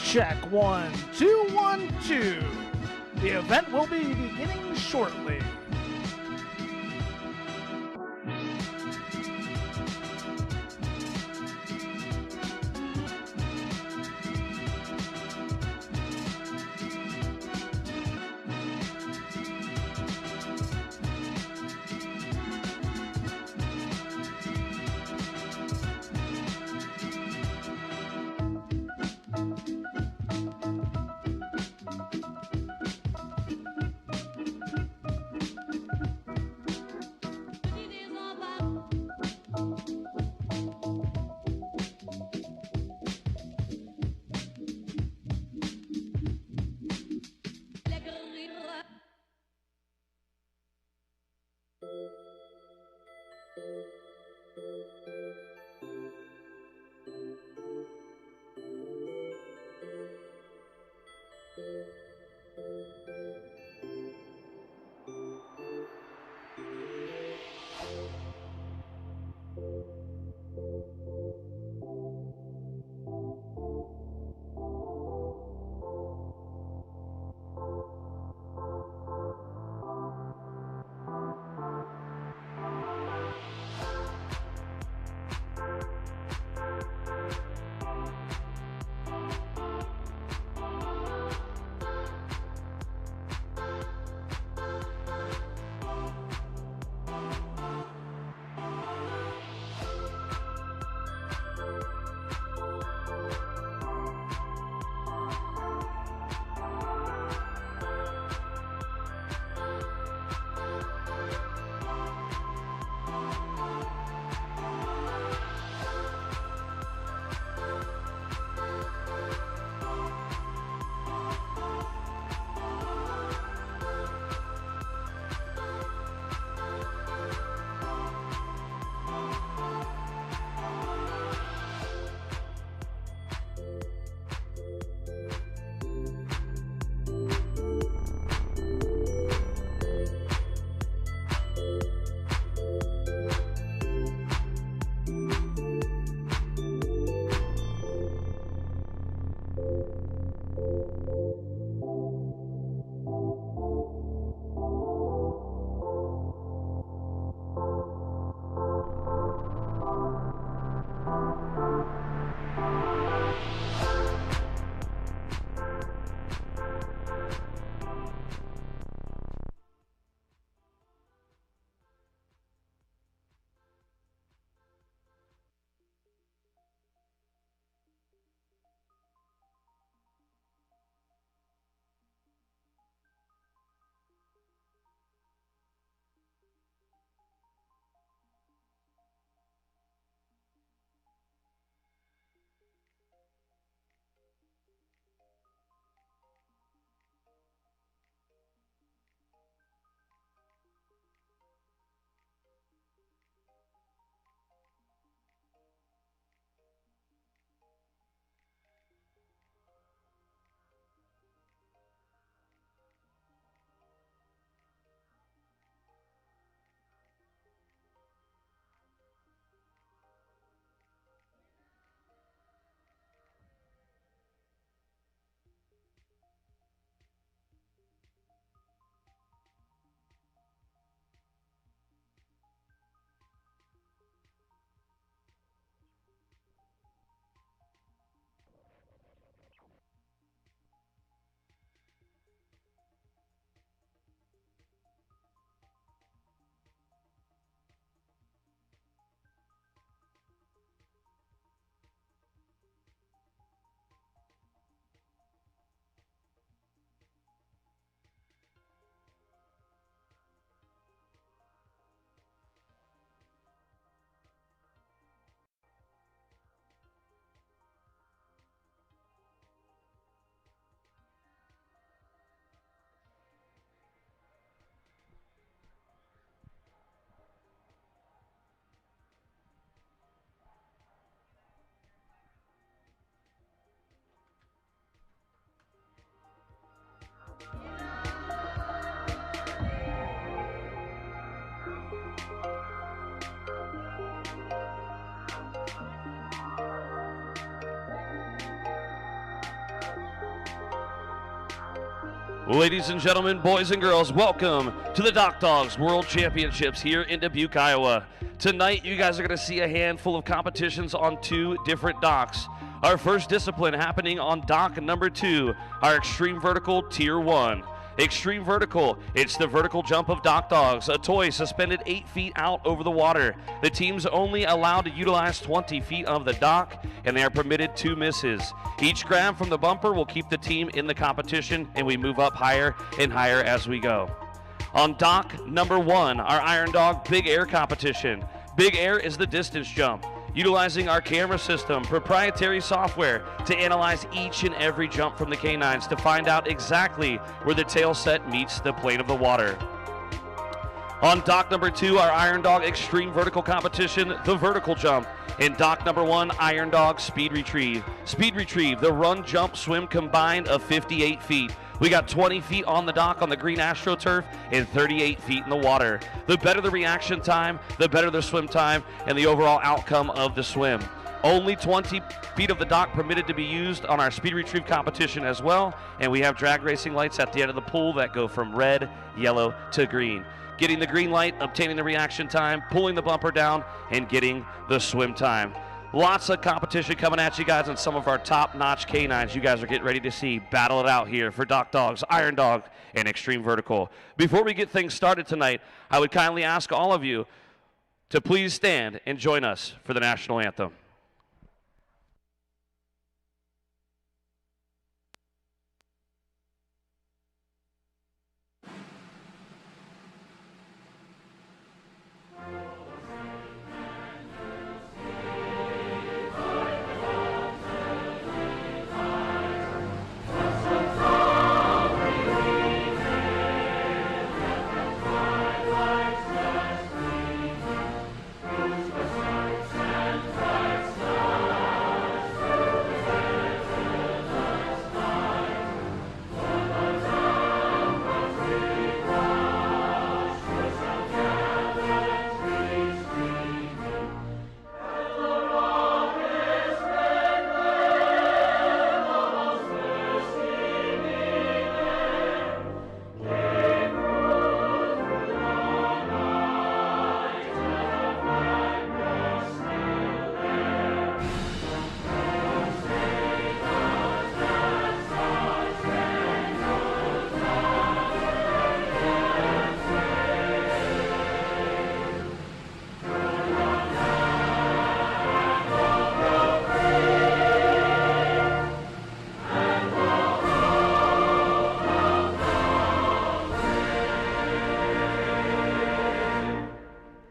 Check 1, 2, 1, 2. The event will be beginning shortly. Ladies and gentlemen, boys and girls, welcome to the DockDogs World Championships here in Dubuque, Iowa. Tonight, you guys are going to see a handful of competitions on 2 different docks. Our first discipline happening on dock number 2, our Extreme Vertical Tier 1. Extreme Vertical, it's the vertical jump of DockDogs, a toy suspended 8 feet out over the water. The team's only allowed to utilize 20 feet of the dock, and they are permitted 2 misses. Each grab from the bumper will keep the team in the competition, and we move up higher and higher as we go. On dock number 1, our Iron Dog Big Air competition. Big Air is the distance jump. Utilizing our camera system, proprietary software to analyze each and every jump from the canines to find out exactly where the tail set meets the plane of the water. On dock number 2, our Iron Dog Extreme Vertical competition, the vertical jump. In dock number 1, Iron Dog Speed Retrieve. Speed Retrieve, the run, jump, swim combined of 58 feet. We got 20 feet on the dock on the green AstroTurf and 38 feet in the water. The better the reaction time, the better the swim time, and the overall outcome of the swim. Only 20 feet of the dock permitted to be used on our Speed Retrieve competition as well, and we have drag racing lights at the end of the pool that go from red, yellow to green. Getting the green light, obtaining the reaction time, pulling the bumper down, and getting the swim time. Lots of competition coming at you guys and some of our top-notch canines you guys are getting ready to see battle it out here for DockDogs, Iron Dog, and Extreme Vertical. Before we get things started tonight, I would kindly ask all of you to please stand and join us for the national anthem.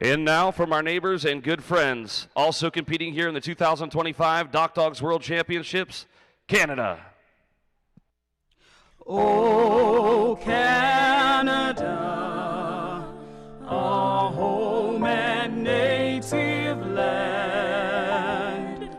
And now from our neighbors and good friends, also competing here in the 2025 DockDogs World Championships, Canada. Oh, Canada, our home and native land,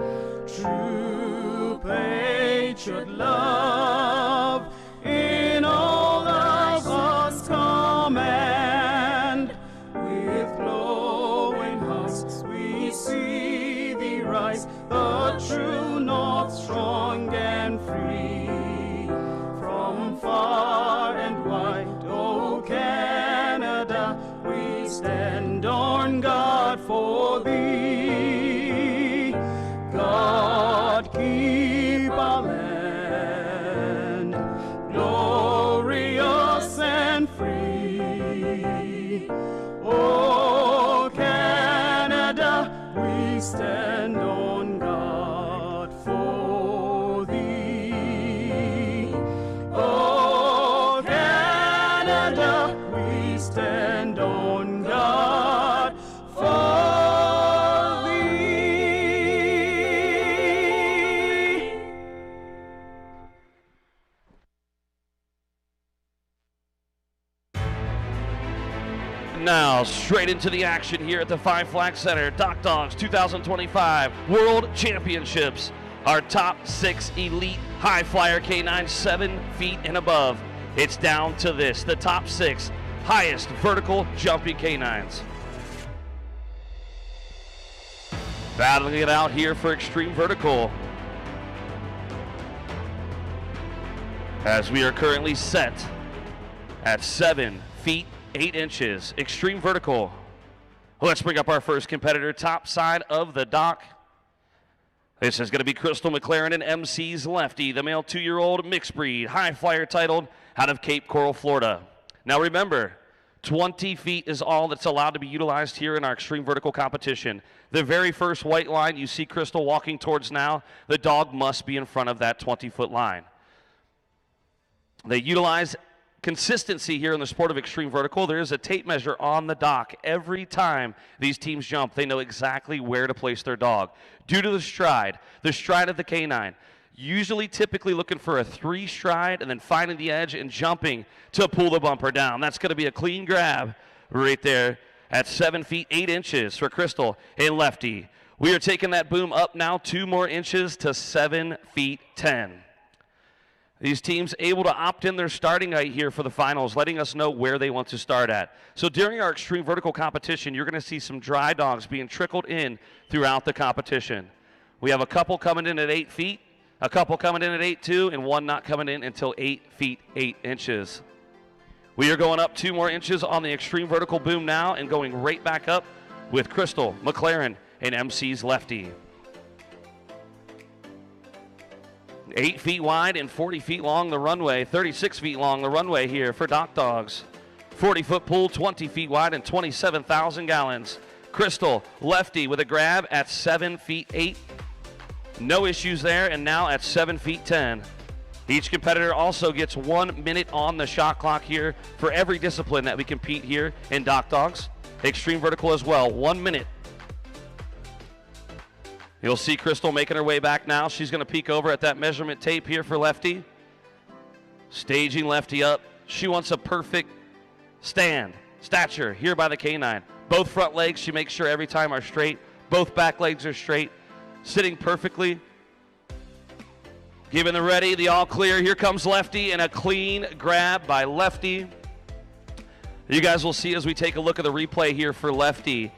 true patriot love in all of us command. With glowing hearts we see thee rise, the true north strong and free. From far and wide, oh Canada, we stand on guard for thee. God keep our land glorious and free. Oh Canada, we stand on guard for thee. Oh Canada, we stand on guard for thee. Now, straight into the action here at the Five Flag Center, DockDogs 2025 World Championships. Our top 6 elite high flyer canines 7 feet and above. It's down to this, the top 6 highest vertical jumping canines. Battling it out here for Extreme Vertical. As we are currently set at 7 feet 8 inches. Extreme vertical. Let's bring up our first competitor, top side of the dock. This is going to be Crystal McLaren and MC's Lefty, the male 2-year-old mixed breed, high flyer titled out of Cape Coral, Florida. Now remember, 20 feet is all that's allowed to be utilized here in our extreme vertical competition. The very first white line you see Crystal walking towards now, the dog must be in front of that 20-foot line. They utilize consistency here in the sport of extreme vertical. There is a tape measure on the dock. Every time these teams jump, they know exactly where to place their dog. Due to the stride of the canine, usually typically looking for a 3 stride and then finding the edge and jumping to pull the bumper down. That's going to be a clean grab right there at 7 feet 8 inches for Crystal and Lefty. We are taking that boom up now 2 more inches to 7 feet 10. These teams able to opt in their starting height here for the finals, letting us know where they want to start at. So during our extreme vertical competition, you're going to see some dry dogs being trickled in throughout the competition. We have a couple coming in at 8 feet, a couple coming in at 8.2, and one not coming in until 8 feet 8 inches. We are going up 2 more inches on the extreme vertical boom now and going right back up with Crystal, McLaren, and MC's Lefty. 8 feet wide and 40 feet long the runway, 36 feet long the runway here for DockDogs. 40-foot pool, 20 feet wide and 27,000 gallons. Crystal, Lefty with a grab at 7 feet 8. No issues there, and now at 7 feet 10. Each competitor also gets 1 minute on the shot clock here for every discipline that we compete here in DockDogs. Extreme vertical as well, 1 minute. You'll see Crystal making her way back now. She's going to peek over at that measurement tape here for Lefty. Staging Lefty up. She wants a perfect stature here by the canine. Both front legs, she makes sure every time are straight. Both back legs are straight. Sitting perfectly. Giving the ready, the all clear. Here comes Lefty and a clean grab by Lefty. You guys will see as we take a look at the replay here for Lefty.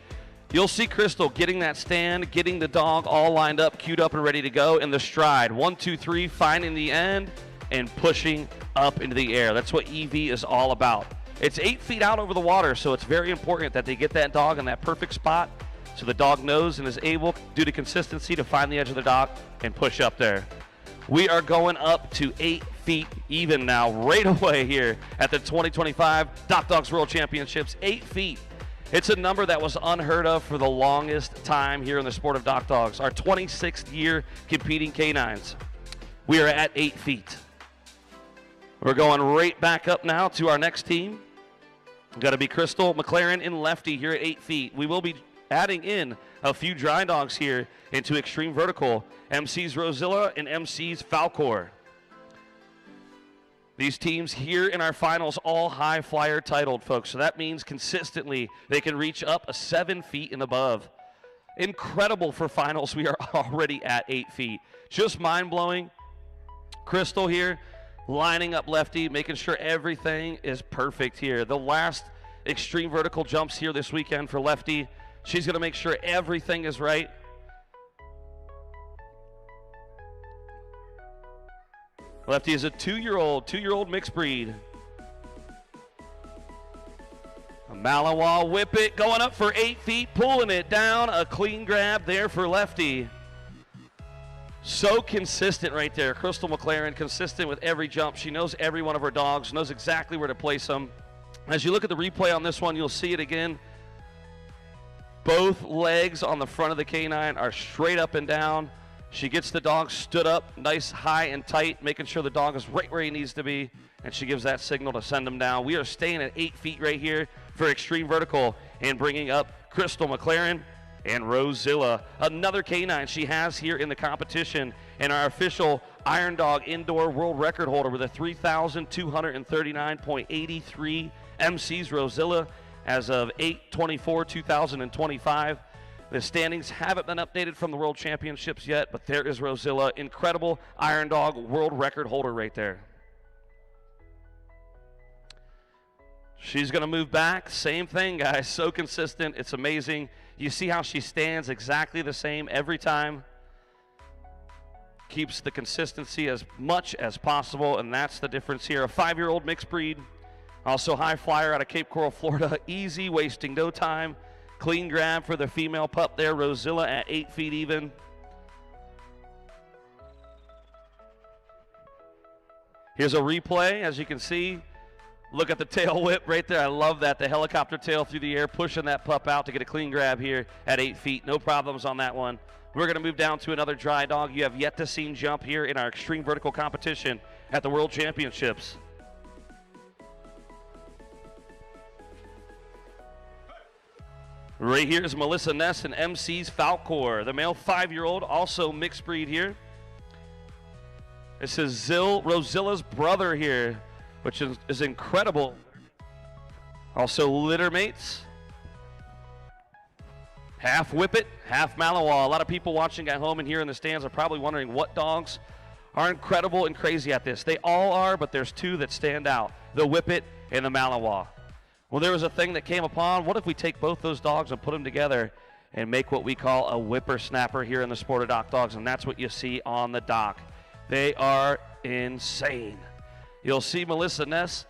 You'll see Crystal getting that stand, getting the dog all lined up, queued up and ready to go in the stride. 1, 2, 3, finding the end and pushing up into the air. That's what EV is all about. It's 8 feet out over the water, so it's very important that they get that dog in that perfect spot so the dog knows and is able, due to consistency, to find the edge of the dock and push up there. We are going up to 8 feet even now, right away here at the 2025 DockDogs World Championships. 8 feet. It's a number that was unheard of for the longest time here in the sport of DockDogs. Our 26th year competing canines. We are at 8 feet. We're going right back up now to our next team. We've got to be Crystal, McLaren, and Lefty here at 8 feet. We will be adding in a few dry dogs here into extreme vertical. MC's Rosilla and MC's Falcor. These teams here in our finals all high flyer titled, folks. So that means consistently they can reach up 7 feet and above. Incredible for finals. We are already at 8 feet. Just mind-blowing. Crystal here lining up Lefty, making sure everything is perfect here. The last extreme vertical jumps here this weekend for Lefty. She's going to make sure everything is right. Lefty is a 2-year-old mixed breed. A Malinois whippet going up for 8 feet, pulling it down. A clean grab there for Lefty. So consistent right there. Crystal McLaren, consistent with every jump. She knows every one of her dogs, knows exactly where to place them. As you look at the replay on this one, you'll see it again. Both legs on the front of the canine are straight up and down. She gets the dog stood up, nice, high, and tight, making sure the dog is right where he needs to be, and she gives that signal to send him down. We are staying at 8 feet right here for extreme vertical and bringing up Crystal McLaren and Rosilla, another canine she has here in the competition, and our official Iron Dog indoor world record holder with a 3,239.83 MC's Rosilla as of 8/24/2025. The standings haven't been updated from the World Championships yet, but there is Rosilla, incredible Iron Dog world record holder right there. She's going to move back. Same thing, guys. So consistent. It's amazing. You see how she stands exactly the same every time. Keeps the consistency as much as possible, and that's the difference here. A 5-year-old mixed breed. Also High Flyer out of Cape Coral, Florida. Easy, wasting no time. Clean grab for the female pup there, Rosilla at 8 feet even. Here's a replay, as you can see. Look at the tail whip right there. I love that. The helicopter tail through the air, pushing that pup out to get a clean grab here at 8 feet. No problems on that one. We're going to move down to another dry dog. You have yet to see jump here in our extreme vertical competition at the World Championships. Right here is Melissa Ness and MC's Falcor. The male 5-year-old, also mixed breed here. This is Rosilla's brother here, which is incredible. Also litter mates. Half Whippet, half Malinois. A lot of people watching at home and here in the stands are probably wondering what dogs are incredible and crazy at this. They all are, but there's two that stand out, the Whippet and the Malinois. Well, there was a thing that came upon, what if we take both those dogs and put them together and make what we call a whippersnapper here in the sport of dock dogs, and that's what you see on the dock. They are insane. You'll see Melissa Ness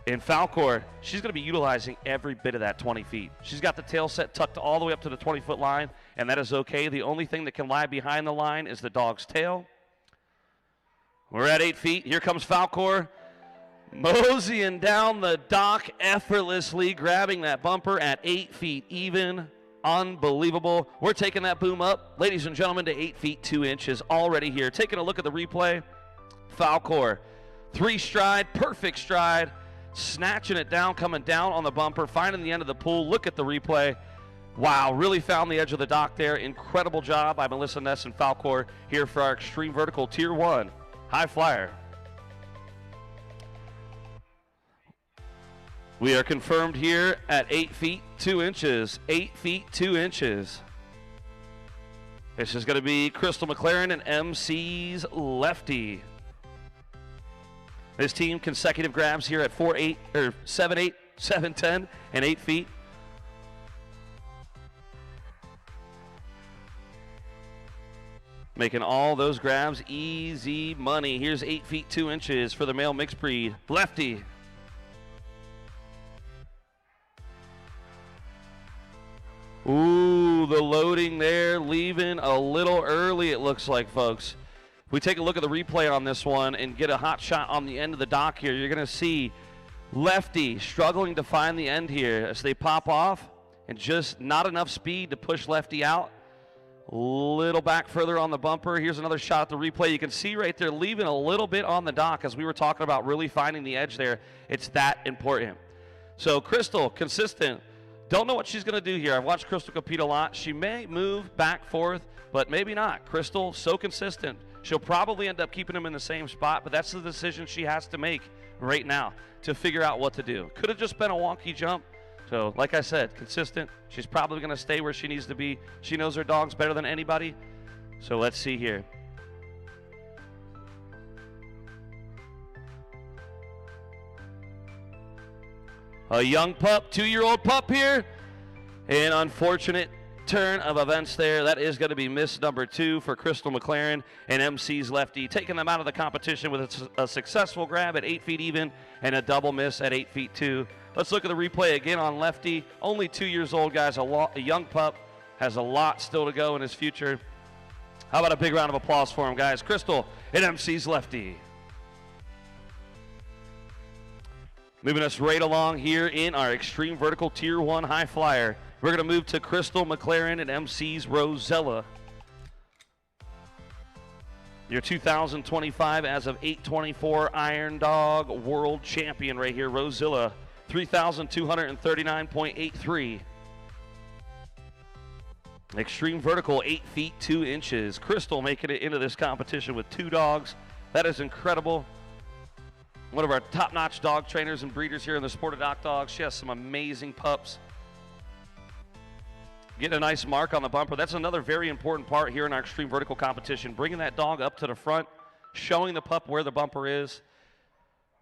in Falcor. She's going to be utilizing every bit of that 20 feet. She's got the tail set tucked all the way up to the 20-foot line, and that is okay. The only thing that can lie behind the line is the dog's tail. We're at 8 feet. Here comes Falcor. Moseying down the dock effortlessly, grabbing that bumper at 8 feet even. Unbelievable. We're taking that boom up, ladies and gentlemen, to 8 feet 2 inches already here. Taking a look at the replay. Falcor, 3-stride, perfect stride, snatching it down, coming down on the bumper, finding the end of the pool. Look at the replay. Wow, really found the edge of the dock there. Incredible job by Melissa Ness and Falcor here for our Extreme Vertical Tier 1 High Flyer. We are confirmed here at 8 feet 2 inches. 8 feet 2 inches. This is going to be Crystal McLaren and MC's Lefty. This team consecutive grabs here at 4-8 or 7-8, 7-10, and 8 feet. Making all those grabs easy money. Here's 8 feet 2 inches for the male mixed breed, Lefty. Ooh, the loading there, leaving a little early, it looks like, folks. If we take a look at the replay on this one and get a hot shot on the end of the dock here, you're going to see Lefty struggling to find the end here as they pop off, and just not enough speed to push Lefty out. A little back further on the bumper. Here's another shot at the replay. You can see right there, leaving a little bit on the dock as we were talking about really finding the edge there. It's that important. So Crystal, consistent. Don't know what she's going to do here. I've watched Crystal compete a lot. She may move back, forth, but maybe not. Crystal, so consistent. She'll probably end up keeping him in the same spot, but that's the decision she has to make right now to figure out what to do. Could have just been a wonky jump. So, like I said, consistent. She's probably going to stay where she needs to be. She knows her dogs better than anybody. So let's see here. A young pup, 2-year-old pup here. An unfortunate turn of events there. That is going to be miss number 2 for Crystal McLaren and MC's Lefty, taking them out of the competition with a successful grab at 8 feet even and a double miss at 8 feet 2. Let's look at the replay again on Lefty. Only 2 years old, guys. A young pup, has a lot still to go in his future. How about a big round of applause for him, guys? Crystal and MC's Lefty. Moving us right along here in our Extreme Vertical Tier 1 High Flyer. We're going to move to Crystal McLaren and MC's Rosella. Your 2025 as of 8/24 Iron Dog World Champion right here, Rosella, 3,239.83. Extreme Vertical, 8 feet 2 inches. Crystal making it into this competition with 2 dogs. That is incredible. One of our top-notch dog trainers and breeders here in the sport of dock dogs. She has some amazing pups. Getting a nice mark on the bumper. That's another very important part here in our Extreme Vertical competition. Bringing that dog up to the front, showing the pup where the bumper is.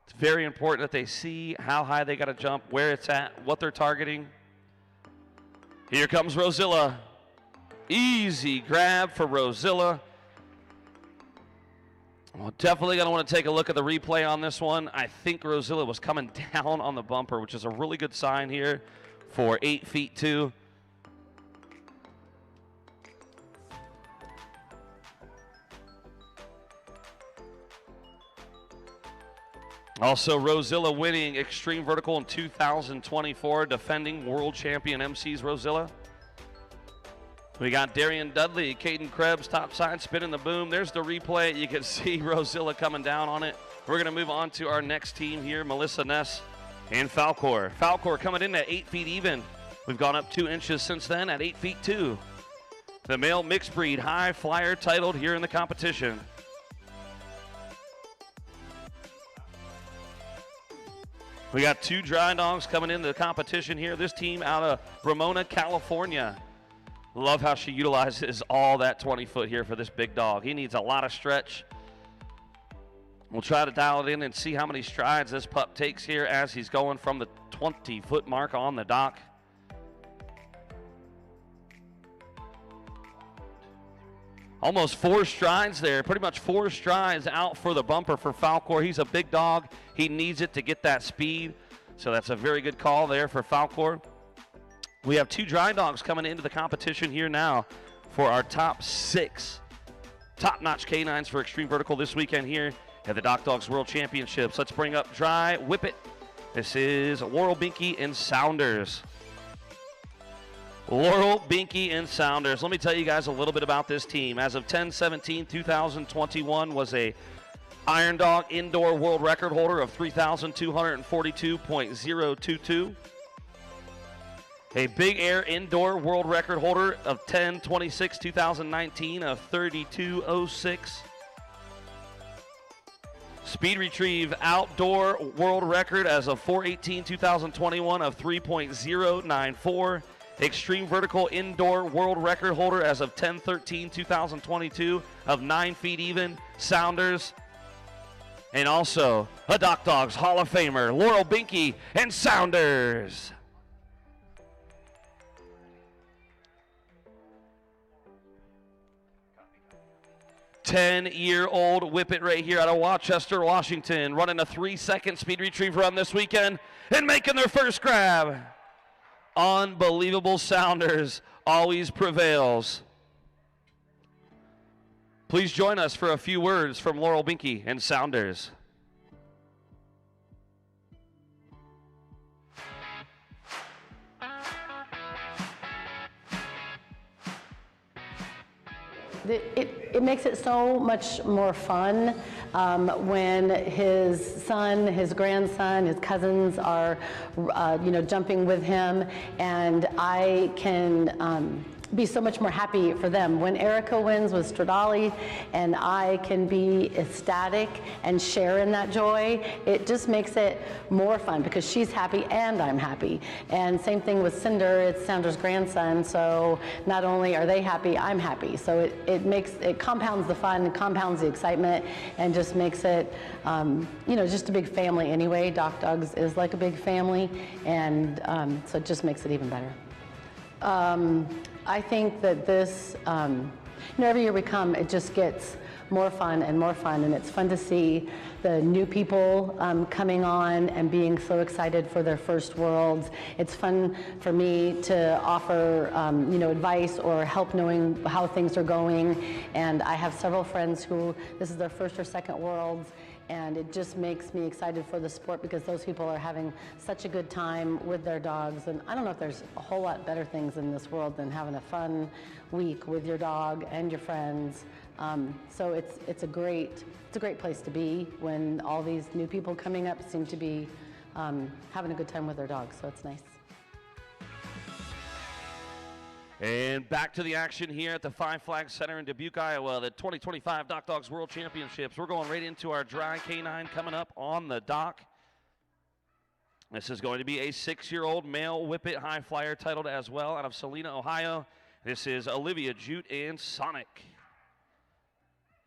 It's very important that they see how high they got to jump, where it's at, what they're targeting. Here comes Rosilla. Easy grab for Rosilla. Well, definitely going to want to take a look at the replay on this one. I think Rosilla was coming down on the bumper, which is a really good sign here for 8 feet 2. Also, Rosilla winning Extreme Vertical in 2024, defending world champion MC's Rosilla. We got Darian Dudley, Caden Krebs, top side, spinning the boom. There's the replay. You can see Rosilla coming down on it. We're going to move on to our next team here, Melissa Ness and Falcor. Falcor coming in at 8 feet even. We've gone up 2 inches since then at 8 feet 2. The male mixed breed high flyer titled here in the competition. We got 2 dry dogs coming into the competition here. This team out of Ramona, California. Love how she utilizes all that 20 foot here for this big dog. He needs a lot of stretch. We'll try to dial it in and see how many strides this pup takes here as he's going from the 20-foot mark on the dock. Almost 4 strides there, pretty much 4 strides out for the bumper for Falcor. He's a big dog. He needs it to get that speed. So that's a very good call there for Falcor. We have 2 dry dogs coming into the competition here now for our top 6 top-notch canines for Extreme Vertical this weekend here at the DockDogs World Championships. Let's bring up Dry Whippet. This is Laurel Binky and Sounders. Laurel, Binky, and Sounders. Let me tell you guys a little bit about this team. As of 10/17/2021, was a Iron Dog indoor world record holder of 3,242.022. A Big Air indoor world record holder of 10/26/2019 of 32.06. Speed Retrieve outdoor world record as of 4/18/2021 of 3.094. Extreme Vertical indoor world record holder as of 10/13/2022 of 9 feet even, Sounders. And also a DockDogs Hall of Famer, Laurel Binky and Sounders. Ten-year-old Whippet right here out of Rochester, Washington, running a 3-second speed retrieve run this weekend and making their first grab. Unbelievable. Sounders always prevails. Please join us for a few words from Laurel Binky and Sounders. It makes it so much more fun when his son, his grandson, his cousins are, jumping with him, and I can be so much more happy for them. When Erica wins with Stradali and I can be ecstatic and share in that joy, it just makes it more fun because she's happy and I'm happy. And same thing with Cinder, it's Sounders' grandson, so not only are they happy, I'm happy. So it compounds the fun, compounds the excitement, and just makes it, just a big family anyway. DockDogs is like a big family, and so it just makes it even better. I think that this, every year we come, it just gets more fun, and it's fun to see the new people coming on and being so excited for their first worlds. It's fun for me to offer, advice or help knowing how things are going, and I have several friends who this is their first or second worlds, and it just makes me excited for the sport because those people are having such a good time with their dogs. And I don't know if there's a whole lot better things in this world than having a fun week with your dog and your friends. So it's a great place to be when all these new people coming up seem to be having a good time with their dogs. So it's nice. And back to the action here at the Five Flags Center in Dubuque, Iowa, the 2025 DockDogs World Championships. We're going right into our dry canine coming up on the dock. This is going to be a 6-year-old male Whippet high flyer titled as well out of Salina, Ohio. This is Olivia Jute and Sonic.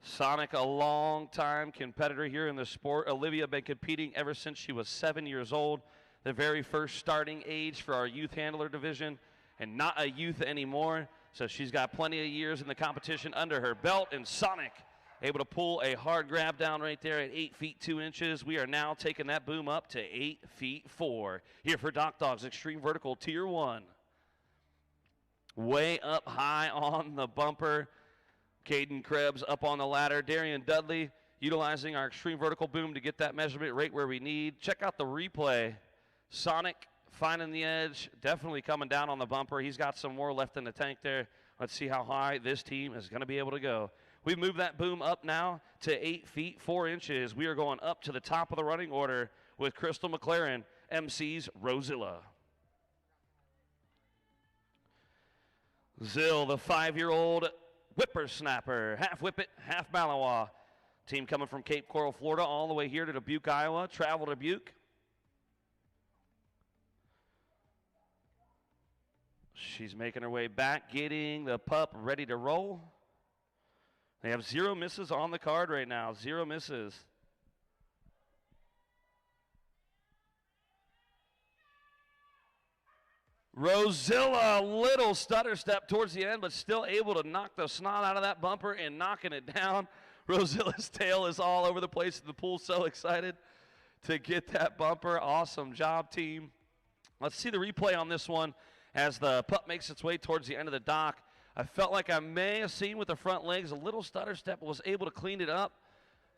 Sonic, a long-time competitor here in the sport. Olivia been competing ever since she was 7 years old, the very first starting age for our youth handler division. And not a youth anymore, so she's got plenty of years in the competition under her belt. And Sonic able to pull a hard grab down right there at 8 feet 2 inches. We are now taking that boom up to 8 feet 4. Here for DockDogs Extreme Vertical Tier 1. Way up high on the bumper. Caden Krebs up on the ladder. Darian Dudley utilizing our Extreme Vertical boom to get that measurement right where we need. Check out the replay. Sonic finding the edge, definitely coming down on the bumper. He's got some more left in the tank there. Let's see how high this team is going to be able to go. We've moved that boom up now to 8 feet 4 inches. We are going up to the top of the running order with Crystal McLaren, MC's Rosilla. Zill, the 5-year-old whippersnapper, half whippet, half Malinois. Team coming from Cape Coral, Florida, all the way here to Dubuque, Iowa. Travel to Dubuque. She's making her way back, getting the pup ready to roll. They have 0 misses on the card right now, 0 misses. Rosilla, little stutter step towards the end, but still able to knock the snot out of that bumper and knocking it down. Rosilla's tail is all over the place. The pool's so excited to get that bumper. Awesome job, team. Let's see the replay on this one as the pup makes its way towards the end of the dock. I felt like I may have seen with the front legs a little stutter step, but was able to clean it up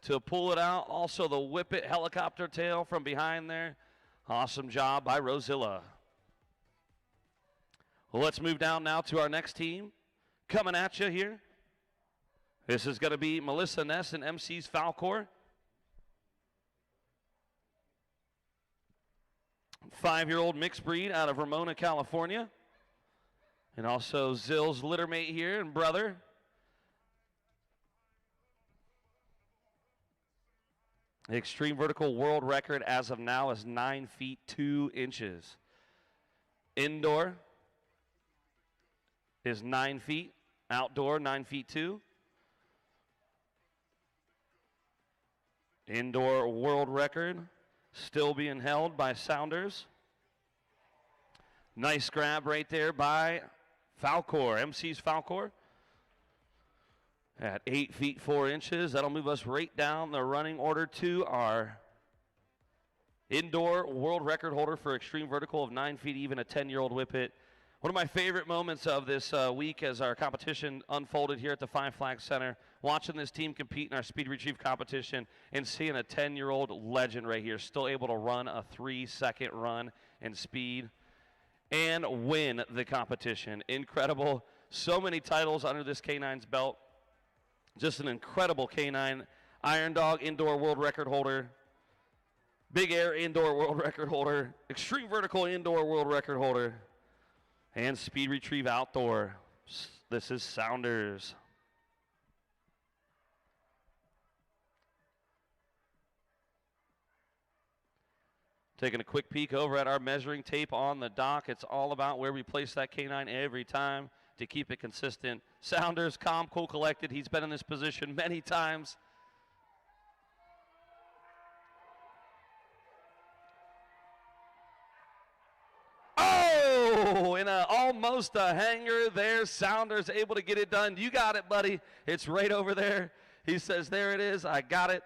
to pull it out. Also the whippet helicopter tail from behind there. Awesome job by Rosilla. Well, let's move down now to our next team. Coming at you here. This is going to be Melissa Ness and MC's Falcor. 5-year-old mixed breed out of Ramona, California. And also Zill's littermate here and brother. The Extreme Vertical world record as of now is 9 feet 2 inches. Indoor is 9 feet. Outdoor, 9 feet 2. Indoor world record still being held by Sounders. Nice grab right there by Falcor, MC's Falcor. At 8 feet 4 inches. That'll move us right down the running order to our indoor world record holder for Extreme Vertical of 9 feet even, a 10-year-old whippet. One of my favorite moments of this week as our competition unfolded here at the Five Flags Center, watching this team compete in our speed retrieve competition and seeing a 10-year-old legend right here still able to run a 3-second run in speed and win the competition. Incredible. So many titles under this K9's belt. Just an incredible K9. Iron Dog indoor world record holder. Big Air indoor world record holder. Extreme Vertical indoor world record holder. And Speed Retrieve Outdoor. This is Sounders. Taking a quick peek over at our measuring tape on the dock. It's all about where we place that K9 every time to keep it consistent. Sounders, calm, cool, collected. He's been in this position many times. Oh, in almost a hanger there. Sounders able to get it done. You got it, buddy. It's right over there. He says, there it is. I got it.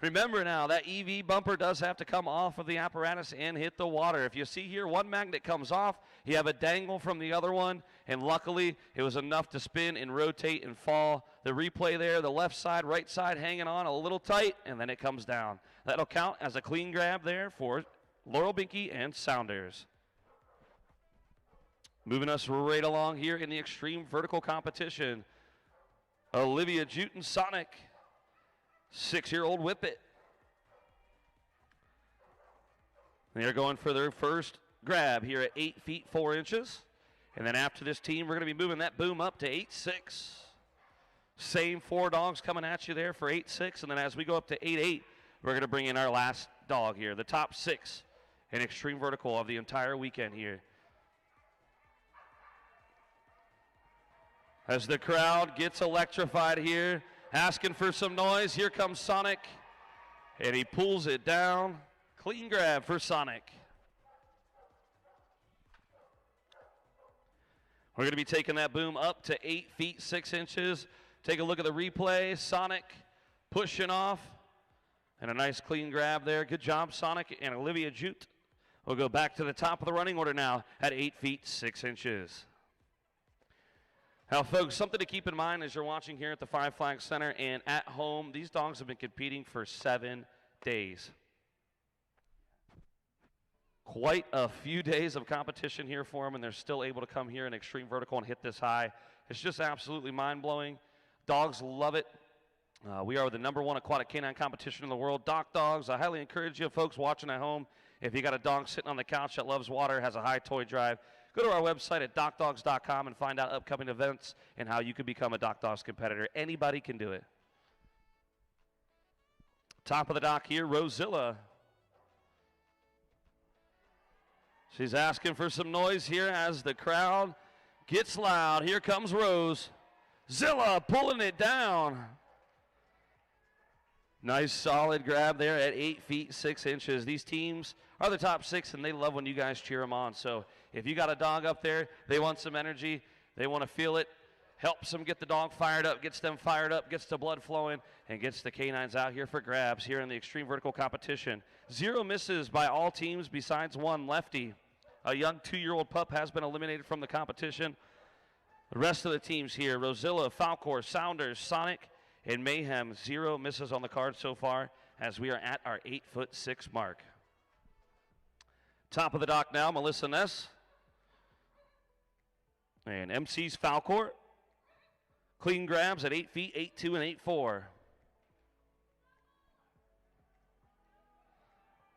Remember now, that EV bumper does have to come off of the apparatus and hit the water. If you see here, one magnet comes off, you have a dangle from the other one, and luckily it was enough to spin and rotate and fall. The replay there, the left side, right side hanging on a little tight, and then it comes down. That'll count as a clean grab there for Laurel Binky and Sounders. Moving us right along here in the Extreme Vertical competition, Olivia Juten Sonic. 6-year-old whippet. They're going for their first grab here at 8 feet 4 inches. And then after this team, we're going to be moving that boom up to 8.6. Same 4 dogs coming at you there for 8.6. And then as we go up to 8.8, we're going to bring in our last dog here, the top 6 in Extreme Vertical of the entire weekend here. As the crowd gets electrified here, asking for some noise. Here comes Sonic, and he pulls it down. Clean grab for Sonic. We're going to be taking that boom up to 8 feet 6 inches. Take a look at the replay. Sonic pushing off. And a nice clean grab there. Good job, Sonic and Olivia Jute. We'll go back to the top of the running order now at 8 feet 6 inches. Now, folks, something to keep in mind as you're watching here at the Five Flags Center and at home, these dogs have been competing for 7 days. Quite a few days of competition here for them, and they're still able to come here in extreme vertical and hit this high. It's just absolutely mind-blowing. Dogs love it. We are the #1 aquatic canine competition in the world, DockDogs. I highly encourage you folks watching at home, if you got a dog sitting on the couch that loves water, has a high toy drive, go to our website at DockDogs.com and find out upcoming events and how you can become a DockDogs competitor. Anybody can do it. Top of the dock here, Rosilla. She's asking for some noise here as the crowd gets loud. Here comes Rose. Zilla pulling it down. Nice solid grab there at 8 feet 6 inches. These teams are the top 6, and they love when you guys cheer them on. So if you got a dog up there, they want some energy, they want to feel it, helps them get the dog fired up, gets them fired up, gets the blood flowing, and gets the canines out here for grabs here in the extreme vertical competition. 0 misses by all teams besides one, Lefty. A young 2-year-old pup has been eliminated from the competition. The rest of the teams here, Rosilla, Falcor, Sounders, Sonic, and Mayhem, 0 misses on the card so far as we are at our 8 foot 6 mark. Top of the dock now, Melissa Ness. And MC's Falcor. Clean grabs at 8 feet, 8'2" and 8'4".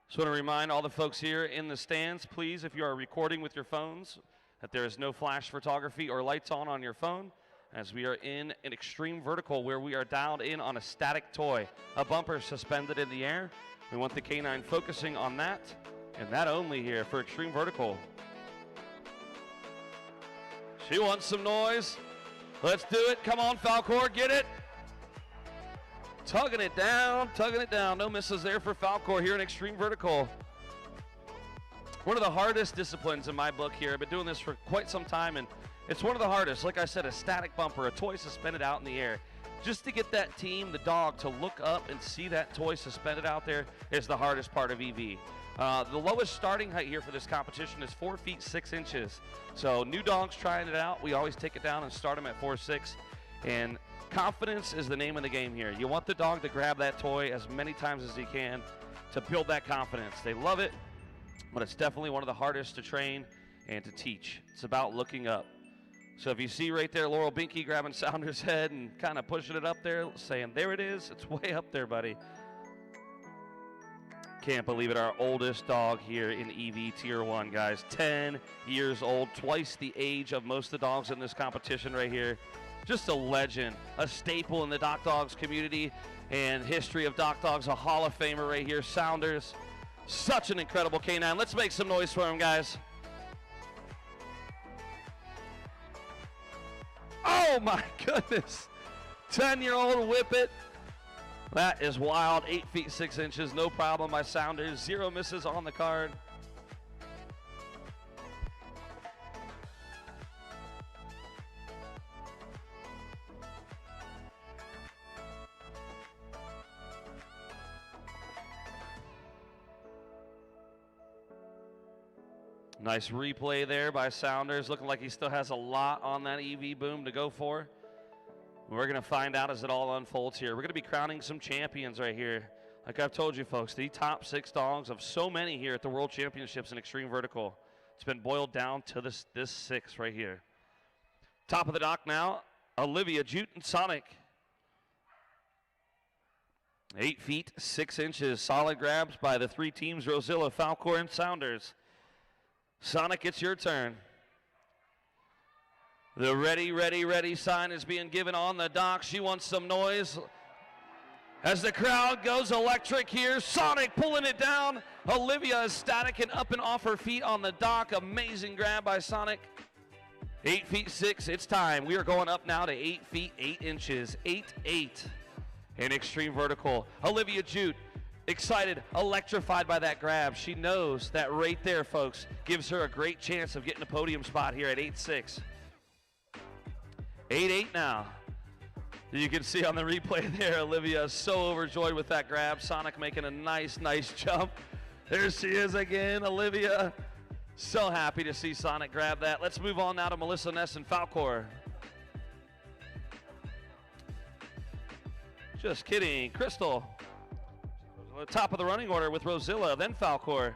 Just want to remind all the folks here in the stands, please, if you are recording with your phones, that there is no flash photography or lights on your phone, as we are in an extreme vertical where we are dialed in on a static toy, a bumper suspended in the air. We want the canine focusing on that, and that only here for extreme vertical. She wants some noise. Let's do it. Come on, Falcor, get it. Tugging it down, tugging it down. No misses there for Falcor here in extreme vertical. One of the hardest disciplines in my book here. I've been doing this for quite some time, and it's one of the hardest. Like I said, a static bumper, a toy suspended out in the air. Just to get that team, the dog, to look up and see that toy suspended out there is the hardest part of EV. The lowest starting height here for this competition is 4 feet 6 inches. So new dogs trying it out, we always take it down and start them at 4'6". And confidence is the name of the game here. You want the dog to grab that toy as many times as he can to build that confidence. They love it, but it's definitely one of the hardest to train and to teach. It's about looking up. So if you see right there Laurel Binky grabbing Sounders' head and kind of pushing it up there, saying, there it is, it's way up there, buddy. Can't believe it, our oldest dog here in EV Tier 1, guys. 10 years old, twice the age of most of the dogs in this competition right here. Just a legend, a staple in the DockDogs community and history of DockDogs, a Hall of Famer right here, Sounders. Such an incredible canine. Let's make some noise for him, guys. Oh my goodness. 10-year-old Whippet. That is wild. 8 feet 6 inches, no problem by Sounders. 0 misses on the card. Nice replay there by Sounders. Looking like he still has a lot on that EV boom to go for. We're going to find out as it all unfolds here. We're going to be crowning some champions right here. Like I've told you folks, the top 6 dogs of so many here at the World Championships in Extreme Vertical. It's been boiled down to this 6 right here. Top of the dock now, Olivia Jute and Sonic. 8 feet 6 inches. Solid grabs by the 3 teams, Rosilla, Falcor, and Sounders. Sonic, it's your turn. The ready, ready, ready sign is being given on the dock. She wants some noise. As the crowd goes electric here, Sonic pulling it down. Olivia is static and up and off her feet on the dock. Amazing grab by Sonic. 8 feet 6, it's time. We are going up now to 8 feet 8 inches. 8'8" in extreme vertical. Olivia Jute, excited, electrified by that grab. She knows that right there, folks, gives her a great chance of getting a podium spot here at 8'6". 8'8" now. You can see on the replay there, Olivia is so overjoyed with that grab. Sonic making a nice jump. There she is again, Olivia. So happy to see Sonic grab that. Let's move on now to Melissa Ness and Falcor. Just kidding. Crystal. Top of the running order with Rosilla, then Falcor,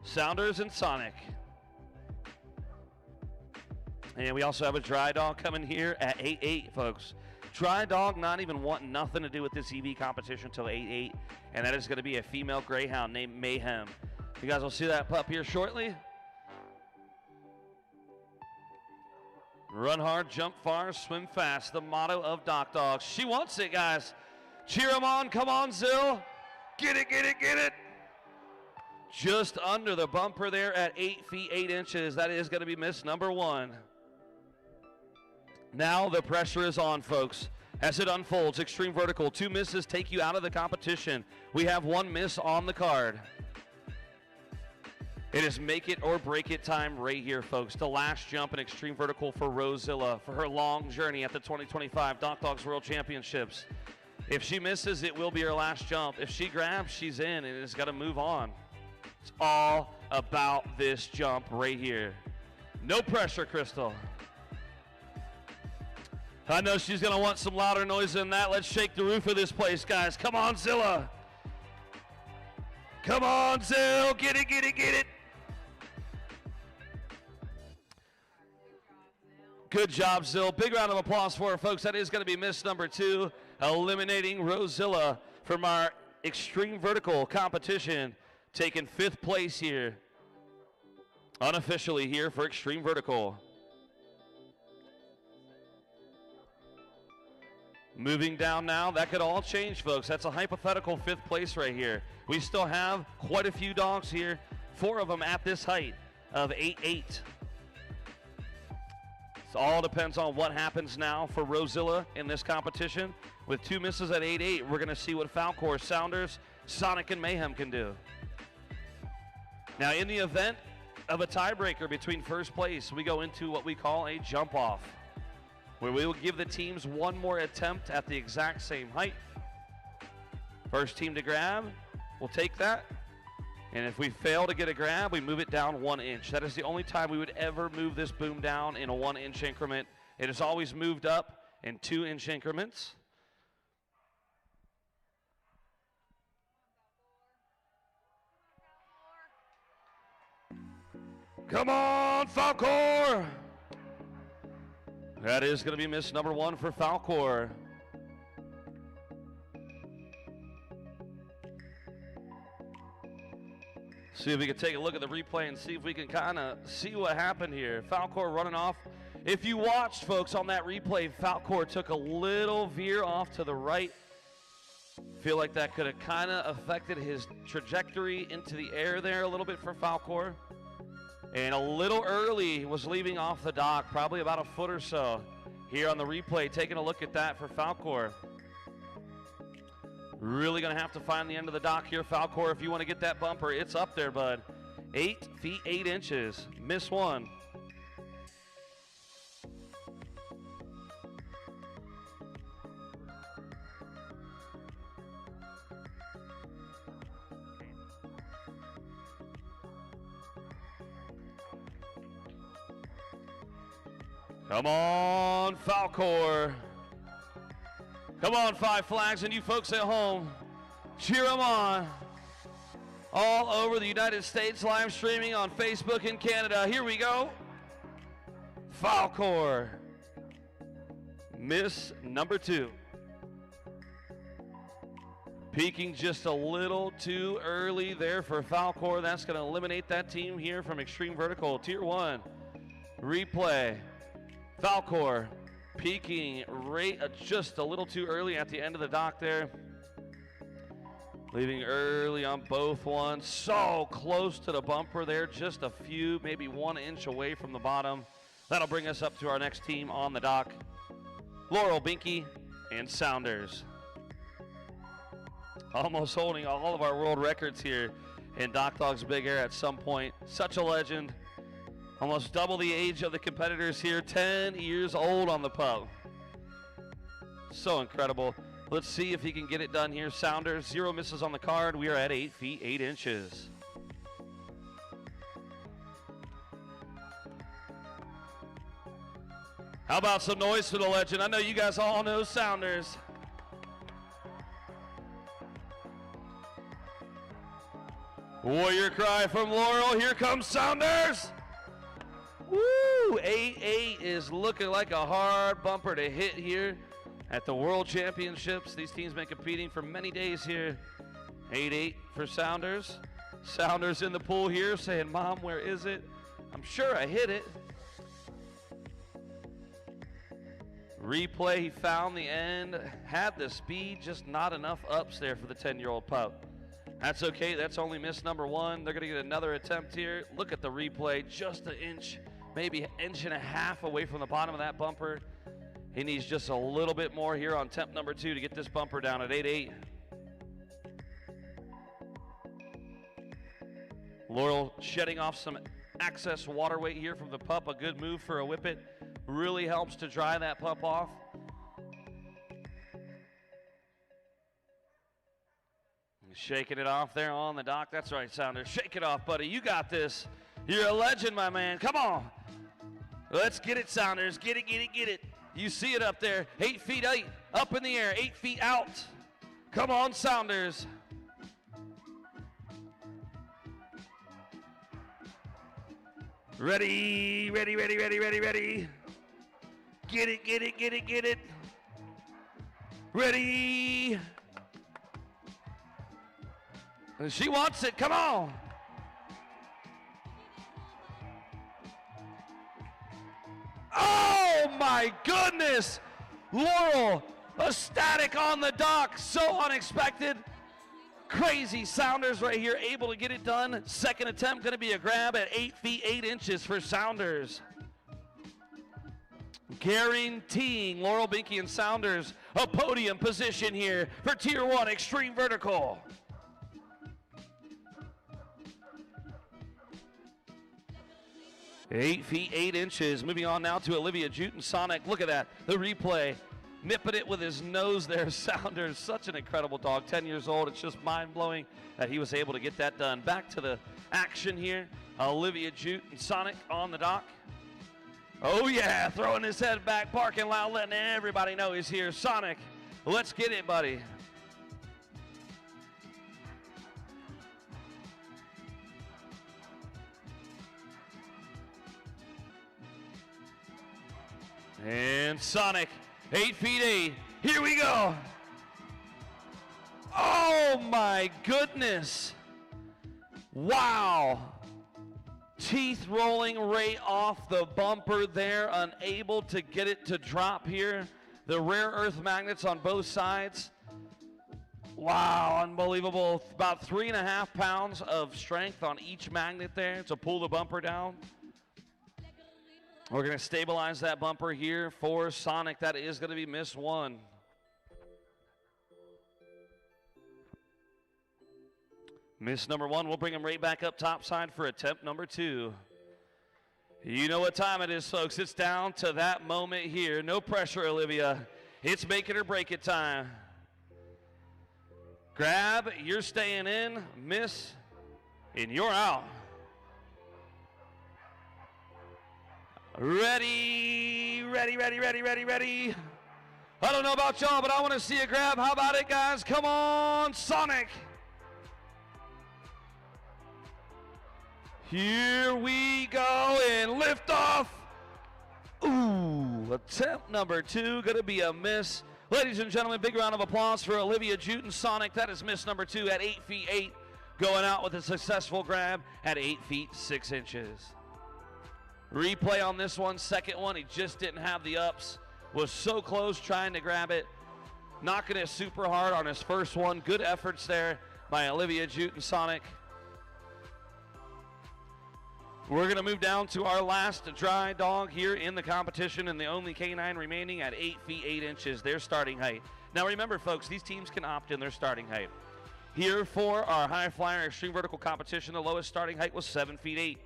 Sounders, and Sonic. And we also have a dry dog coming here at 8-8, folks. Dry dog not even wanting nothing to do with this EV competition until 8-8, and that is going to be a female greyhound named Mayhem. You guys will see that pup here shortly. Run hard, jump far, swim fast, the motto of DockDogs. She wants it, guys. Cheer them on, come on, Zill. Get it, get it, get it. Just under the bumper there at 8 feet 8 inches. That is going to be miss number 1. Now the pressure is on, folks. As it unfolds, extreme vertical. 2 misses take you out of the competition. We have 1 miss on the card. It is make it or break it time right here, folks. The last jump in extreme vertical for Rosilla for her long journey at the 2025 DockDogs World Championships. If she misses, it will be her last jump. If she grabs, she's in and has got to move on. It's all about this jump right here. No pressure, Crystal. I know she's going to want some louder noise than that. Let's shake the roof of this place, guys. Come on, Zilla. Come on, Zill. Get it, get it, get it. Good job, Zill. Big round of applause for her, folks. That is going to be miss number 2, eliminating Rosilla from our extreme vertical competition, taking 5th place here, unofficially here for extreme vertical. Moving down now, that could all change, folks. That's a hypothetical 5th place right here. We still have quite a few dogs here, 4 of them at this height of 8-8. It all depends on what happens now for Rosilla in this competition. With 2 misses at 8-8, we're going to see what Falcor, Sounders, Sonic, and Mayhem can do. Now, in the event of a tiebreaker between first place, we go into what we call a jump-off, where we will give the teams 1 more attempt at the exact same height. First team to grab will take that. And if we fail to get a grab, we move it down 1 inch. That is the only time we would ever move this boom down in a 1 inch increment. It is always moved up in 2 inch increments. Come on, Falcor! That is going to be miss number 1 for Falcor. See if we can take a look at the replay and see if we can kind of see what happened here. Falcor running off. If you watched, folks, on that replay, Falcor took a little veer off to the right. Feel like that could have kind of affected his trajectory into the air there a little bit for Falcor. And a little early was leaving off the dock, probably about a foot or so. Here on the replay, taking a look at that for Falcor. Really going to have to find the end of the dock here, Falcor, if you want to get that bumper. It's up there, bud. 8 feet 8 inches. Miss 1. Come on, Falcor. Come on, 5 Flags, and you folks at home, cheer them on. All over the United States, live streaming on Facebook in Canada. Here we go. Falcor. Miss number 2. Peaking just a little too early there for Falcor. That's going to eliminate that team here from Extreme Vertical. Tier 1. Replay. Falcor peaking right just a little too early at the end of the dock there. Leaving early on both ones. So close to the bumper there. Just a few, maybe 1 inch away from the bottom. That'll bring us up to our next team on the dock. Laurel, Binky, and Sounders. Almost holding all of our world records here in DockDogs Big Air at some point. Such a legend. Almost double the age of the competitors here, 10 years old on the pup. So incredible. Let's see if he can get it done here. Sounders, 0 misses on the card. We are at 8 feet 8 inches. How about some noise for the legend? I know you guys all know Sounders. Warrior cry from Laurel. Here comes Sounders. Woo! 8-8 is looking like a hard bumper to hit here at the World Championships. These teams been competing for many days here. 8-8 for Sounders. Sounders in the pool here saying, Mom, where is it? I'm sure I hit it. Replay, he found the end, had the speed, just not enough ups there for the 10-year-old pup. That's okay, that's only miss number 1. They're gonna get another attempt here. Look at the replay, just an inch, maybe an inch and a half away from the bottom of that bumper. He needs just a little bit more here on attempt number 2 to get this bumper down at 8-8. Laurel shedding off some excess water weight here from the pup. A good move for a whippet. Really helps to dry that pup off. Shaking it off there on the dock. That's right, Sounders. Shake it off, buddy. You got this. You're a legend, my man. Come on. Let's get it, Sounders. Get it, get it, get it. You see it up there. 8 feet 8. Up in the air. 8 feet out. Come on, Sounders. Ready, ready, ready, ready, ready, ready. Get it, get it, get it, get it. Ready. And she wants it, come on. Oh my goodness. Laurel, ecstatic on the dock, so unexpected. Crazy Sounders right here, able to get it done. Second attempt gonna be a grab at 8 feet 8 inches for Sounders. Guaranteeing Laurel, Binky, and Sounders a podium position here for Tier 1 Extreme Vertical. Eight feet 8 inches. Moving on now to Olivia Jute and Sonic. Look at that, the replay. Nipping it with his nose there, Sounders. Such an incredible dog, 10 years old. It's just mind-blowing that he was able to get that done. Back to the action here. Olivia Jute and Sonic on the dock. Oh yeah, throwing his head back, barking loud, letting everybody know he's here. Sonic, let's get it, buddy. And Sonic, 8 feet 8. Here we go. Oh my goodness. Wow. Teeth rolling right off the bumper there, unable to get it to drop here. The rare earth magnets on both sides. Wow, unbelievable. About 3.5 pounds of strength on each magnet there to pull the bumper down. We're going to stabilize that bumper here for Sonic. That is going to be miss 1. Miss number 1, we'll bring him right back up topside for attempt number 2. You know what time it is, folks. It's down to that moment here. No pressure, Olivia. It's make it or break it time. Grab, you're staying in. Miss, and you're out. Ready, ready, ready, ready, ready, ready. I don't know about y'all, but I want to see a grab. How about it, guys? Come on, Sonic. Here we go, and lift off. Ooh, attempt number 2, gonna be a miss. Ladies and gentlemen, big round of applause for Olivia Jute and Sonic. That is miss number 2 at 8 feet 8, going out with a successful grab at 8 feet 6 inches. Replay on this one, second one, he just didn't have the ups. Was so close trying to grab it. Knocking it super hard on his first one. Good efforts there by Olivia Jute and Sonic. We're going to move down to our last dry dog here in the competition, and the only canine remaining at 8 feet 8 inches, their starting height. Now remember, folks, these teams can opt in their starting height. Here for our high flyer extreme vertical competition, the lowest starting height was 7 feet 8.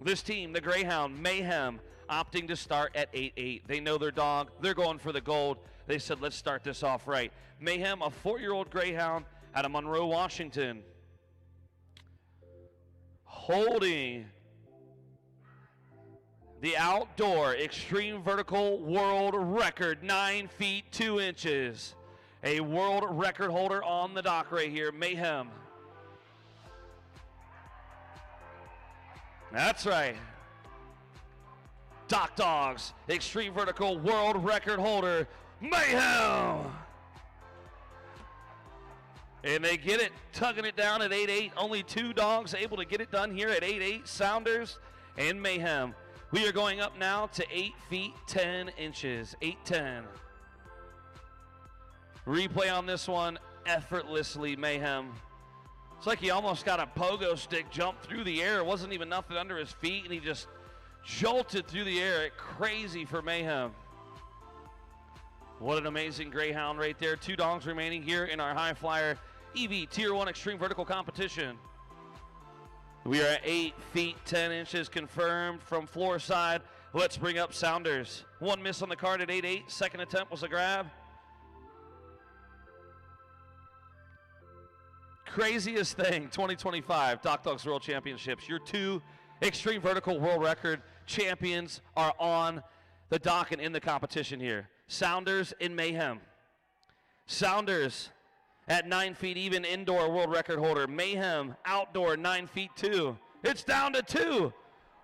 This team, the Greyhound, Mayhem, opting to start at 8-8. They know their dog. They're going for the gold. They said, let's start this off right. Mayhem, a 4-year-old greyhound out of Monroe, Washington. Holding the outdoor extreme vertical world record, 9 feet 2 inches. A world record holder on the dock right here, Mayhem. That's right. DockDogs, extreme vertical world record holder, Mayhem. And they get it, tugging it down at 8-8. Only 2 dogs able to get it done here at 8-8, Sounders and Mayhem. We are going up now to 8 feet 10 inches, 8'10". Replay on this one, effortlessly, Mayhem. It's like he almost got a pogo stick jump through the air. It wasn't even nothing under his feet, and he just jolted through the air. Crazy for Mayhem. What an amazing greyhound right there. 2 dogs remaining here in our high flyer EV Tier 1 Extreme Vertical Competition. We are at 8 feet 10 inches confirmed from floor side. Let's bring up Sounders. 1 miss on the card at 8-8. Second attempt was a grab. Craziest thing, 2025 DockDogs World Championships. Your 2 Extreme Vertical World Record champions are on the dock and in the competition here. Sounders and Mayhem. Sounders at 9 feet even, indoor world record holder. Mayhem outdoor 9 feet 2. It's down to 2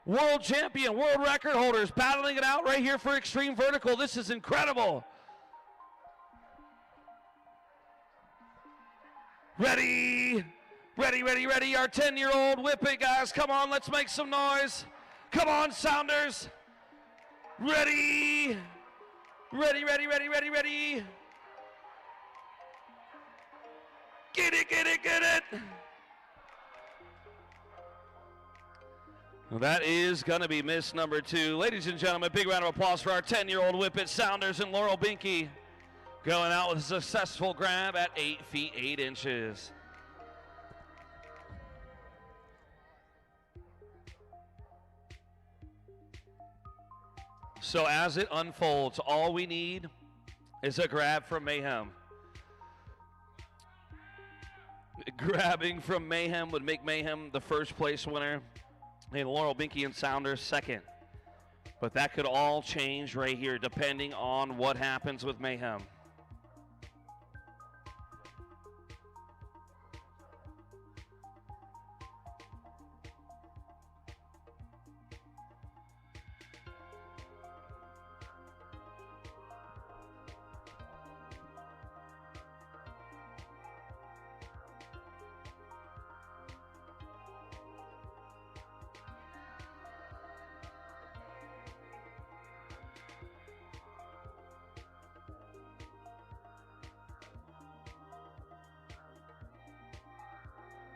world champion, world record holders battling it out right here for Extreme Vertical. This is incredible. Ready, ready, ready, ready. Our 10-year-old, whip it, guys. Come on, let's make some noise. Come on, Sounders. Ready, ready, ready, ready, ready, ready. Get it, get it, get it. Well, that is going to be miss number 2. Ladies and gentlemen, big round of applause for our 10-year-old whip it, Sounders and Laurel Binky. Going out with a successful grab at 8 feet 8 inches. So as it unfolds, all we need is a grab from Mayhem. Grabbing from Mayhem would make Mayhem the first place winner and Laurel Binky and Sounders second. But that could all change right here depending on what happens with Mayhem.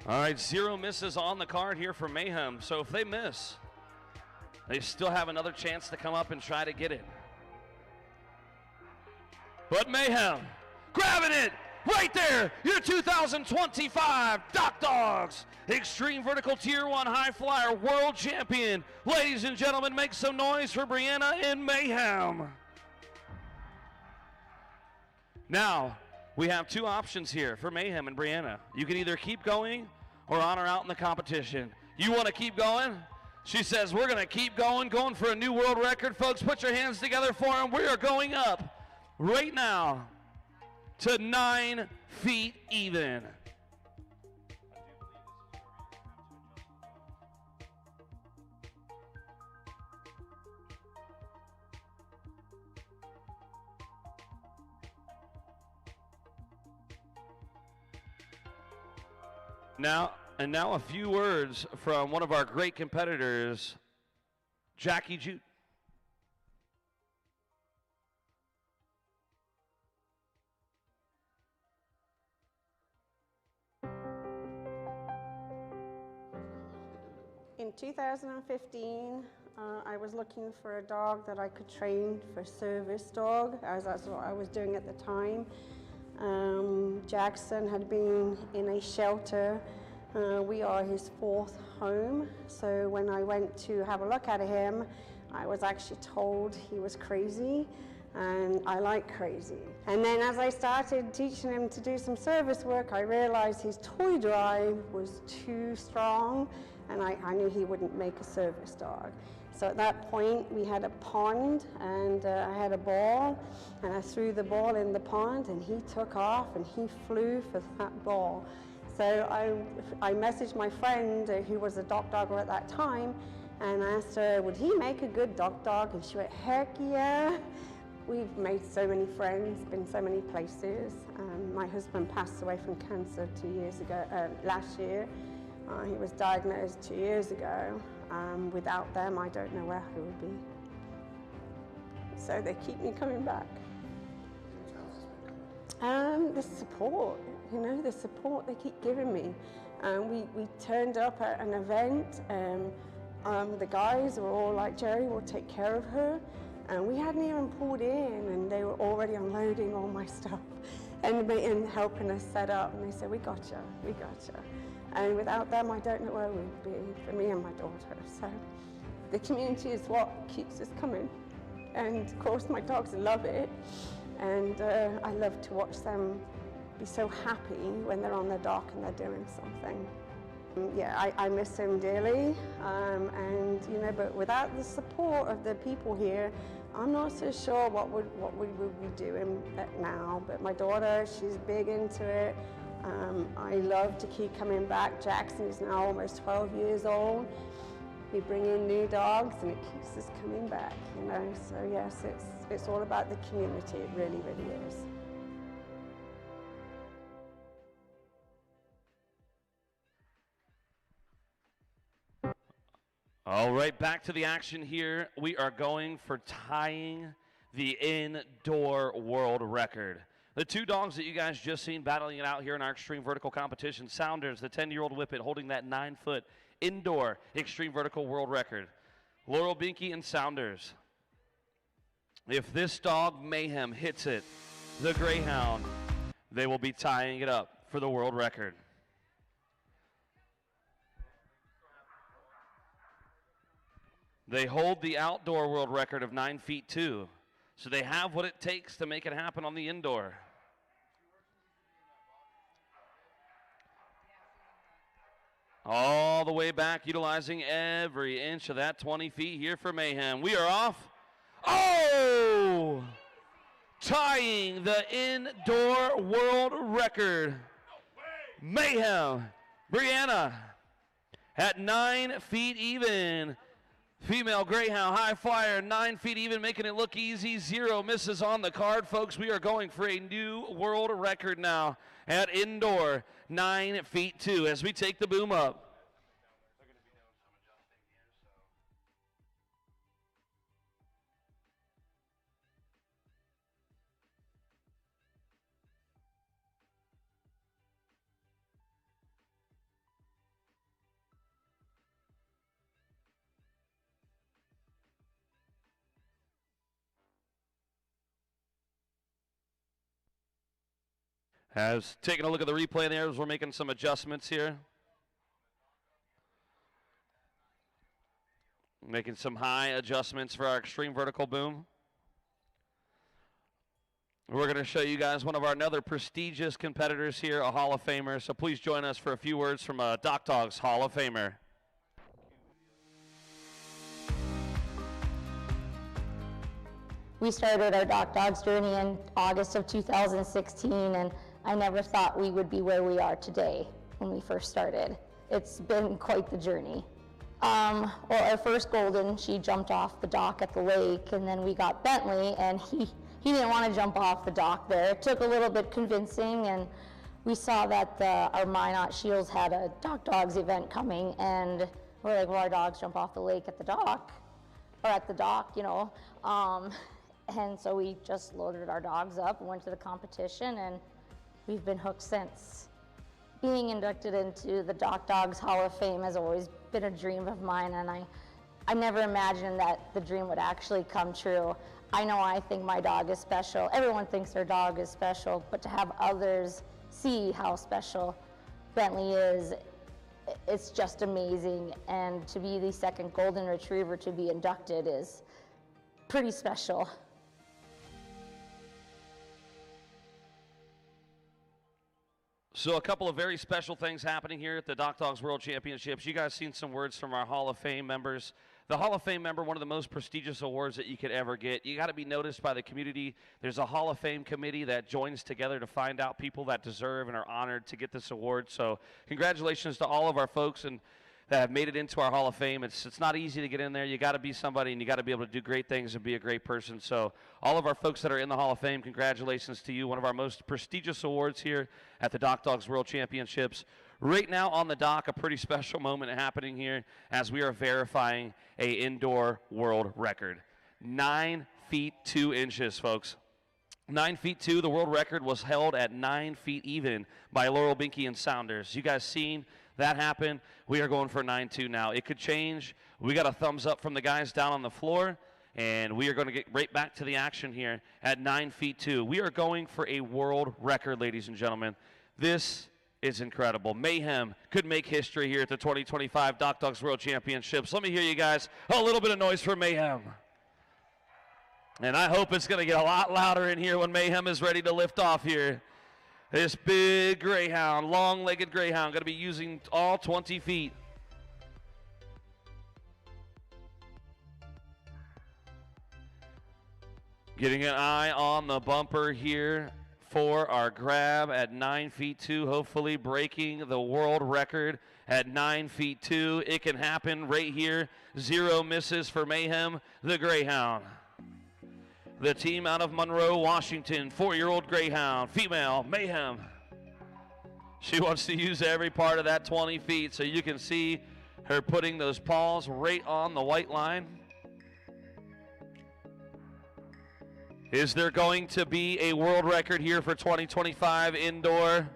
All right, 0 misses on the card here for Mayhem. So if they miss, they still have another chance to come up and try to get it. But Mayhem grabbing it right there. Your 2025 DockDogs Extreme Vertical Tier 1 High Flyer World Champion. Ladies and gentlemen, make some noise for Brianna and Mayhem. Now, we have 2 options here for Mayhem and Brianna. You can either keep going or honor out in the competition. You want to keep going? She says, we're going to keep going for a new world record. Folks, put your hands together for them. We are going up right now to 9 feet even. Now a few words from one of our great competitors, Jackie Jute. In 2015, I was looking for a dog that I could train for service dog, as that's what I was doing at the time. Jackson had been in a shelter. We are his 4th home, so when I went to have a look at him, I was actually told he was crazy, and I like crazy. And then as I started teaching him to do some service work, I realized his toy drive was too strong, and I knew he wouldn't make a service dog. So at that point, we had a pond, and I had a ball, and I threw the ball in the pond, and he took off, and he flew for that ball. So I messaged my friend, who was a dock dogger at that time, and asked her, would he make a good dock dog? And she went, heck yeah. We've made so many friends, been so many places. My husband passed away from cancer 2 years ago, last year. He was diagnosed 2 years ago. Without them, I don't know where I would be. So they keep me coming back. The support, you know, the support they keep giving me. We turned up at an event, the guys were all like, Jerry will take care of her. And we hadn't even pulled in, and they were already unloading all my stuff and helping us set up. And they said, we got you, we got you. And without them, I don't know where we'd be, for me and my daughter. So the community is what keeps us coming. And of course, my dogs love it. And I love to watch them be so happy when they're on the dock and they're doing something. Yeah, I miss him dearly, and you know, but without the support of the people here, I'm not so sure what we would be doing now. But my daughter, she's big into it. I love to keep coming back. Jackson is now almost 12 years old. We bring in new dogs, and it keeps us coming back, you know. So yes, it's all about the community. It really, really is. All right, back to the action here. We are going for tying the indoor world record. The two dogs that you guys just seen battling it out here in our extreme vertical competition, Sounders, the 10-year-old Whippet, holding that 9-foot indoor extreme vertical world record. Laurel Binky and Sounders. If this dog, Mayhem, hits it, the Greyhound, they will be tying it up for the world record. They hold the outdoor world record of 9 feet 2. So they have what it takes to make it happen on the indoor. All the way back, utilizing every inch of that 20 feet here for Mayhem. We are off. Oh! Tying the indoor world record. Mayhem, Brianna, at 9 feet even. Female Greyhound, high flyer, 9 feet even, making it look easy. 0 misses on the card, folks. We are going for a new world record now at indoor, 9 feet 2, as we take the boom up. As taking a look at the replay there, as we're making some adjustments here. Making some high adjustments for our extreme vertical boom. We're going to show you guys one of our another prestigious competitors here, a Hall of Famer. So please join us for a few words from a DockDogs Hall of Famer. We started our DockDogs journey in August of 2016, and I never thought we would be where we are today when we first started. It's been quite the journey. Well, our first Golden, she jumped off the dock at the lake, and then we got Bentley, and he didn't want to jump off the dock there. It took a little bit convincing, and we saw that our Minot Shields had a DockDogs event coming, and we're like, well, our dogs jump off the lake at the dock, or at the dock, you know. And so we just loaded our dogs up and went to the competition, and we've been hooked since. Being inducted into the DockDogs Hall of Fame has always been a dream of mine, and I never imagined that the dream would actually come true. I know I think my dog is special. Everyone thinks their dog is special, but to have others see how special Bentley is, it's just amazing. And to be the second golden retriever to be inducted is pretty special. So a couple of very special things happening here at the DockDogs World Championships. You guys seen some words from our Hall of Fame members. The Hall of Fame member, one of the most prestigious awards that you could ever get. You got to be noticed by the community. There's a Hall of Fame committee that joins together to find out people that deserve and are honored to get this award. So congratulations to all of our folks and that have made it into our Hall of Fame. It's not easy to get in there. You got to be somebody, and you got to be able to do great things and be a great person. So all of our folks that are in the Hall of Fame, congratulations to you. One of our most prestigious awards here at the DockDogs World Championships. Right now on the dock, a pretty special moment happening here as we are verifying a indoor world record. 9 feet 2 inches, folks. 9 feet 2, the world record was held at 9 feet even by Laurel Binky and Sounders. You guys seen that happen? We are going for 9-2 now. It could change. We got a thumbs up from the guys down on the floor, and we are going to get right back to the action here at 9 feet 2. We are going for a world record, ladies and gentlemen. This is incredible. Mayhem could make history here at the 2025 DockDogs World Championships. Let me hear you guys. A little bit of noise for Mayhem. And I hope it's going to get a lot louder in here when Mayhem is ready to lift off here. This big greyhound, long-legged greyhound, going to be using all 20 feet. Getting an eye on the bumper here for our grab at 9 feet 2, hopefully breaking the world record at 9 feet 2. It can happen right here. 0 misses for Mayhem, the greyhound. The team out of Monroe, Washington, 4-year-old greyhound, female, Mayhem. She wants to use every part of that 20 feet, so you can see her putting those paws right on the white line. Is there going to be a world record here for 2025 indoor?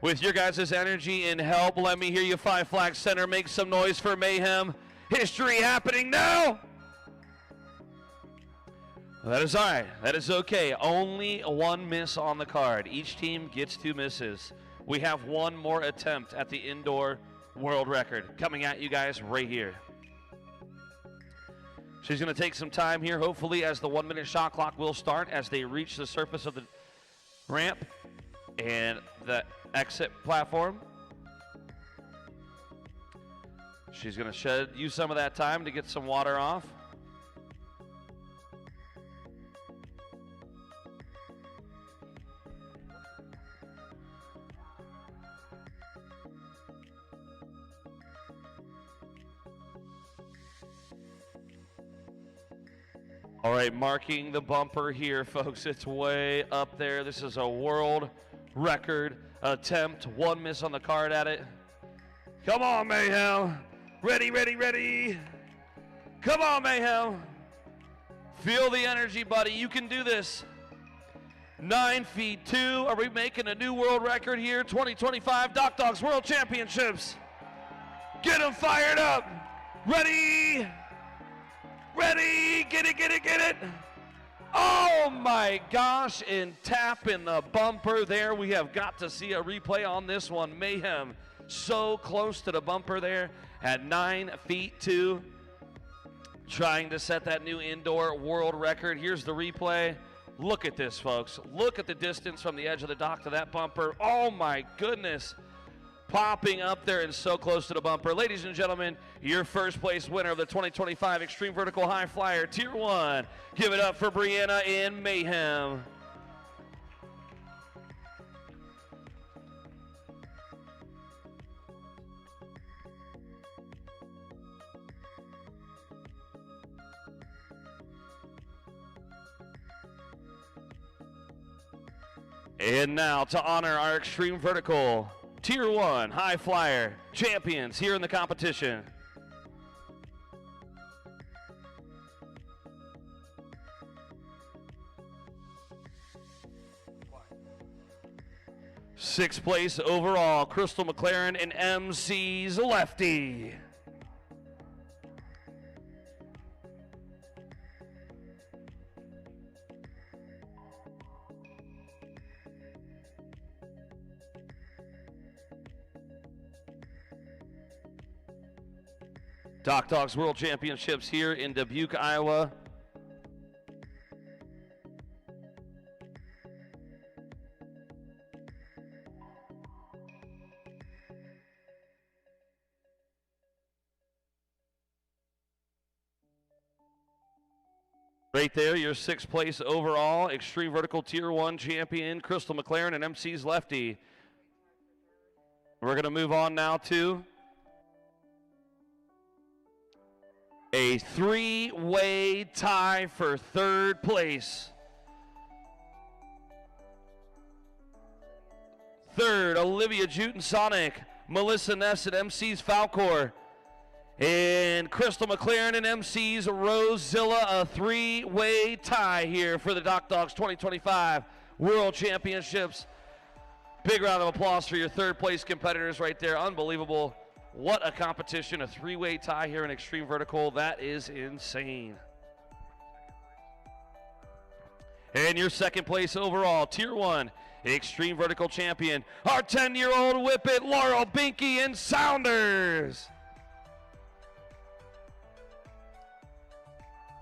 With your guys' energy and help, let me hear you, Five Flag Center, make some noise for Mayhem. History happening now! That is all right. That is okay. Only 1 miss on the card. Each team gets 2 misses. We have 1 more attempt at the indoor world record coming at you guys right here. She's going to take some time here, hopefully, as the 1-minute shot clock will start as they reach the surface of the ramp and the exit platform. She's going to use some of that time to get some water off. All right, marking the bumper here, folks. It's way up there. This is a world record attempt. 1 miss on the card at it. Come on, Mayhem. Ready, ready, ready. Come on, Mayhem. Feel the energy, buddy. You can do this. 9 feet 2. Are we making a new world record here? 2025 DockDogs World Championships. Get them fired up. Ready. Ready, get it, get it, get it. Oh my gosh, and tapping the bumper there. We have got to see a replay on this one. Mayhem so close to the bumper there at 9 feet 2. Trying to set that new indoor world record. Here's the replay. Look at this, folks. Look at the distance from the edge of the dock to that bumper. Oh my goodness. Popping up there and so close to the bumper. Ladies and gentlemen, your first place winner of the 2025 Extreme Vertical High Flyer Tier 1. Give it up for Brianna in Mayhem. And now to honor our Extreme Vertical Tier 1 High Flyer champions here in the competition. Sixth place overall, Crystal McLaren and MC's Lefty. DockDogs World Championships here in Dubuque, Iowa. Right there, your 6th place overall Extreme Vertical Tier 1 champion, Crystal McLaren and MC's Lefty. We're going to move on now to a 3-way tie for 3rd place. 3rd, Olivia Juten-Sonic, Melissa Ness and MC's Falcor. And Crystal McLaren and MC's Rosezilla, a 3-way tie here for the DockDogs 2025 World Championships. Big round of applause for your 3rd place competitors right there. Unbelievable. What a competition, a 3-way tie here in Extreme Vertical. That is insane. And your 2nd place overall, Tier 1 Extreme Vertical champion, our 10-year-old Whippet, Laurel Binky and Sounders.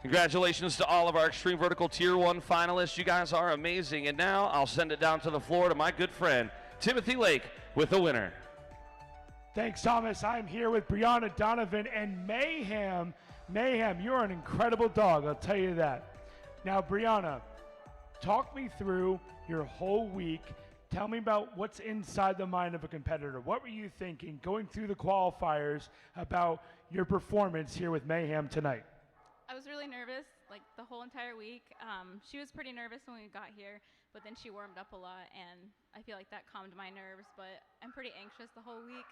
Congratulations to all of our Extreme Vertical Tier 1 finalists. You guys are amazing. And now I'll send it down to the floor to my good friend, Timothy Lake, with the winner. Thanks, Thomas. I'm here with Brianna Donovan and Mayhem. Mayhem, you're an incredible dog, I'll tell you that. Now, Brianna, talk me through your whole week. Tell me about what's inside the mind of a competitor. What were you thinking going through the qualifiers about your performance here with Mayhem tonight? I was really nervous, like the whole entire week. She was pretty nervous when we got here, but then she warmed up a lot, and I feel like that calmed my nerves, but I'm pretty anxious the whole week.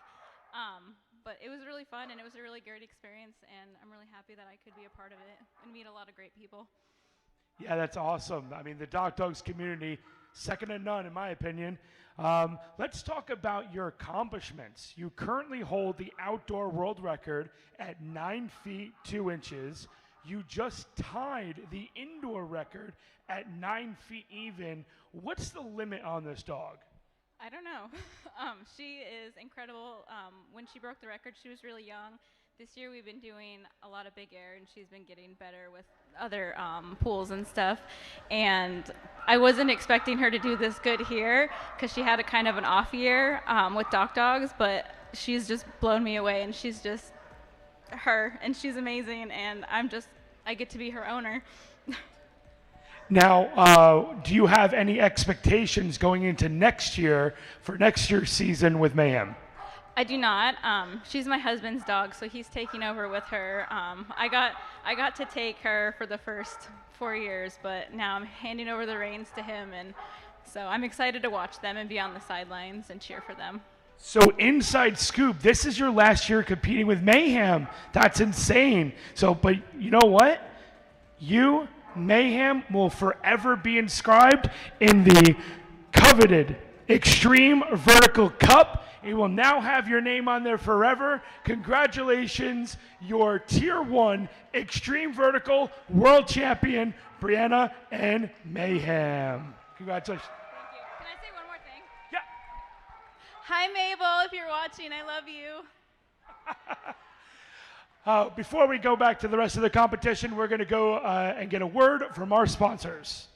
But it was really fun, and it was a really great experience, and I'm really happy that I could be a part of it and meet a lot of great people. Yeah, that's awesome. I mean, the DockDogs community, second to none in my opinion. Let's talk about your accomplishments. You currently hold the outdoor world record at 9 feet 2 inches. You just tied the indoor record at 9 feet even. What's the limit on this dog? I don't know. She is incredible. When she broke the record, she was really young. This year we've been doing a lot of big air, and she's been getting better with other pools and stuff. And I wasn't expecting her to do this good here because she had a kind of an off year with DockDogs, but she's just blown me away, and she's just her, and she's amazing, and I get to be her owner. Now, do you have any expectations going into next year for next year's season with Mayhem? I do not. She's my husband's dog, so he's taking over with her. I got to take her for the first 4 years, but now I'm handing over the reins to him, and so I'm excited to watch them and be on the sidelines and cheer for them. So inside scoop, this is your last year competing with Mayhem. That's insane. So, but you know what? You, Mayhem, will forever be inscribed in the coveted Extreme Vertical Cup. It will now have your name on there forever. Congratulations, your Tier 1 Extreme Vertical World Champion, Brianna and Mayhem. Congratulations. Thank you. Can I say one more thing? Yeah. Hi, Mabel, if you're watching, I love you. Before we go back to the rest of the competition, we're going to go and get a word from our sponsors.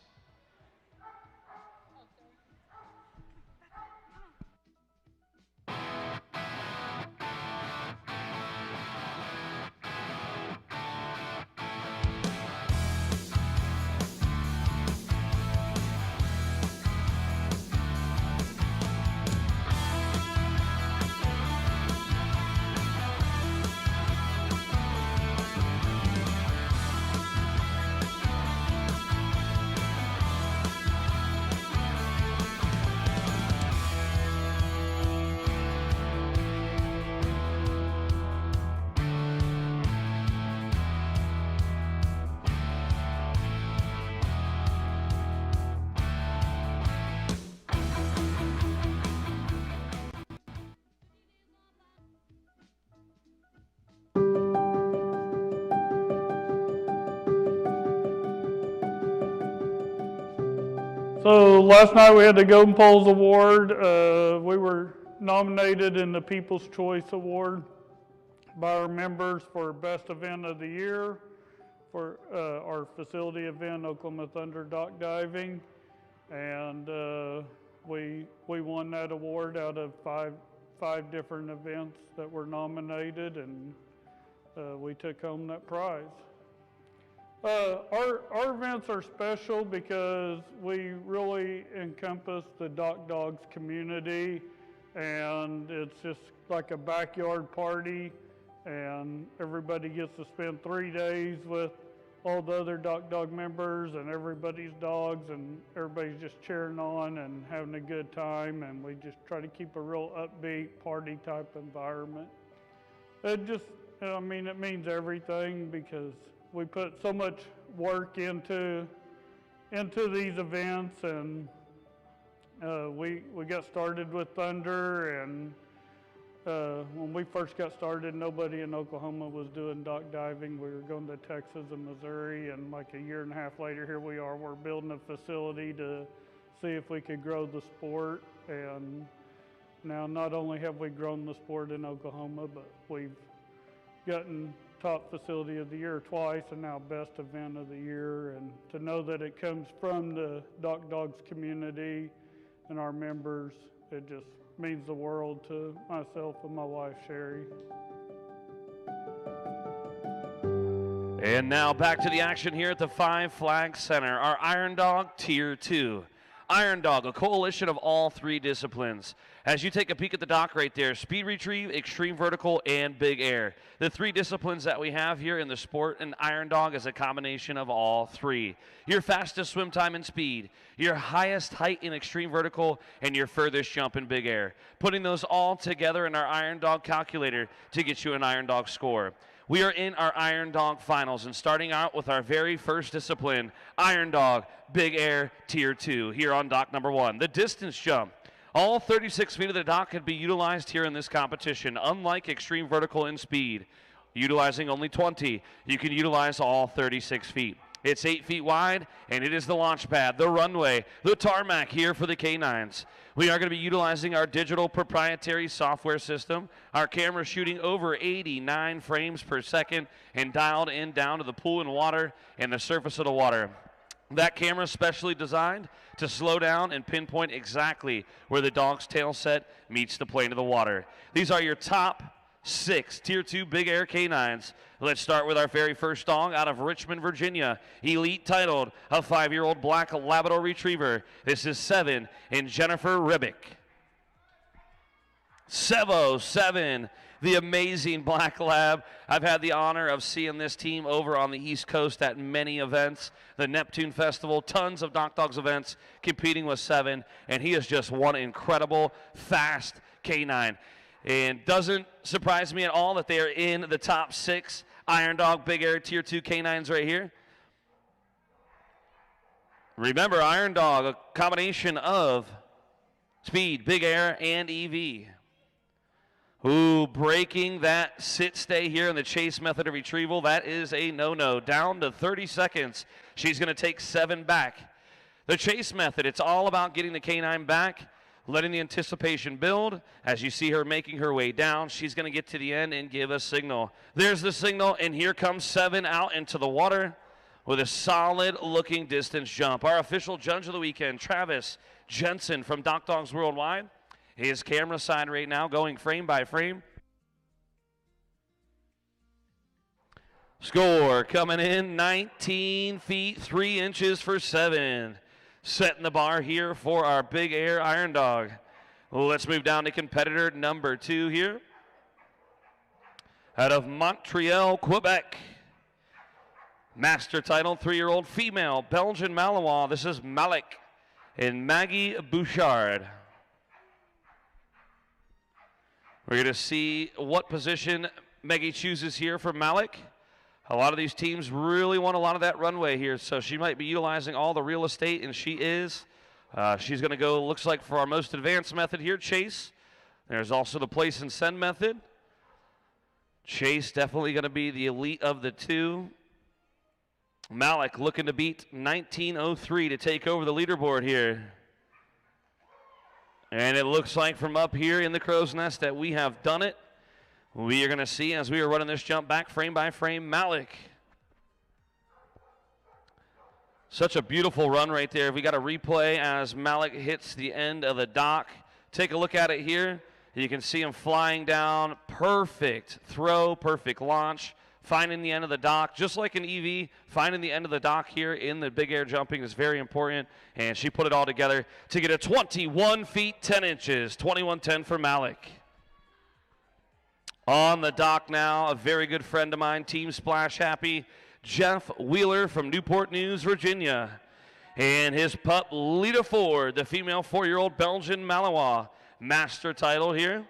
So last night we had the Golden Poles Award. We were nominated in the People's Choice Award. by our members for best event of the year for our facility event, Oklahoma Thunder Dock Diving. And we won that award out of five different events that were nominated, and we took home that prize. Our events are special because we really encompass the DockDogs community, and it's just like a backyard party, and everybody gets to spend 3 days with all the other DockDog members and everybody's dogs, and everybody's just cheering on and having a good time, and we just try to keep a real upbeat party type environment. It just, I mean, it means everything because we put so much work into these events, and we got started with Thunder, and when we first got started, nobody in Oklahoma was doing dock diving. We were going to Texas and Missouri, and like a year and a half later, here we are. We're building a facility to see if we could grow the sport, and now not only have we grown the sport in Oklahoma, but we've gotten top facility of the year twice, and now best event of the year. And to know that it comes from the DockDogs community and our members, it just means the world to myself and my wife, Sherry. And now back to the action here at the Five Flags Center, our Iron Dog Tier 2. Iron Dog, a coalition of all three disciplines. As you take a peek at the dock right there, speed retrieve, extreme vertical, and big air. The three disciplines that we have here in the sport, and Iron Dog is a combination of all three. Your fastest swim time and speed, your highest height in extreme vertical, and your furthest jump in big air. Putting those all together in our Iron Dog calculator to get you an Iron Dog score. We are in our Iron Dog finals, and starting out with our very first discipline, Iron Dog Big Air Tier 2, here on dock number 1, the distance jump. All 36 feet of the dock can be utilized here in this competition, unlike extreme vertical and speed. Utilizing only 20, you can utilize all 36 feet. It's 8 feet wide, and it is the launch pad, the runway, the tarmac here for the K9s. We are going to be utilizing our digital proprietary software system. Our camera shooting over 89 frames per second and dialed in down to the pool and water and the surface of the water. That camera is specially designed to slow down and pinpoint exactly where the dog's tail set meets the plane of the water. These are your top 6 Tier 2 Big Air K9s. Let's start with our very first dog out of Richmond, Virginia. Elite titled, a 5-year-old black Labrador Retriever. This is 7 in Jennifer Ribick. Sevo 7, the amazing black lab. I've had the honor of seeing this team over on the East Coast at many events, the Neptune Festival, tons of DockDogs events, competing with 7, and he is just one incredible, fast K9. And doesn't surprise me at all that they are in the top 6 Iron Dog Big Air Tier 2 K9s right here. Remember, Iron Dog, a combination of speed, big air, and EV. Ooh, breaking that sit-stay here in the chase method of retrieval. That is a no-no. Down to 30 seconds. She's going to take 7 back. The chase method, it's all about getting the K9 back, letting the anticipation build. As you see her making her way down, she's going to get to the end and give a signal. There's the signal, and here comes 7 out into the water with a solid-looking distance jump. Our official judge of the weekend, Travis Jensen from DockDogs Worldwide. His camera side right now going frame by frame. Score coming in 19 feet 3 inches for 7. Setting the bar here for our Big Air Iron Dog. Let's move down to competitor number 2 here. Out of Montreal, Quebec. Master title, 3-year-old female, Belgian Malinois. This is Malik and Maggie Bouchard. We're going to see what position Maggie chooses here for Malik. A lot of these teams really want a lot of that runway here, so she might be utilizing all the real estate, and she is. She's going to go, looks like, for our most advanced method here, chase. There's also the place and send method. Chase definitely going to be the elite of the 2. Malik looking to beat 1903 to take over the leaderboard here. And it looks like from up here in the crow's nest that we have done it. we are going to see as we are running this jump back frame by frame, Malik. Such a beautiful run right there. We got a replay as Malik hits the end of the dock. Take a look at it here. You can see him flying down. Perfect throw, perfect launch. Finding the end of the dock, just like an EV, finding the end of the dock here in the big air jumping is very important. And she put it all together to get a 21 feet 10 inches, 21.10 for Malik. On the dock now, a very good friend of mine, Team Splash Happy, Jeff Wheeler from Newport News, Virginia. And his pup, Lita Ford, the female 4-year-old Belgian Malinois, master title here.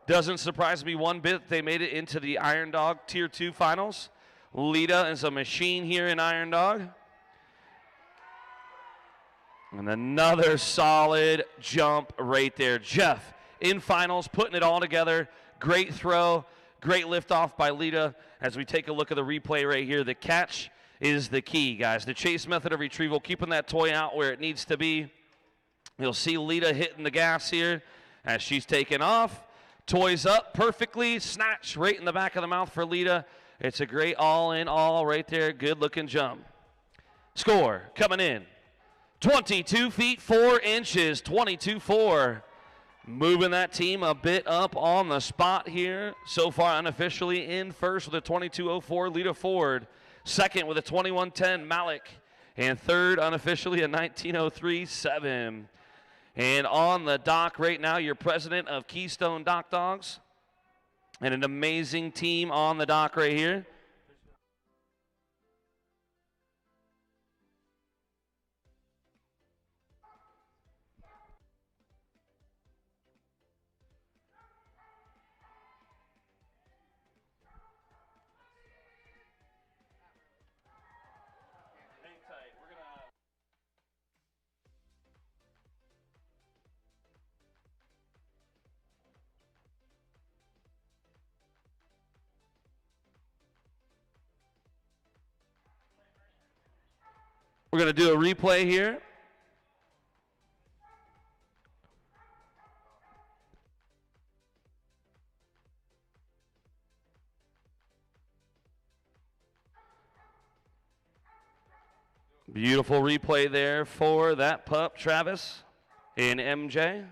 Doesn't surprise me one bit. They made it into the Iron Dog Tier 2 finals. Lita is a machine here in Iron Dog. And another solid jump right there. Jeff in finals, putting it all together. Great throw, great liftoff by Lita. As we take a look at the replay right here, the catch is the key, guys. The chase method of retrieval, keeping that toy out where it needs to be. You'll see Lita hitting the gas here as she's taking off. Toys up perfectly, snatch right in the back of the mouth for Lita. It's a great all in all right there, good looking jump. Score coming in, 22 feet 4 inches, 22-4. Moving that team a bit up on the spot here. So far unofficially in first with a 22.04, Lita Ford. Second with a 21.10, Malik. And third unofficially a 19.03.7. And on the dock right now, your president of Keystone DockDogs. And an amazing team on the dock right here. We're going to do a replay here. Beautiful replay there for that pup, Travis, and MJ.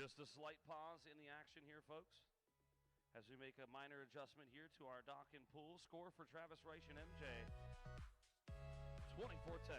Just a slight pause in the action here, folks, as we make a minor adjustment here to our dock and pool. Score for Travis Reich and MJ, 24-10.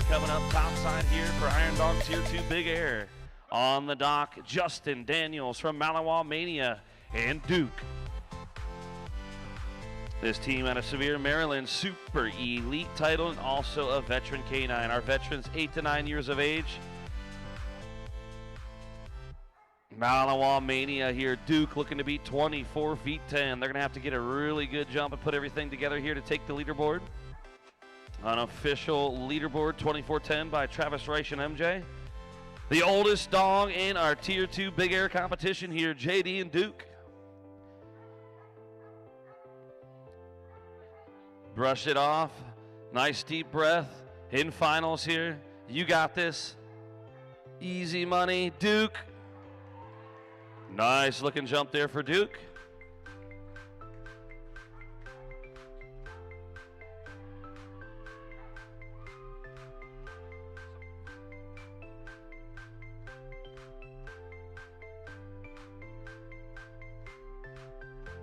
coming up topside here for Iron Dog Tier 2 Big Air. On the dock, Justin Daniels from Malinois Mania and Duke. This team out of Sevier, Maryland, super elite title and also a veteran canine. Our veterans 8 to 9 years of age. Malinois Mania here. Duke looking to beat 24 feet 10. They're going to have to get a really good jump and put everything together here to take the leaderboard. Unofficial leaderboard 24-10 by Travis Reich and MJ. The oldest dog in our Tier 2 Big Air competition here, JD and Duke. Brush it off. Nice deep breath. In finals here. You got this. Easy money, Duke. Nice looking jump there for Duke.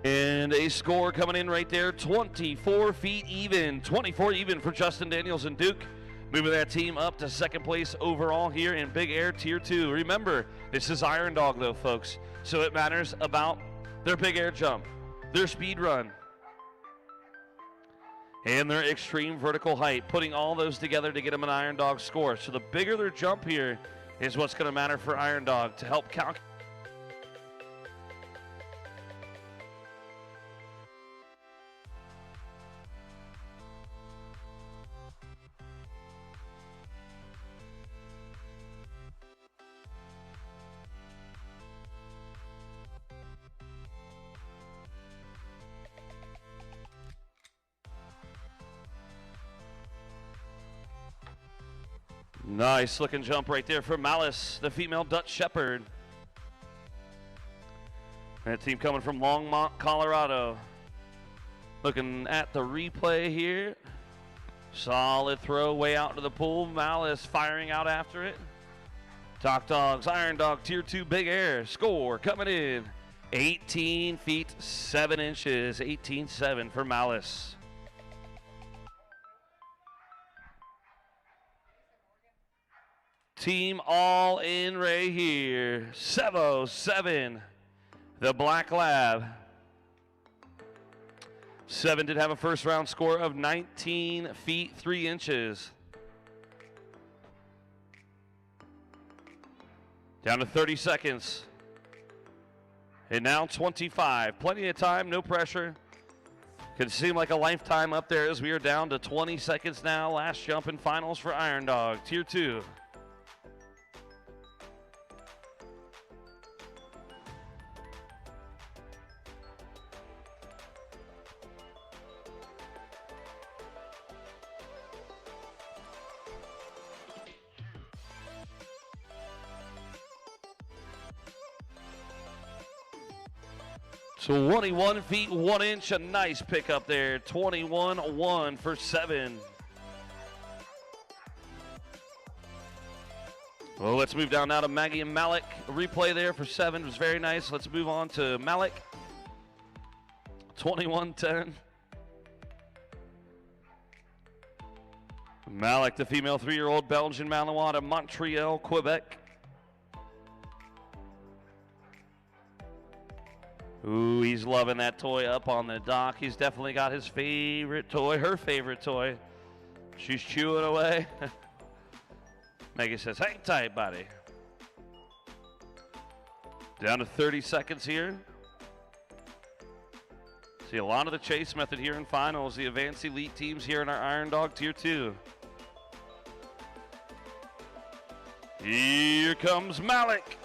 And a score coming in right there, 24 feet even. 24 even for Justin Daniels and Duke. Moving that team up to second place overall here in Big Air Tier 2. Remember, this is Iron Dog though, folks. So it matters about their big air jump, their speed run, and their extreme vertical height. Putting all those together to get them an Iron Dog score. So the bigger their jump here is what's going to matter for Iron Dog to help calculate. Nice looking jump right there for Malice, the female Dutch Shepherd. That team coming from Longmont, Colorado. Looking at the replay here. Solid throw way out into the pool. Malice firing out after it. DockDogs, Iron Dog Tier 2 Big Air. Score coming in 18 feet 7 inches. 18-7 for Malice. Team all in right here. 707, the Black Lab. 7 did have a first round score of 19 feet 3 inches. Down to 30 seconds. And now 25. Plenty of time, no pressure. Could seem like a lifetime up there as we are down to 20 seconds now. Last jump in finals for Iron Dog, Tier 2. So 21 feet 1 inch, a nice pickup there. 21-1 for 7. Well, let's move down now to Maggie and Malik. A replay there for 7 was very nice. Let's move on to Malik. 21-10. Malik, the female 3-year-old Belgian Malinois out of Montreal, Quebec. Ooh, he's loving that toy up on the dock. He's definitely got his favorite toy, her favorite toy. She's chewing away. Maggie says, hang tight, buddy. Down to 30 seconds here. See a lot of the chase method here in finals. The advanced elite teams here in our Iron Dog Tier 2. Here comes Malik.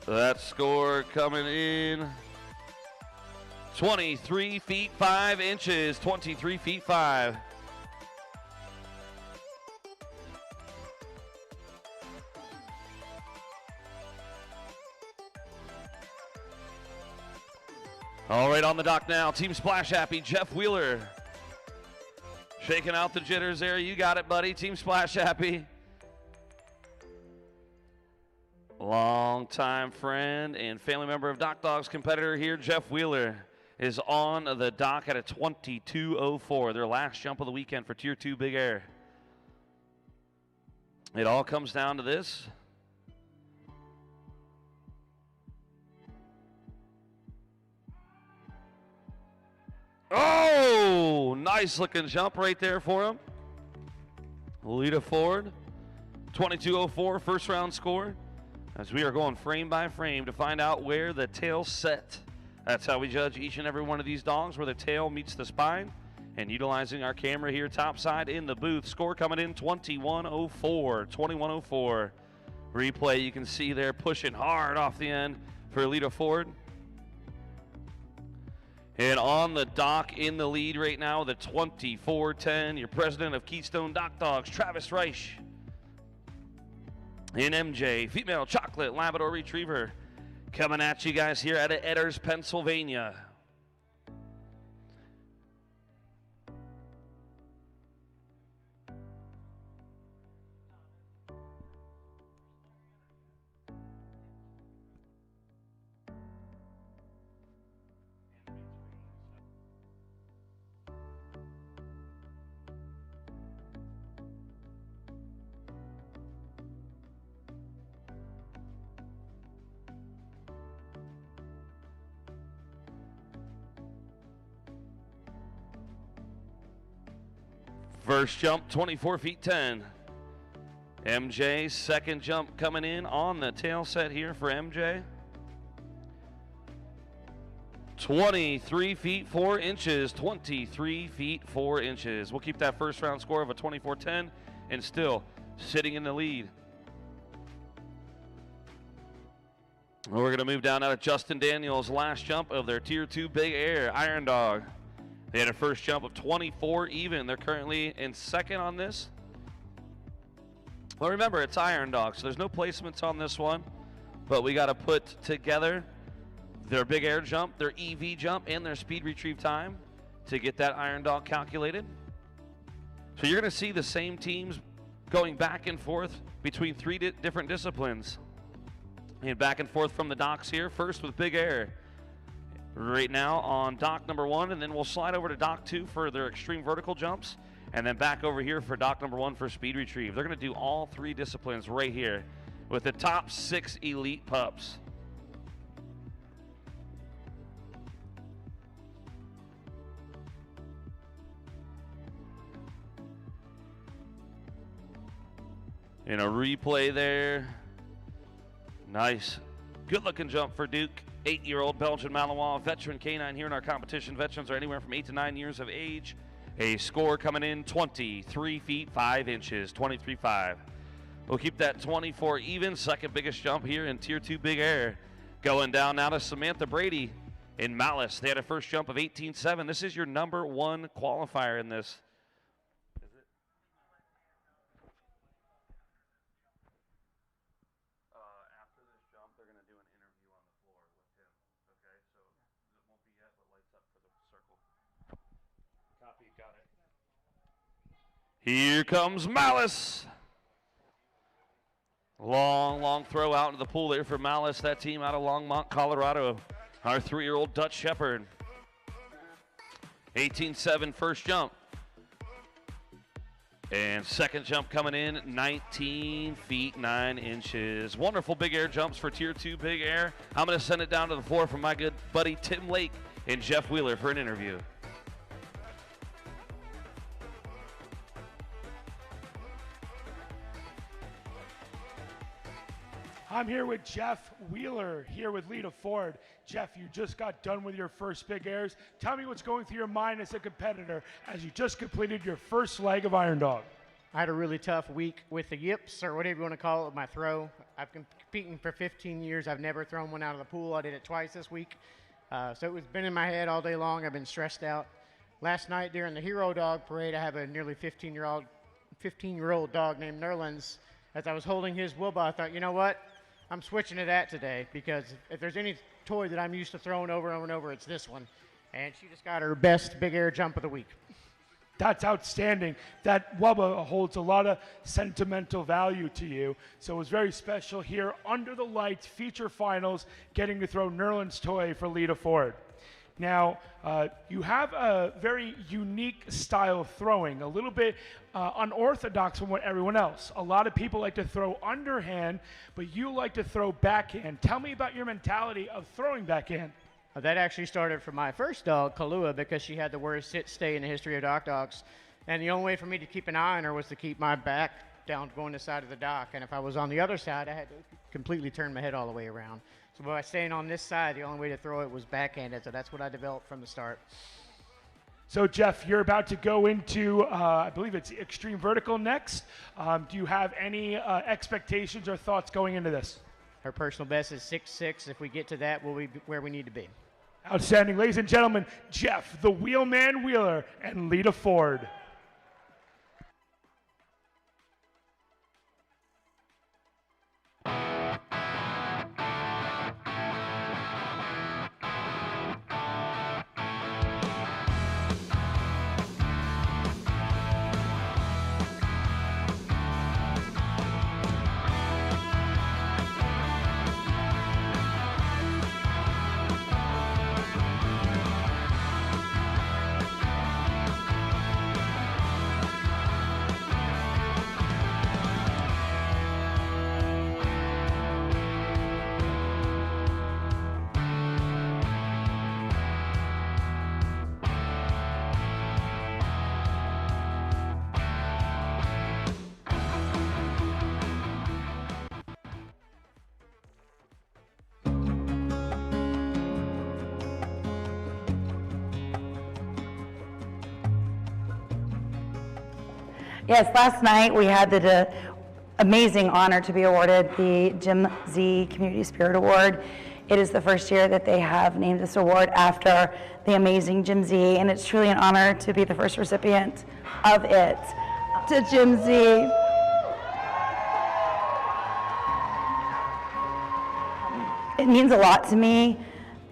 That score coming in 23 feet 5 inches, 23 feet 5. All right, on the dock now, Team Splash Happy, Jeff Wheeler. Shaking out the jitters there. You got it, buddy. Team Splash Happy. Long-time friend and family member of DockDogs competitor here, Jeff Wheeler, is on the dock at a 22.04, their last jump of the weekend for Tier 2 Big Air. It all comes down to this. Oh, nice looking jump right there for him. Lita Ford, 22.04 first round score. As we are going frame by frame to find out where the tail set. That's how we judge each and every one of these dogs, where the tail meets the spine. And utilizing our camera here topside in the booth, score coming in 21.04, 21.04. Replay, you can see there pushing hard off the end for Lita Ford. And on the dock in the lead right now, the 24.10, your president of Keystone DockDogs, Travis Reich. In MJ, female chocolate Labrador Retriever, coming at you guys here out of Edders, Pennsylvania. First jump, 24 feet 10. MJ, second jump coming in on the tail set here for MJ. 23 feet 4 inches, 23 feet 4 inches. We'll keep that first round score of a 24-10 and still sitting in the lead. We're going to move down out of Justin Daniels' last jump of their Tier 2 Big Air Iron Dog. They had a first jump of 24 even. They're currently in second on this. Well, remember, it's Iron Dog, so there's no placements on this one. But we got to put together their Big Air jump, their EV jump, and their speed retrieve time to get that Iron Dog calculated. So you're going to see the same teams going back and forth between three different disciplines. And back and forth from the docks here, first with Big Air. Right now on dock number 1, and then we'll slide over to dock 2 for their extreme vertical jumps, and then back over here for dock number 1 for speed retrieve. They're going to do all three disciplines right here with the top 6 elite pups. In a replay there. Nice. Good looking jump for Duke. 8-year-old Belgian Malinois veteran canine here in our competition. Veterans are anywhere from 8 to 9 years of age. A score coming in 23 feet 5 inches, 23.5. We'll keep that 24 even. Second biggest jump here in Tier 2 Big Air. Going down now to Samantha Brady in Malice. They had a first jump of 18.7. This is your number 1 qualifier in this. Here comes Malice. Long throw out into the pool there for Malice. That team out of Longmont, Colorado. Our 3-year-old Dutch Shepherd. 18.7 first jump. And second jump coming in, 19 feet 9 inches. Wonderful Big Air jumps for Tier 2 Big Air. I'm going to send it down to the floor for my good buddy Tim Lake and Jeff Wheeler for an interview. I'm here with Jeff Wheeler, here with Lita Ford. Jeff, you just got done with your first Big Airs. Tell me what's going through your mind as a competitor as you just completed your first leg of Iron Dog. I had a really tough week with the yips, or whatever you want to call it, with my throw. I've been competing for 15 years. I've never thrown one out of the pool. I did it twice this week. So it was been in my head all day long. I've been stressed out. Last night during the Hero Dog Parade, I have a nearly 15-year-old dog named Nerlens. As I was holding his Wilba, I thought, you know what? I'm switching to that today, because if there's any toy that I'm used to throwing over and over and over. It's this one. And she just got her best big air jump of the week. That's outstanding. That Wubba holds a lot of sentimental value to you. So it was very special here under the lights, feature finals, getting to throw Nerland's toy for Lita Ford. Now, you have a very unique style of throwing, a little bit unorthodox from what everyone else. A lot of people like to throw underhand, but you like to throw backhand. Tell me about your mentality of throwing backhand. That actually started from my first dog, Kahlua, because she had the worst sit-stay in the history of DockDogs. And the only way for me to keep an eye on her was to keep my back down going the side of the dock. And if I was on the other side, I had to completely turn my head all the way around. So by staying on this side, the only way to throw it was backhanded. So that's what I developed from the start. So, Jeff, you're about to go into, I believe it's extreme vertical next. Do you have any expectations or thoughts going into this? Her personal best is 6'6". If we get to that, we'll be where we need to be. Outstanding. Ladies and gentlemen, Jeff, the Wheelman Wheeler, and Lita Ford. Yes, last night we had the amazing honor to be awarded the Jim Z Community Spirit Award. It is the first year that they have named this award after the amazing Jim Z, and it's truly an honor to be the first recipient of it. To Jim Z. It means a lot to me.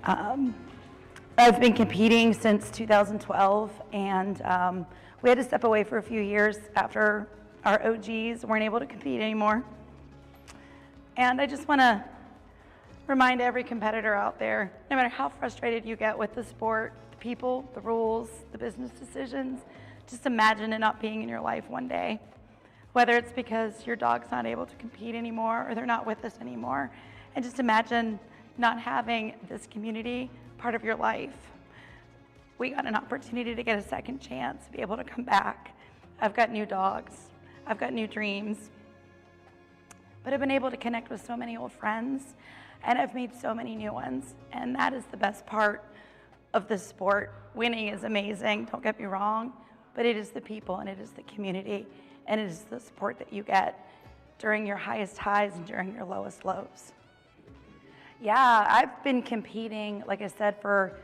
I've been competing since 2012, and we had to step away for a few years after our OGs weren't able to compete anymore. And I just want to remind every competitor out there, no matter how frustrated you get with the sport, the people, the rules, the business decisions, just imagine it not being in your life one day. Whether it's because your dog's not able to compete anymore or they're not with us anymore. And just imagine not having this community part of your life. We got an opportunity to get a second chance, to be able to come back. I've got new dogs. I've got new dreams. But I've been able to connect with so many old friends, and I've made so many new ones. And that is the best part of the sport. Winning is amazing, don't get me wrong, but it is the people, and it is the community, and it is the support that you get during your highest highs and during your lowest lows. Yeah, I've been competing, like I said, for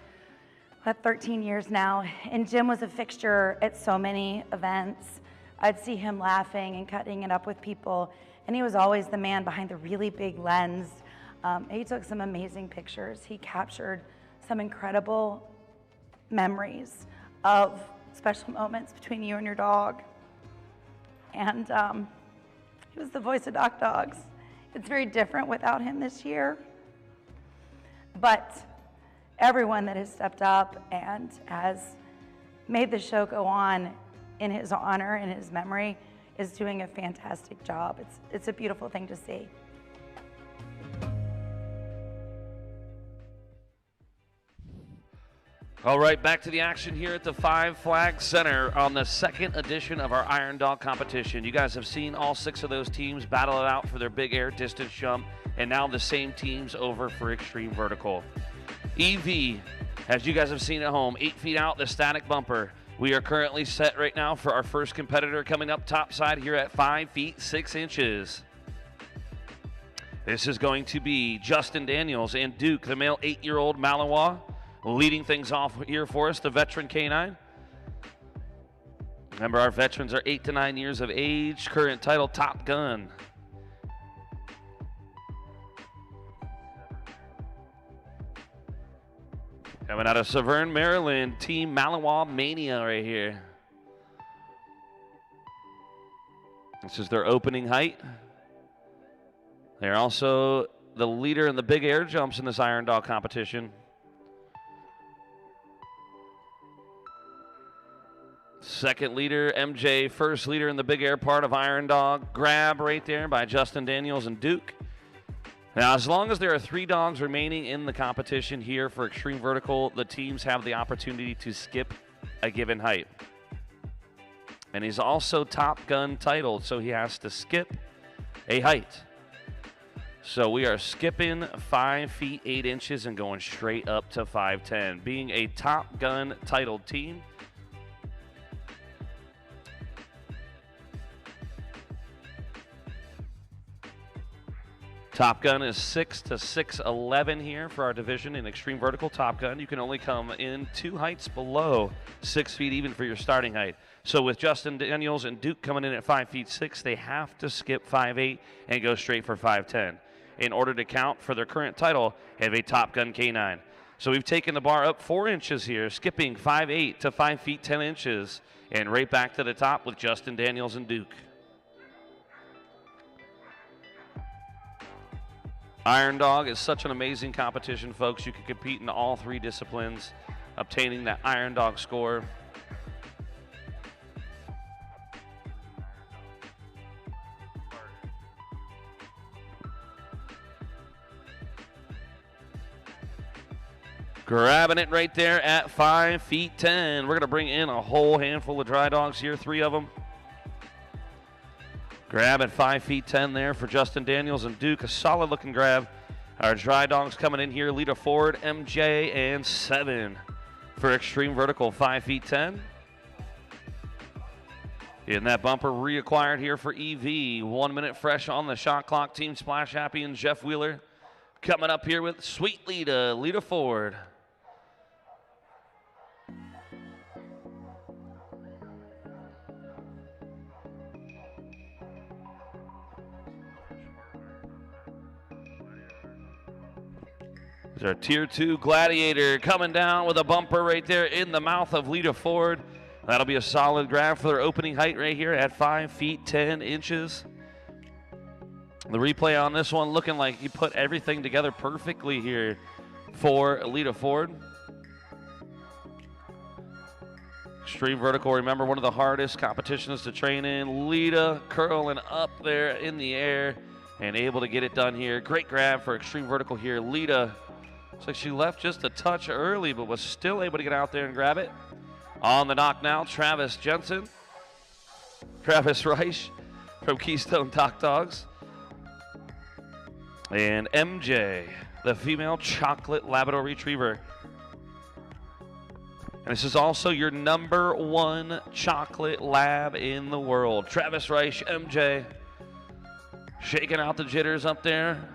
13 years now, and Jim was a fixture at so many events. I'd see him laughing and cutting it up with people, and he was always the man behind the really big lens. He took some amazing pictures. He captured some incredible memories of special moments between you and your dog. And he was the voice of DockDogs. It's very different without him this year, but everyone that has stepped up and has made the show go on in his honor and his memory is doing a fantastic job. It's a beautiful thing to see. All right, back to the action here at the Five Flag Center on the second edition of our Iron Dog competition. You guys have seen all 6 of those teams battle it out for their big air distance jump, and now the same teams over for extreme vertical. EV, as you guys have seen at home, 8 feet out, the static bumper. We are currently set right now for our first competitor coming up topside here at 5 feet 6 inches. This is going to be Justin Daniels and Duke, the male 8-year-old Malinois, leading things off here for us, the veteran canine. Remember, our veterans are 8 to 9 years of age. Current title, Top Gun. Coming out of Severn, Maryland, Team Malinois Mania right here. This is their opening height. They're also the leader in the big air jumps in this Iron Dog competition. Second leader, MJ, first leader in the big air part of Iron Dog. Grab right there by Justin Daniels and Duke. Now, as long as there are 3 dogs remaining in the competition here for Extreme Vertical, the teams have the opportunity to skip a given height. And he's also Top Gun titled, so he has to skip a height. So we are skipping 5 feet 8 inches and going straight up to 5'10", being a Top Gun titled team. Top Gun is 6 to 6'11" here for our division in Extreme Vertical Top Gun. You can only come in 2 heights below 6 feet even for your starting height. So with Justin Daniels and Duke coming in at 5 feet 6, they have to skip 5'8" and go straight for 5'10" in order to count for their current title of a Top Gun K9. So we've taken the bar up 4 inches here, skipping 5'8" to 5 feet 10 inches, and right back to the top with Justin Daniels and Duke. Iron Dog is such an amazing competition, folks. You can compete in all 3 disciplines, obtaining that Iron Dog score. Grabbing it right there at 5 feet 10. We're going to bring in a whole handful of dry dogs here, 3 of them. Grab at 5 feet 10 there for Justin Daniels and Duke. A solid looking grab. Our dry dogs coming in here. Leader forward, MJ, and 7 for Extreme Vertical, 5 feet 10. In that bumper reacquired here for EV. 1 minute fresh on the shot clock. Team Splash Happy and Jeff Wheeler coming up here with Sweet Lita forward. There's our Tier 2 Gladiator coming down with a bumper right there in the mouth of Lita Ford. That'll be a solid grab for their opening height right here at 5 feet 10 inches. The replay on this one looking like he put everything together perfectly here for Lita Ford. Extreme Vertical, remember, one of the hardest competitions to train in. Lita curling up there in the air and able to get it done here. Great grab for Extreme Vertical here. Lita, looks like she left just a touch early, but was still able to get out there and grab it. On the knock now, Travis Jensen. Travis Reich from Keystone DockDogs. And MJ, the female chocolate Labrador Retriever. And this is also your #1 chocolate lab in the world. Travis Reich, MJ, shaking out the jitters up there.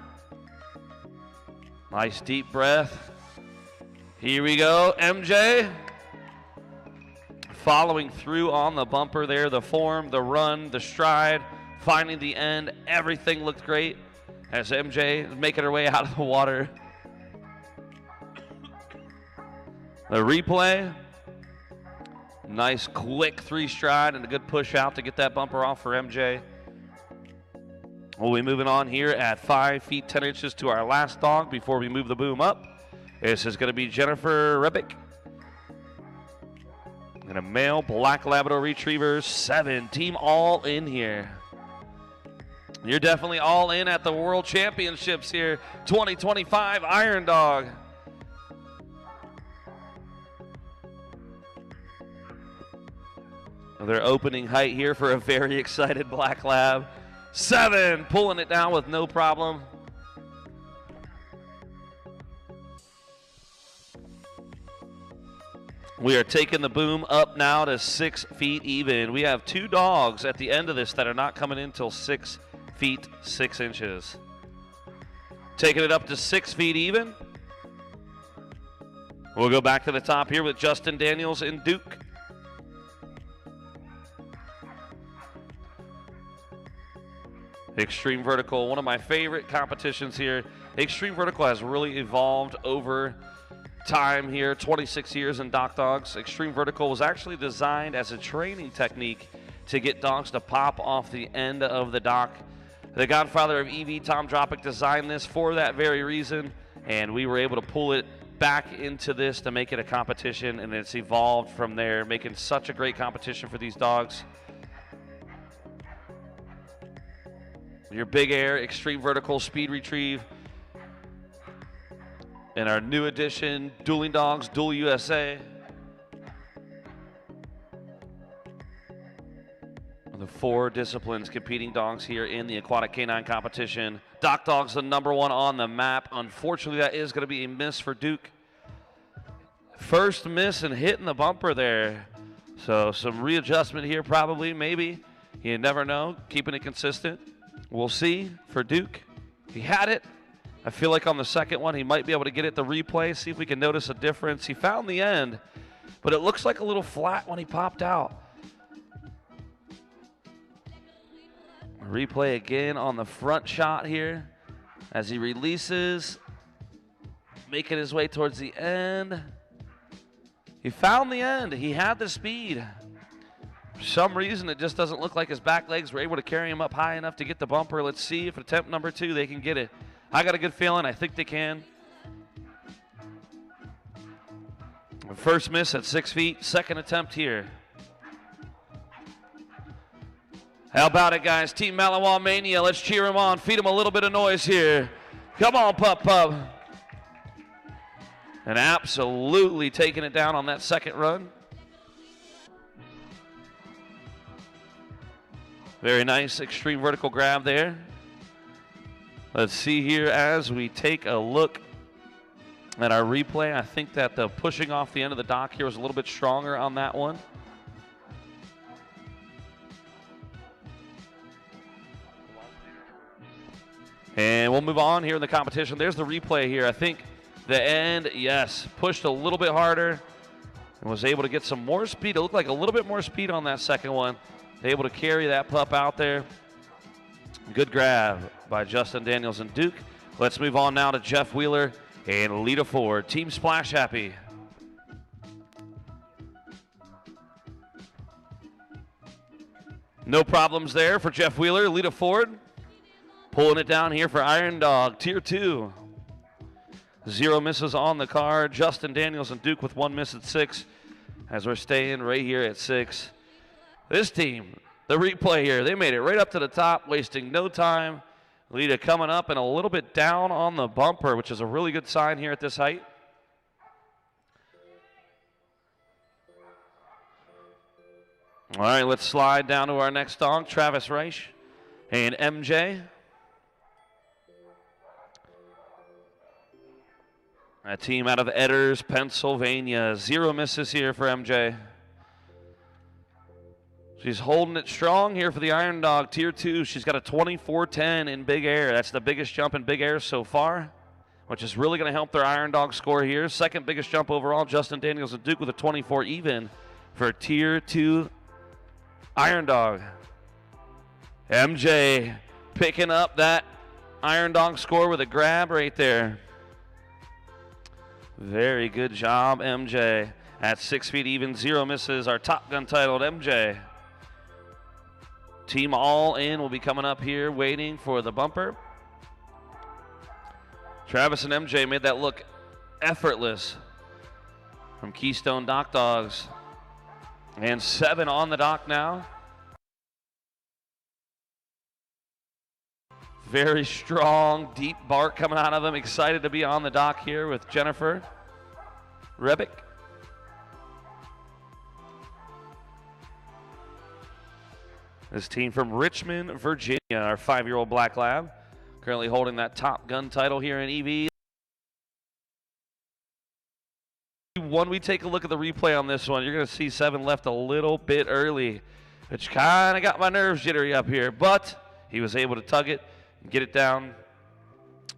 Nice deep breath. Here we go, MJ. Following through on the bumper there, the form, the run, the stride, finding the end, everything looked great as MJ is making her way out of the water. The replay, nice quick 3 stride and a good push out to get that bumper off for MJ. We'll be moving on here at 5 feet 10 inches to our last dog before we move the boom up. This is going to be Jennifer Rebick. And a male black Labrador Retriever, 7. Team all in here. You're definitely all in at the World Championships here. 2025 Iron Dog. Their opening height here for a very excited black lab. 7, pulling it down with no problem. We are taking the boom up now to 6 feet even. We have 2 dogs at the end of this that are not coming in until 6 feet 6 inches. Taking it up to 6 feet even. We'll go back to the top here with Justin Daniels and Duke. Extreme Vertical, one of my favorite competitions here. Extreme Vertical has really evolved over time here, 26 years in DockDogs. Extreme vertical was actually designed as a training technique to get dogs to pop off the end of the dock. The godfather of EV, Tom Dropic, designed this for that very reason, and we were able to pull it back into this to make it a competition, and it's evolved from there, making such a great competition for these dogs. Your big air, extreme vertical, speed retrieve. And our new addition, Dueling Dogs, Duel USA. The 4 disciplines competing dogs here in the aquatic canine competition. DockDogs the #1 on the map. Unfortunately, that is going to be a miss for Duke. First miss and hitting the bumper there. So some readjustment here probably, maybe. You never know, keeping it consistent. We'll see for Duke. He had it. I feel like on the second one, he might be able to get it to replay, see if we can notice a difference. He found the end, but it looks like a little flat when he popped out. Replay again on the front shot here as he releases, making his way towards the end. He found the end. He had the speed. For some reason, it just doesn't look like his back legs were able to carry him up high enough to get the bumper. Let's see if attempt number 2, they can get it. I got a good feeling. I think they can. First miss at 6 feet. Second attempt here. How about it, guys? Team Malinois Mania. Let's cheer him on. Feed him a little bit of noise here. Come on, Pup Pup. And absolutely taking it down on that second run. Very nice extreme vertical grab there. Let's see here as we take a look at our replay. I think that the pushing off the end of the dock here was a little bit stronger on that one. And we'll move on here in the competition. There's the replay here. I think the end, yes, pushed a little bit harder and was able to get some more speed. It looked like a little bit more speed on that second one. Able to carry that pup out there. Good grab by Justin Daniels and Duke. Let's move on now to Jeff Wheeler and Lita Ford. Team Splash Happy. No problems there for Jeff Wheeler. Lita Ford pulling it down here for Iron Dog, Tier 2. 0 misses on the card. Justin Daniels and Duke with 1 miss at 6 as we're staying right here at 6. This team, the replay here, they made it right up to the top, wasting no time. Lita coming up and a little bit down on the bumper, which is a really good sign here at this height. All right, let's slide down to our next dog, Travis Reich and MJ. A team out of Edders, Pennsylvania. 0 misses here for MJ. She's holding it strong here for the Iron Dog, Tier 2. She's got a 24.10 in big air. That's the biggest jump in big air so far, which is really going to help their Iron Dog score here. Second biggest jump overall, Justin Daniels and Duke with a 24 even for Tier 2 Iron Dog. MJ picking up that Iron Dog score with a grab right there. Very good job, MJ. At 6 feet even, 0 misses. Our Top Gun titled MJ. Team All In will be coming up here waiting for the bumper. Travis and MJ made that look effortless from Keystone DockDogs. And 7 on the dock now. Very strong, deep bark coming out of them. Excited to be on the dock here with Jennifer Rebick. This team from Richmond, Virginia, our 5-year-old black lab, currently holding that Top Gun title here in EV. When we take a look at the replay on this one, you're going to see 7 left a little bit early, which kind of got my nerves jittery up here, but he was able to tug it and get it down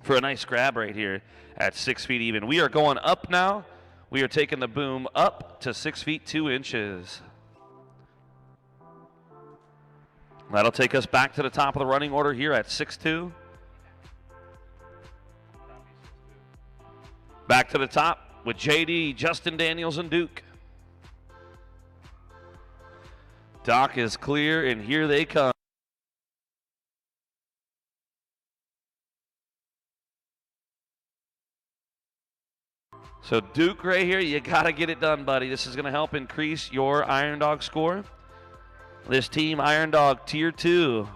for a nice grab right here at 6 feet even. We are going up now. We are taking the boom up to 6 feet 2 inches. That'll take us back to the top of the running order here at 6'2". Back to the top. with JD, Justin Daniels, and Duke. Dock is clear, and here they come. So Duke right here, you got to get it done, buddy. This is going to help increase your Iron Dog score. This team, Iron Dog Tier 2.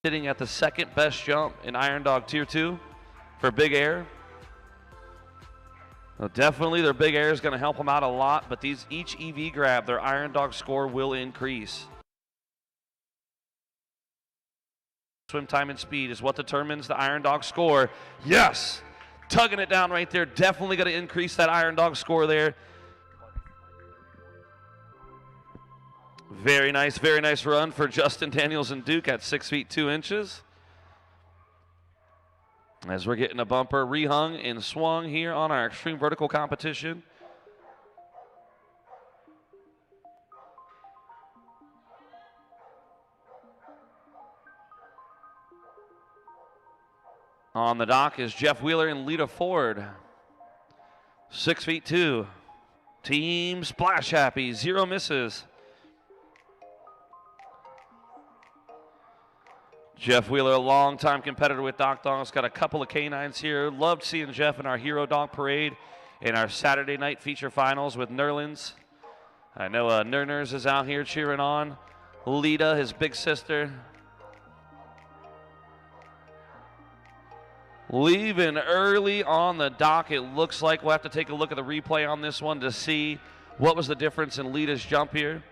Sitting at the second best jump in Iron Dog Tier 2 for Big Air. Well, definitely their Big Air is going to help them out a lot, but each EV grab, their Iron Dog score will increase. Swim time and speed is what determines the Iron Dog score. Yes! Tugging it down right there. Definitely going to increase that Iron Dog score there. Very nice run for Justin Daniels and Duke at 6 feet 2 inches. As we're getting a bumper rehung and swung here on our extreme vertical competition. On the dock is Jeff Wheeler and Lita Ford. 6 feet 2. Team Splash Happy, 0 misses. Jeff Wheeler, a longtime competitor with DockDogs, got a couple of canines here. Loved seeing Jeff in our Hero Dog Parade in our Saturday night feature finals with Nerlens. I know Nerners is out here cheering on. Lita, his big sister. Leaving early on the dock. It looks like we'll have to take a look at the replay on this one to see what was the difference in Lita's jump here.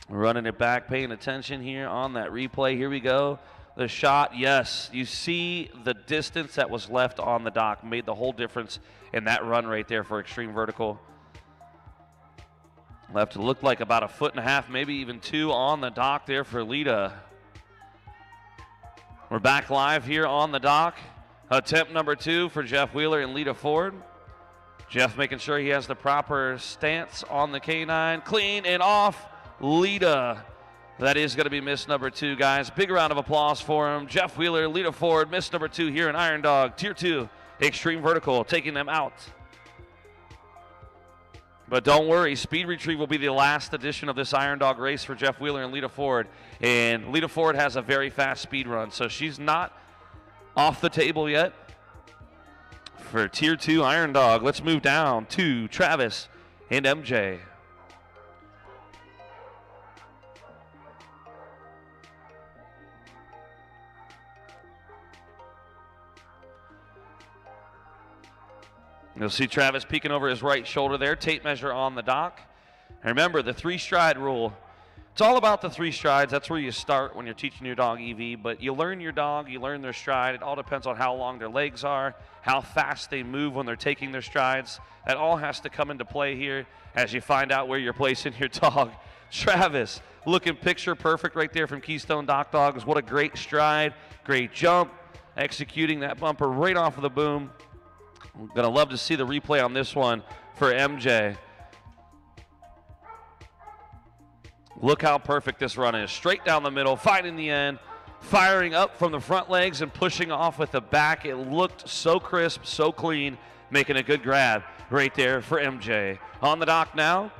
Running it back, paying attention here on that replay. Here we go. The shot, yes. You see the distance that was left on the dock made the whole difference in that run right there for extreme vertical. Left to look like about 1.5 feet, maybe even 2 on the dock there for Lita. We're back live here on the dock. Attempt number 2 for Jeff Wheeler and Lita Ford. Jeff making sure he has the proper stance on the canine. Clean and off. Lita. That is going to be miss number 2, guys. Big round of applause for him. Jeff Wheeler, Lita Ford, miss number 2 here in Iron Dog Tier 2 Extreme Vertical, taking them out. But don't worry, Speed Retrieve will be the last edition of this Iron Dog race for Jeff Wheeler and Lita Ford. And Lita Ford has a very fast speed run, so she's not off the table yet for Tier 2 Iron Dog. Let's move down to Travis and MJ. You'll see Travis peeking over his right shoulder there, tape measure on the dock. And remember, the 3-stride rule. It's all about the 3 strides. That's where you start when you're teaching your dog EV. But you learn your dog, you learn their stride. It all depends on how long their legs are, how fast they move when they're taking their strides. That all has to come into play here as you find out where you're placing your dog. Travis, looking picture perfect right there from Keystone DockDogs. What a great stride, great jump, executing that bumper right off of the boom. I'm going to love to see the replay on this one for MJ. Look how perfect this run is. Straight down the middle, finding the end, firing up from the front legs and pushing off with the back. It looked so crisp, so clean, making a good grab right there for MJ. On the dock now,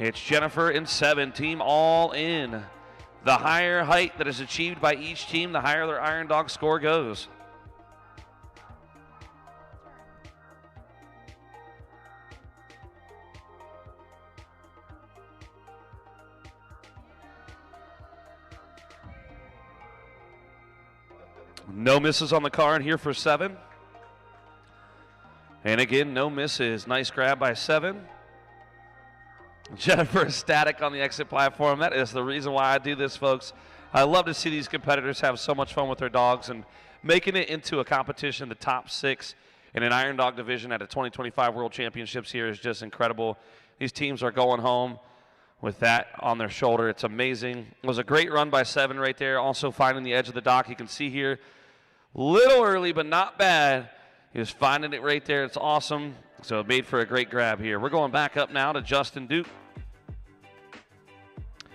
it's Jennifer and 7, team all in. The higher height that is achieved by each team, the higher their Iron Dog score goes. No misses on the card here for 7. And again, no misses. Nice grab by 7. Jennifer is static on the exit platform. That is the reason why I do this, folks. I love to see these competitors have so much fun with their dogs, and making it into a competition, the top 6 in an Iron Dog division at the 2025 World Championships here is just incredible. These teams are going home with that on their shoulder. It's amazing. It was a great run by 7 right there, also finding the edge of the dock. You can see here, little early, but not bad. He was finding it right there. It's awesome. So it made for a great grab here. We're going back up now to Justin Duke.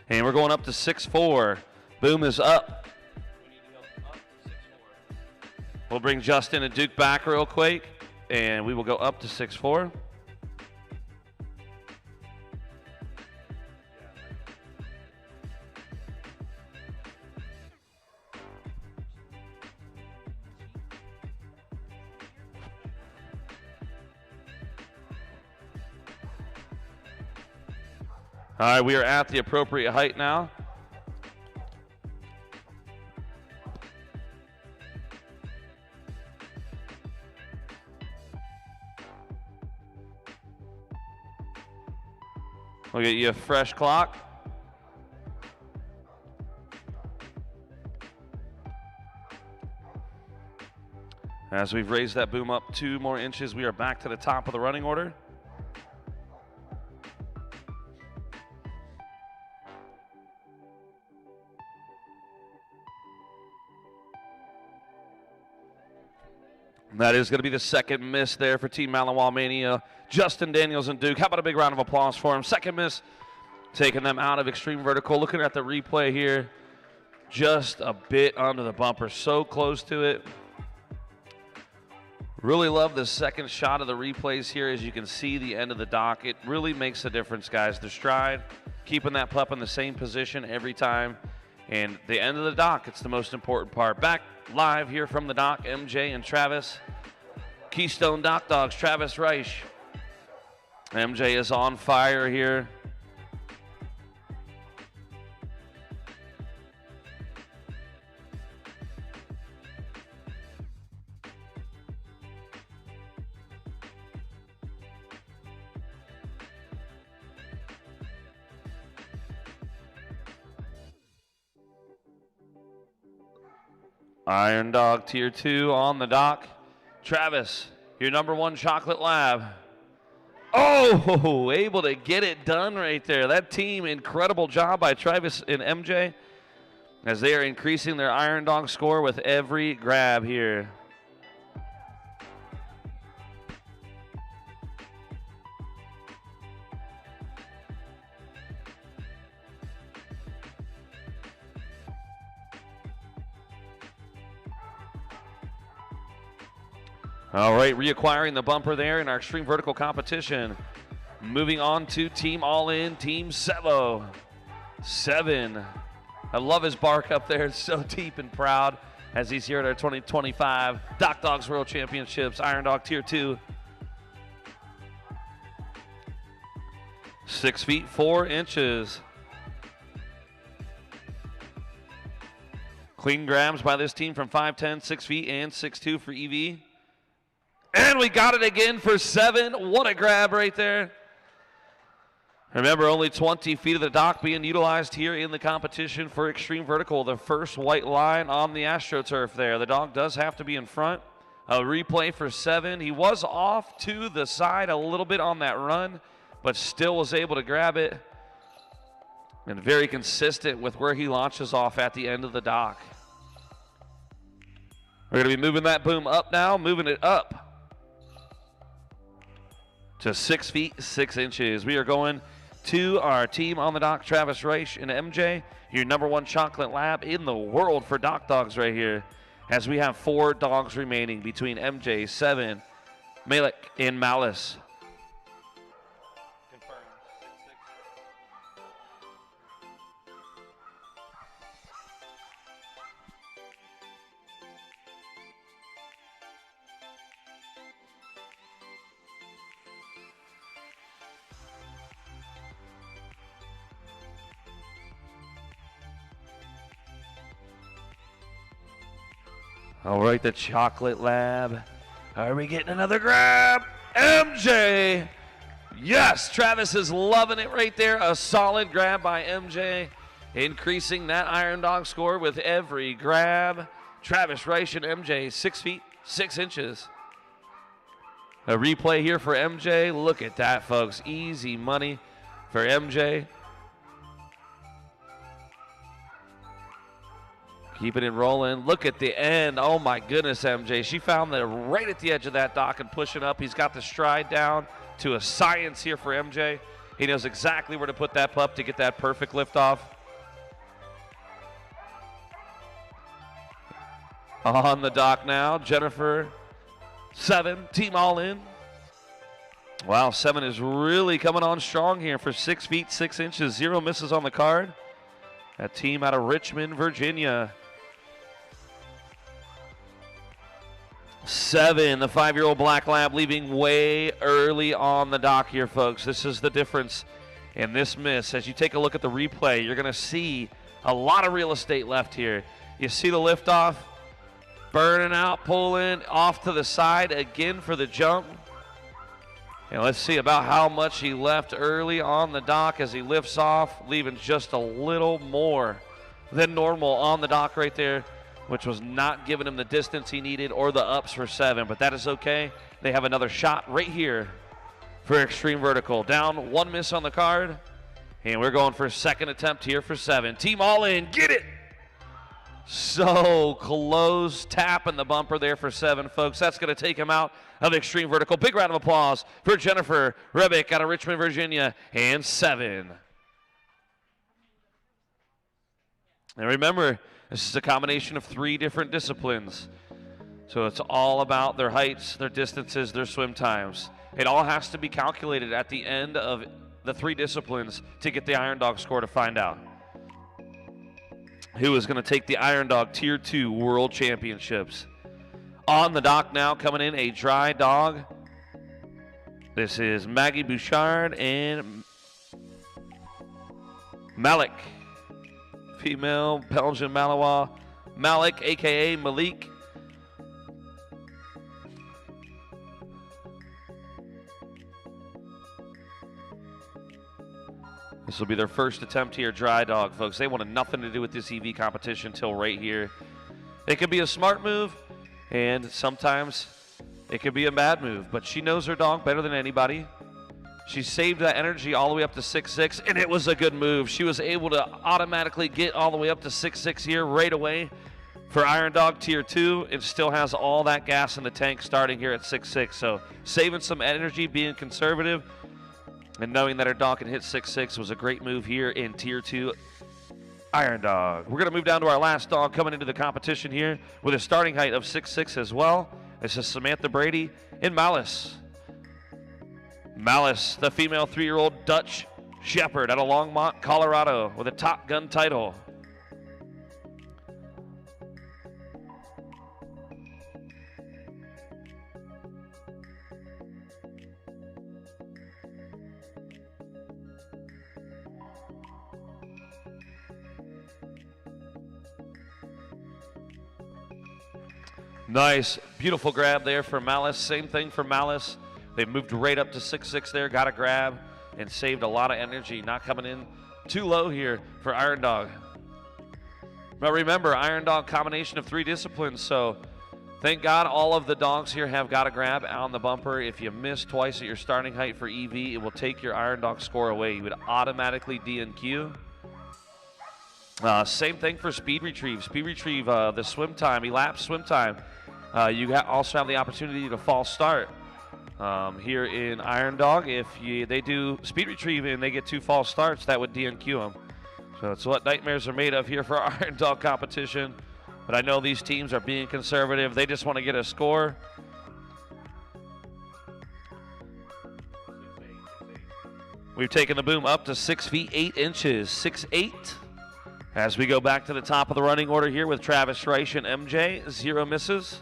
And we're going up to 6-4. Boom is up. We'll bring Justin and Duke back real quick, and we will go up to 6-4. All right, we are at the appropriate height now. We'll get you a fresh clock. As we've raised that boom up 2 more inches, we are back to the top of the running order. That is going to be the second miss there for Team Malawal Mania. Justin Daniels and Duke. How about a big round of applause for him? Second miss, taking them out of extreme vertical. Looking at the replay here, just a bit under the bumper, so close to it. Really love the second shot of the replays here. As you can see the end of the dock, it really makes a difference, guys. The stride, keeping that pup in the same position every time. And the end of the dock, it's the most important part. Back live here from the dock, MJ and Travis. Keystone DockDogs, Travis Reich. MJ is on fire here. Iron Dog Tier 2 on the dock. Travis, your #1 chocolate lab. Oh, able to get it done right there. That team, incredible job by Travis and MJ as they are increasing their Iron Dog score with every grab here. All right, reacquiring the bumper there in our extreme vertical competition. Moving on to Team All In, Team Sevo. 7. I love his bark up there. It's so deep and proud as he's here at our 2025 DockDogs World Championships, Iron Dog Tier 2. 6 feet 4 inches. Clean grabs by this team from 5'10", 6 feet, and 6'2" for EV. And we got it again for 7. What a grab right there. Remember, only 20 feet of the dock being utilized here in the competition for extreme vertical. The first white line on the AstroTurf there. The dog does have to be in front. A replay for 7. He was off to the side a little bit on that run, but still was able to grab it. And very consistent with where he launches off at the end of the dock. We're going to be moving that boom up now, moving it up to 6 feet 6 inches. We are going to our team on the dock, Travis Reich and MJ, your #1 chocolate lab in the world for DockDogs right here, as we have 4 dogs remaining between MJ, 7, Malik, and Malice. All right, the chocolate lab. Are we getting another grab? MJ. Yes, Travis is loving it right there. A solid grab by MJ, increasing that Iron Dog score with every grab. Travis Reich and MJ, 6 feet 6 inches. A replay here for MJ. Look at that, folks. Easy money for MJ. Keeping it rolling. Look at the end. Oh, my goodness, MJ. She found the right at the edge of that dock and pushing up. He's got the stride down to a science here for MJ. He knows exactly where to put that pup to get that perfect liftoff. On the dock now, Jennifer, 7, team all in. Wow, 7 is really coming on strong here for 6 feet, 6 inches, 0 misses on the card. A team out of Richmond, Virginia. 7, the 5-year-old Black Lab, leaving way early on the dock here, folks. This is the difference in this miss. As you take a look at the replay, you're going to see a lot of real estate left here. You see the liftoff, burning out, pulling off to the side again for the jump. And let's see about how much he left early on the dock as he lifts off, leaving just a little more than normal on the dock right there, which was not giving him the distance he needed or the ups for 7, but that is okay. They have another shot right here for Extreme Vertical. Down 1 miss on the card, and we're going for a second attempt here for 7. Team all in, get it! So close, tapping the bumper there for 7, folks. That's going to take him out of Extreme Vertical. Big round of applause for Jennifer Rebick out of Richmond, Virginia, and 7. And remember, this is a combination of 3 different disciplines. So it's all about their heights, their distances, their swim times. It all has to be calculated at the end of the 3 disciplines to get the Iron Dog score to find out who is going to take the Iron Dog Tier 2 World Championships. On the dock now, coming in a dry dog. This is Maggie Bouchard and Malik. Female Belgian Malinois. Malik, a.k.a. Malik. This will be their first attempt here, dry dog, folks. They wanted nothing to do with this EV competition until right here. It could be a smart move, and sometimes it could be a bad move, but she knows her dog better than anybody. She saved that energy all the way up to 6'6", and it was a good move. She was able to automatically get all the way up to 6'6" here right away for Iron Dog Tier 2. It still has all that gas in the tank starting here at 6'6", so saving some energy, being conservative, and knowing that her dog can hit 6'6" was a great move here in Tier 2 Iron Dog. We're going to move down to our last dog coming into the competition here with a starting height of 6'6" as well. This is Samantha Brady in Malice. Malice, the female 3-year-old Dutch Shepherd out of Longmont, Colorado, with a Top Gun title. Nice, beautiful grab there for Malice. Same thing for Malice. They moved right up to 6'6" there, got a grab, and saved a lot of energy. Not coming in too low here for Iron Dog. But remember, Iron Dog combination of 3 disciplines, so thank God all of the dogs here have got a grab on the bumper. If you miss twice at your starting height for EV, it will take your Iron Dog score away. You would automatically DNQ. Same thing for Speed Retrieve. Speed Retrieve, the swim time, elapsed swim time. You also have the opportunity to false start here in Iron Dog. If they do Speed Retrieve and they get 2 false starts, that would DNQ them. So it's what nightmares are made of here for Iron Dog competition. But I know these teams are being conservative. They just want to get a score. We've taken the boom up to 6 feet 8 inches, 6'8". As we go back to the top of the running order here with Travis Reich and MJ, 0 misses.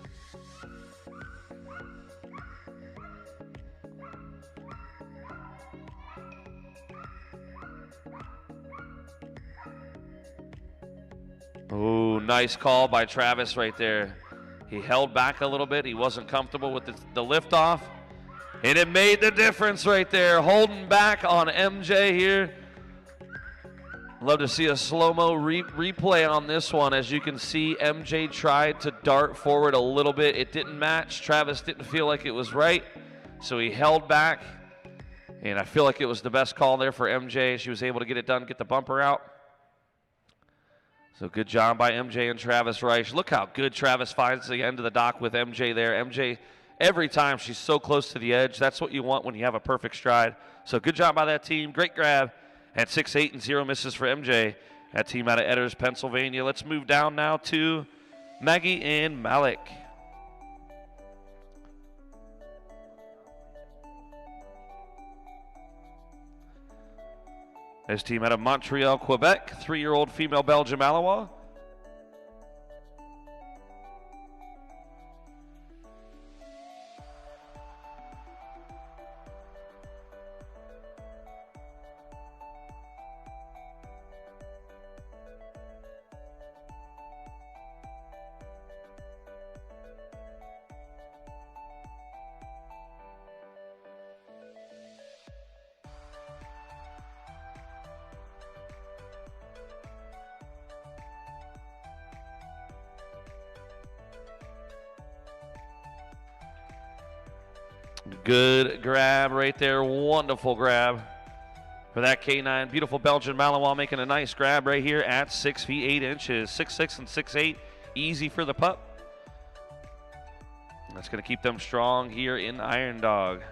Ooh, nice call by Travis right there. He held back a little bit. He wasn't comfortable with the liftoff. And it made the difference right there. Holding back on MJ here. Love to see a slow-mo replay on this one. As you can see, MJ tried to dart forward a little bit. It didn't match. Travis didn't feel like it was right, so he held back. And I feel like it was the best call there for MJ. She was able to get it done, get the bumper out. So good job by MJ and Travis Reich. Look how good Travis finds the end of the dock with MJ there. MJ, every time she's so close to the edge. That's what you want when you have a perfect stride. So good job by that team. Great grab at 6'8" and 0 misses for MJ. That team out of Edders, Pennsylvania. Let's move down now to Maggie and Malik. This team out of Montreal, Quebec, 3-year-old female Belgian Malinois. Good grab right there. Wonderful grab for that K9. Beautiful Belgian Malinois making a nice grab right here at 6 feet 8 inches. 6'6" and 6'8". Easy for the pup. That's going to keep them strong here in Iron Dog.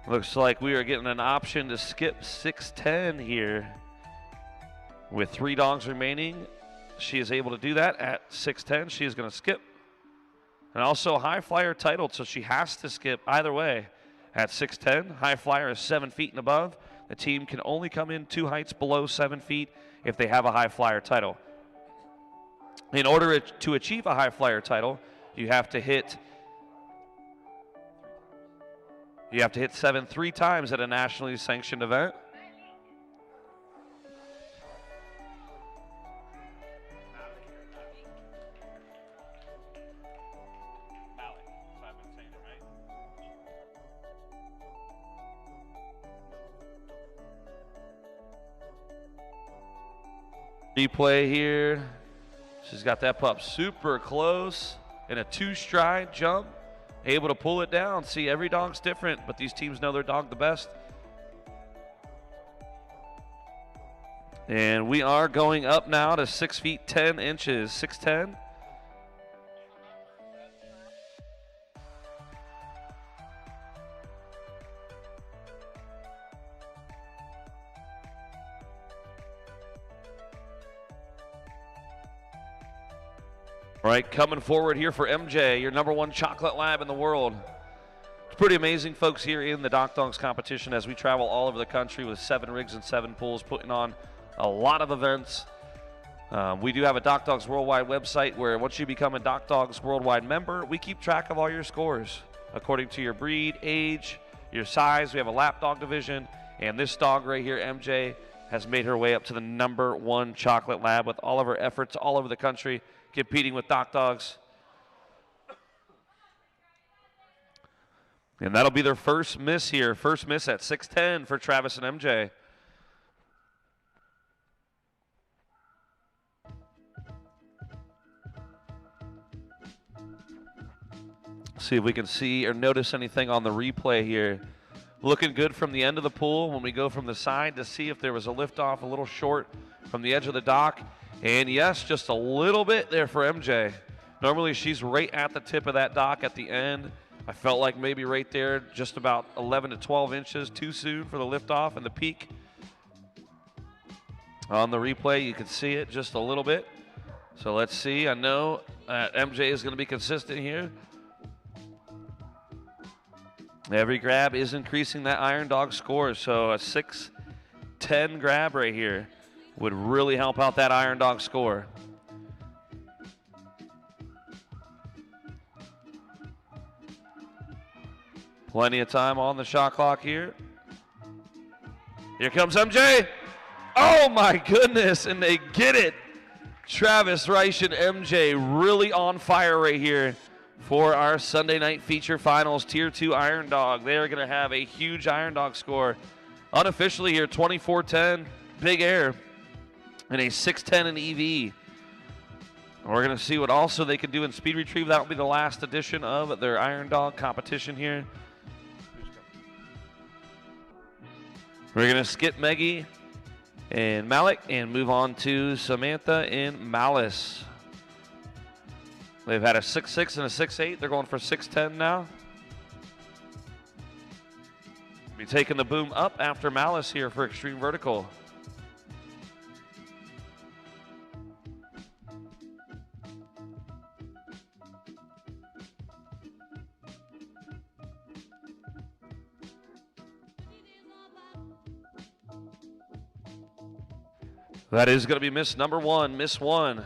Looks like we are getting an option to skip 6'10" here. With 3 dogs remaining, she is able to do that at 6'10". She is going to skip. And also high flyer titled, so she has to skip either way at 6'10". High flyer is 7 feet and above. The team can only come in 2 heights below 7 feet if they have a high flyer title. In order to achieve a high flyer title, you have to hit 7 3 times at a nationally sanctioned event. Replay here. She's got that pup super close in a 2-stride jump, able to pull it down. See, every dog's different, but these teams know their dog the best. And we are going up now to 6 feet 10 inches, 6'10". All right, coming forward here for MJ, your #1 chocolate lab in the world. It's pretty amazing, folks, here in the DockDogs competition as we travel all over the country with 7 rigs and 7 pools, putting on a lot of events. We do have a DockDogs Worldwide website where once you become a DockDogs Worldwide member, we keep track of all your scores according to your breed, age, your size. We have a lap dog division, and this dog right here, MJ, has made her way up to the #1 chocolate lab with all of her efforts all over the country, competing with DockDogs. And that'll be their first miss here. First miss at 6'10" for Travis and MJ. See if we can see or notice anything on the replay here. Looking good from the end of the pool when we go from the side to see if there was a liftoff a little short from the edge of the dock. And yes, just a little bit there for MJ. Normally she's right at the tip of that dock at the end. I felt like maybe right there, just about 11 to 12 inches too soon for the liftoff and the peak. On the replay, you can see it just a little bit. So let's see. I know MJ is going to be consistent here. Every grab is increasing that Iron Dog score. So a 6'10" grab right here would really help out that Iron Dog score. Plenty of time on the shot clock here. Here comes MJ. Oh my goodness, and they get it. Travis Reich and MJ really on fire right here for our Sunday night feature finals, Tier 2 Iron Dog. They are going to have a huge Iron Dog score. Unofficially here, 24-10, big air. And a 6'10" in EV. We're going to see what also they can do in speed retrieve. That will be the last edition of their Iron Dog competition here. We're going to skip Meggie and Malik, and move on to Samantha and Malice. They've had a 6'6" and a 6'8". They're going for 6'10" now. Be taking the boom up after Malice here for extreme vertical. That is going to be miss number one, miss one.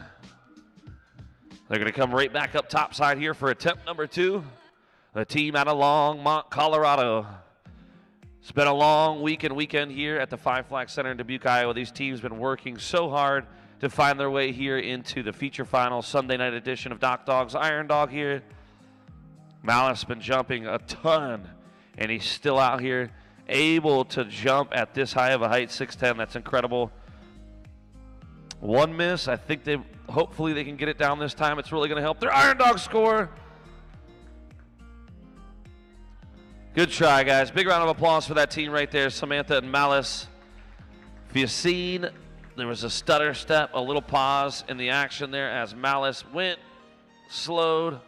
They're going to come right back up topside here for attempt number two. The team out of Longmont, Colorado. It's been a long week and weekend here at the Five Flags Center in Dubuque, Iowa. These teams have been working so hard to find their way here into the feature final Sunday night edition of DockDogs Iron Dog here. Malice been jumping a ton, and he's still out here able to jump at this high of a height, 6'10". That's incredible. One miss. I think hopefully they can get it down this time. It's really going to help their Iron Dog score. Good try, guys. Big round of applause for that team right there, Samantha and Malice. If you've seen, there was a stutter step, a little pause in the action there as Malice went, slowed,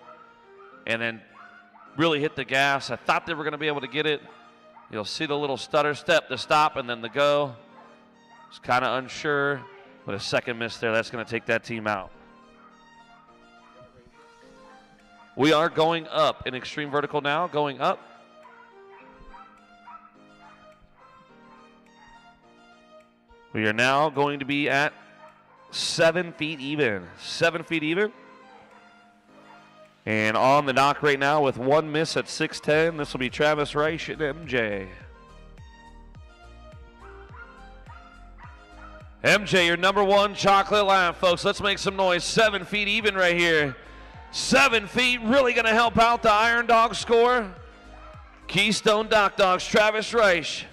and then really hit the gas. I thought they were going to be able to get it. You'll see the little stutter step, the stop, and then the go. Just kind of unsure. But a second miss there, that's going to take that team out. We are going up in extreme vertical now, going up. We are now going to be at 7 feet even. 7 feet even. And on the dock right now with one miss at 6'10", this will be Travis Reich and MJ. MJ, your number one chocolate laugh, folks. Let's make some noise. 7 feet even right here. 7 feet, really going to help out the Iron Dog score. Keystone DockDogs, Travis Reich.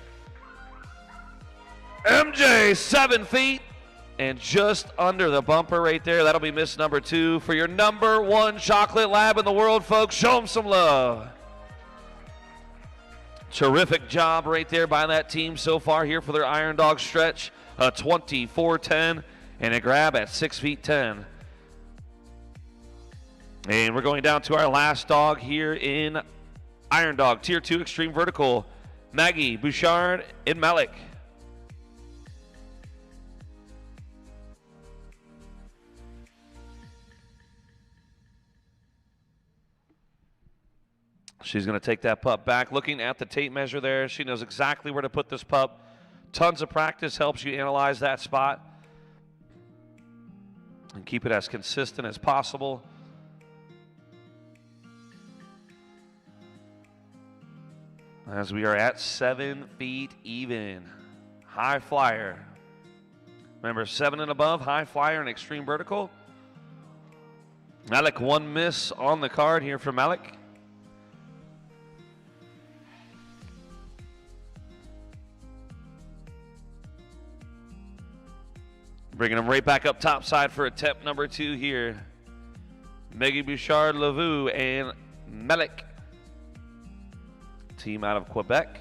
MJ, 7 feet, and just under the bumper right there. That'll be miss number two for your number one chocolate lab in the world, folks. Show them some love. Terrific job right there by that team so far here for their Iron Dog stretch. A 24-10 and a grab at 6 feet 10. And we're going down to our last dog here in Iron Dog, Tier 2 Extreme Vertical. Maggie, Bouchard, and Malik. She's going to take that pup back. Looking at the tape measure there, she knows exactly where to put this pup. Tons of practice helps you analyze that spot and keep it as consistent as possible. As we are at 7 feet even. High flyer. Remember, 7 and above, high flyer and extreme vertical. Malik, one miss on the card here for Malik. Bringing them right back up topside for attempt number two here. Maggie Bouchard, Lavu, and Malik. Team out of Quebec.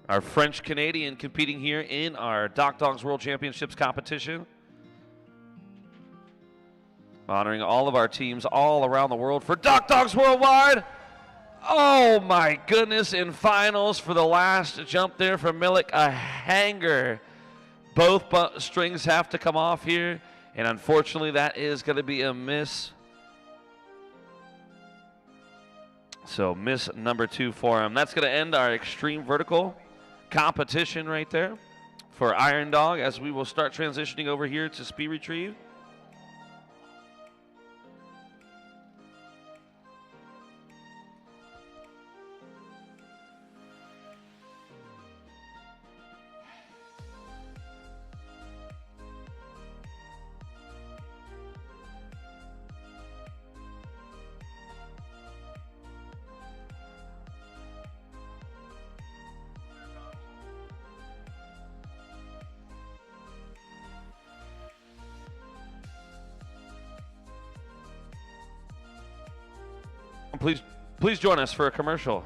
Our French Canadian competing here in our DockDogs World Championships competition. Honoring all of our teams all around the world for DockDogs Worldwide. Oh my goodness, in finals for the last jump there from Milik, a hanger. Both strings have to come off here, and unfortunately that is going to be a miss. So miss number two for him. That's going to end our extreme vertical competition right there for Iron Dog as we will start transitioning over here to speed retrieve. please join us for a commercial.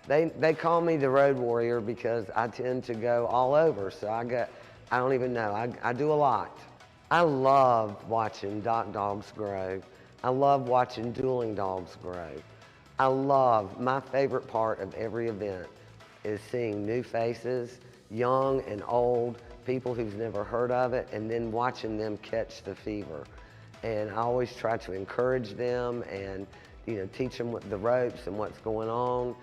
They call me the road warrior because I tend to go all over. So I don't even know. I do a lot. I love watching DockDogs grow. I love watching dueling dogs grow. My favorite part of every event is seeing new faces, young and old, people who've never heard of it, and then watching them catch the fever. And I always try to encourage them and teach them the ropes and what's going on.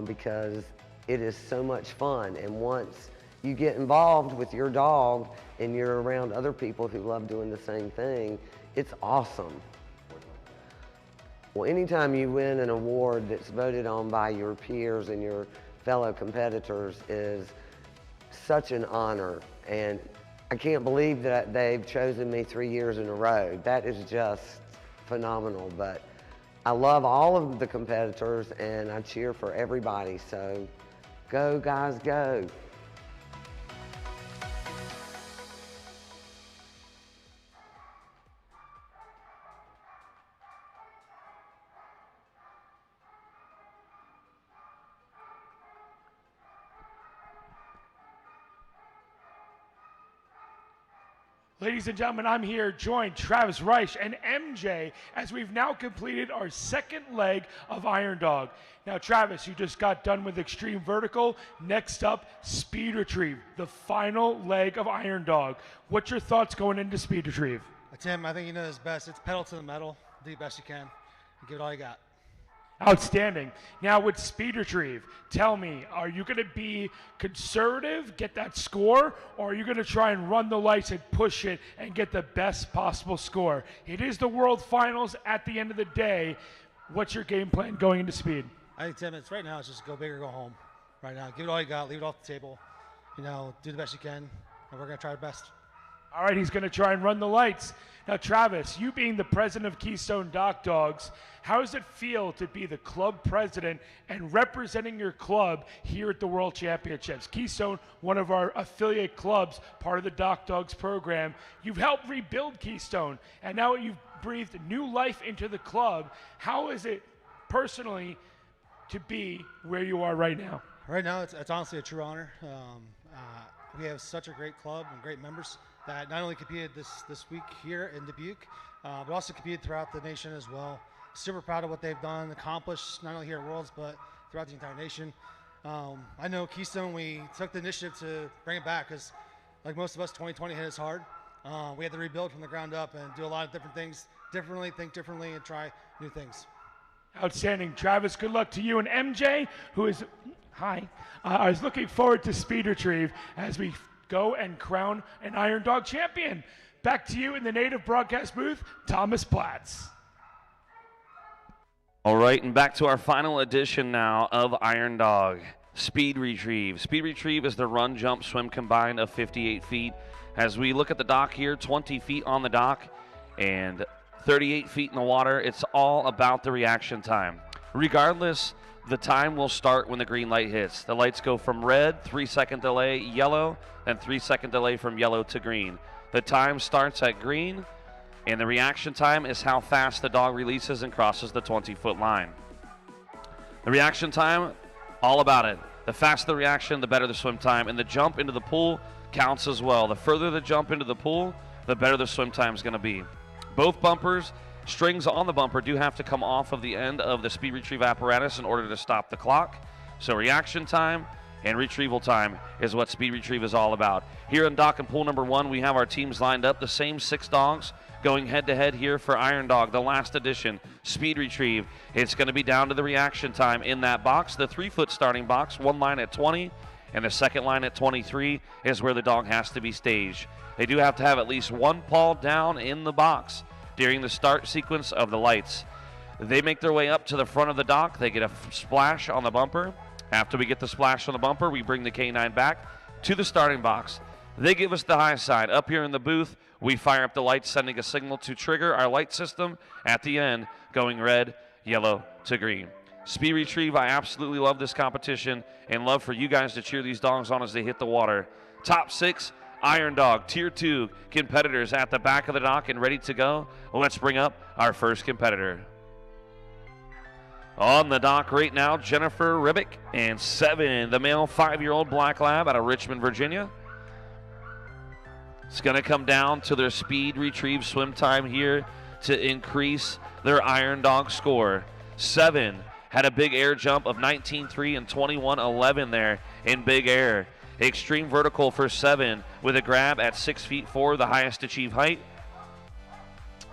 Because it is so much fun. And once you get involved with your dog and you're around other people who love doing the same thing, it's awesome. Well, anytime you win an award that's voted on by your peers and your fellow competitors is such an honor. And I can't believe that they've chosen me 3 years in a row. That is just phenomenal. But I love all of the competitors and I cheer for everybody, so go guys, go. Ladies and gentlemen, I'm here joined Travis Reich and MJ as we've now completed our second leg of Iron Dog. Now, Travis, you just got done with Extreme Vertical. Next up, Speed Retrieve, the final leg of Iron Dog. What's your thoughts going into Speed Retrieve? Tim, I think you know this best. It's pedal to the metal. Do the best you can. Give it all you got. Outstanding. Now with Speed Retrieve, tell me, are you going to be conservative, get that score, or are you going to try and run the lights and push it and get the best possible score? It is the World Finals at the end of the day. What's your game plan going into Speed? I think, Tim, it's just go big or go home. Right now, give it all you got, leave it off the table. Do the best you can, and we're going to try our best. All right, he's going to try and run the lights. Now, Travis, you being the president of Keystone DockDogs, how does it feel to be the club president and representing your club here at the World Championships? Keystone, one of our affiliate clubs, part of the DockDogs program. You've helped rebuild Keystone, and now you've breathed new life into the club. How is it personally to be where you are right now? Right now, it's honestly a true honor. We have such a great club and great members that not only competed this week here in Dubuque, but also competed throughout the nation as well. Super proud of what they've done, accomplished, not only here at Worlds, but throughout the entire nation. I know Keystone, we took the initiative to bring it back because, like most of us, 2020 hit us hard. We had to rebuild from the ground up and do a lot of different things differently, think differently, and try new things. Outstanding. Travis, good luck to you. And MJ, who is, hi, I was looking forward to Speed Retrieve as we go and crown an Iron Dog champion. Back to you in the native broadcast booth, Thomas Platts. All right, and back to our final edition now of Iron Dog, Speed Retrieve. Speed Retrieve is the run, jump, swim combined of 58 feet. As we look at the dock here, 20 feet on the dock and 38 feet in the water, it's all about the reaction time. Regardless, the time will start when the green light hits. The lights go from red, 3-second delay, yellow, and 3-second delay from yellow to green. The time starts at green, and the reaction time is how fast the dog releases and crosses the 20-foot line. The reaction time, all about it. The faster the reaction, the better the swim time. And the jump into the pool, counts as well. The further the jump into the pool, the better the swim time is going to be. Both bumpers, strings on the bumper do have to come off of the end of the speed retrieve apparatus in order to stop the clock. So reaction time and retrieval time is what speed retrieve is all about. Here in dock and pool number 1, we have our teams lined up, the same 6 dogs going head to head here for Iron Dog, the last edition, speed retrieve. It's going to be down to the reaction time in that box. The 3-foot starting box, one line at 20, and the second line at 23 is where the dog has to be staged. They do have to have at least one paw down in the box during the start sequence of the lights. They make their way up to the front of the dock. They get a splash on the bumper. After we get the splash on the bumper, we bring the K9 back to the starting box. They give us the high side. Up here in the booth, we fire up the lights, sending a signal to trigger our light system at the end, going red, yellow to green. Speed retrieve, I absolutely love this competition and love for you guys to cheer these dogs on as they hit the water. Top 6 Iron Dog Tier 2 competitors at the back of the dock and ready to go. Let's bring up our first competitor. On the dock right now, Jennifer Ribick and 7, the male 5-year-old black lab out of Richmond, Virginia. It's going to come down to their speed retrieve swim time here to increase their Iron Dog score. 7 had a big air jump of 19.3 and 21.11 there in big air. Extreme vertical for 7 with a grab at 6'4", the highest achieved height.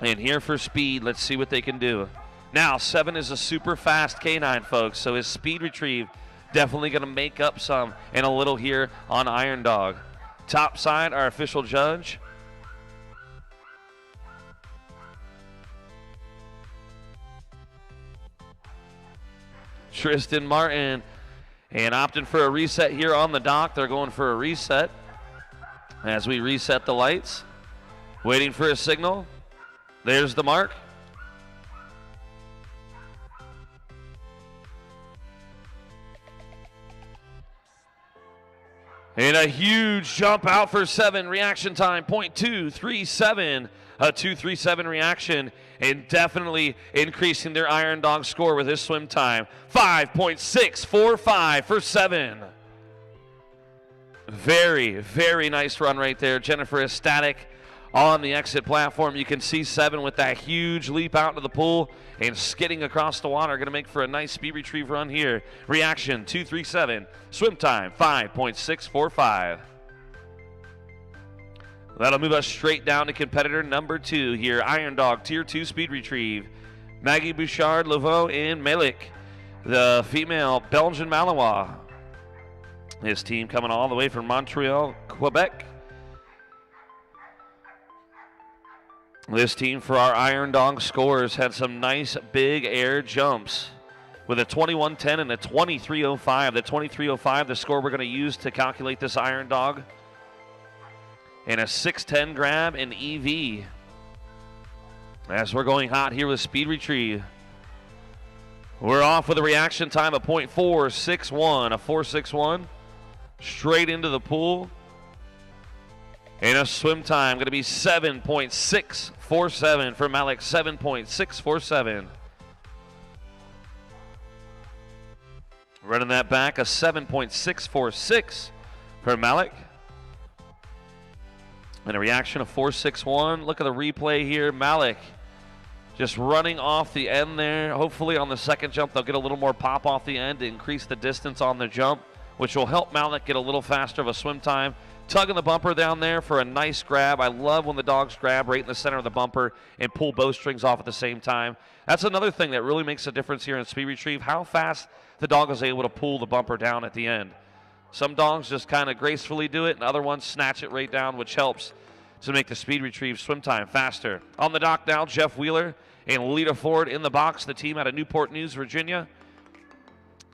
And here for speed, let's see what they can do. Now, 7 is a super fast K9, folks, so his speed retrieve definitely going to make up some and a little here on Iron Dog. Top side, our official judge. Tristan Martin. And opting for a reset here on the dock. They're going for a reset as we reset the lights. Waiting for a signal. There's the mark. And a huge jump out for 7. Reaction time, 0.237. A 2.37 reaction, and definitely increasing their Iron Dog score with his swim time. 5.645 for 7. Very, very nice run right there. Jennifer is static on the exit platform. You can see 7 with that huge leap out into the pool and skidding across the water. Going to make for a nice speed retrieve run here. Reaction 2.37. Swim time 5.645. That'll move us straight down to competitor number 2 here. Iron Dog Tier 2 speed retrieve. Maggie Bouchard, Laveau, and Melik, the female Belgian Malinois. His team coming all the way from Montreal, Quebec. This team for our Iron Dog scores had some nice big air jumps with a 21.10 and a 23.05. The 23.05, the score we're going to use to calculate this Iron Dog. And a 6.10 grab in EV. As we're going hot here with speed retrieve. We're off with a reaction time of 0.461, a 4.61. Straight into the pool. And a swim time going to be 7.647 for Malik, 7.647. Running that back, a 7.646 for Malik. And a reaction of 4.61. Look at the replay here. Malik just running off the end there. Hopefully on the second jump, they'll get a little more pop off the end to increase the distance on the jump, which will help Malik get a little faster of a swim time. Tugging the bumper down there for a nice grab. I love when the dogs grab right in the center of the bumper and pull both strings off at the same time. That's another thing that really makes a difference here in speed retrieve, how fast the dog is able to pull the bumper down at the end. Some dogs just kind of gracefully do it, and other ones snatch it right down, which helps to make the speed retrieve swim time faster. On the dock now, Jeff Wheeler and Lita Ford in the box, the team out of Newport News, Virginia.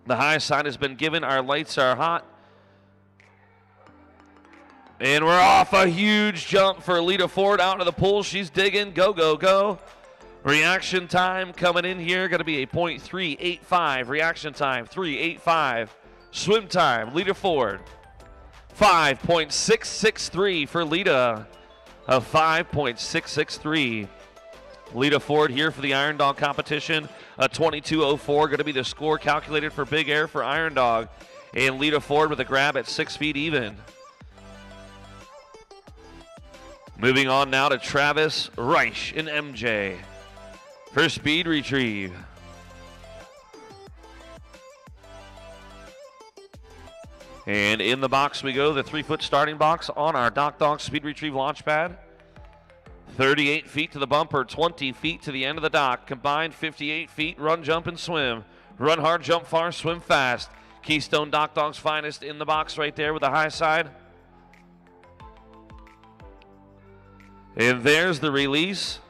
The high side has been given. Our lights are hot. And we're off. A huge jump for Lita Ford out of the pool. She's digging. Go, go, go. Reaction time coming in here. Going to be a 0.385. Reaction time, 3.85. Swim time, Lita Ford. 5.663 for Lita. A 5.663. Lita Ford here for the Iron Dog competition. A 22.04 going to be the score calculated for Big Air for Iron Dog. And Lita Ford with a grab at 6 feet even. Moving on now to Travis Reich and MJ for speed retrieve. And in the box we go, the 3-foot starting box on our DockDogs speed retrieve launch pad. 38 feet to the bumper, 20 feet to the end of the dock. Combined 58 feet, run, jump, and swim. Run hard, jump far, swim fast. Keystone DockDogs finest in the box right there with the high side. And there's the release.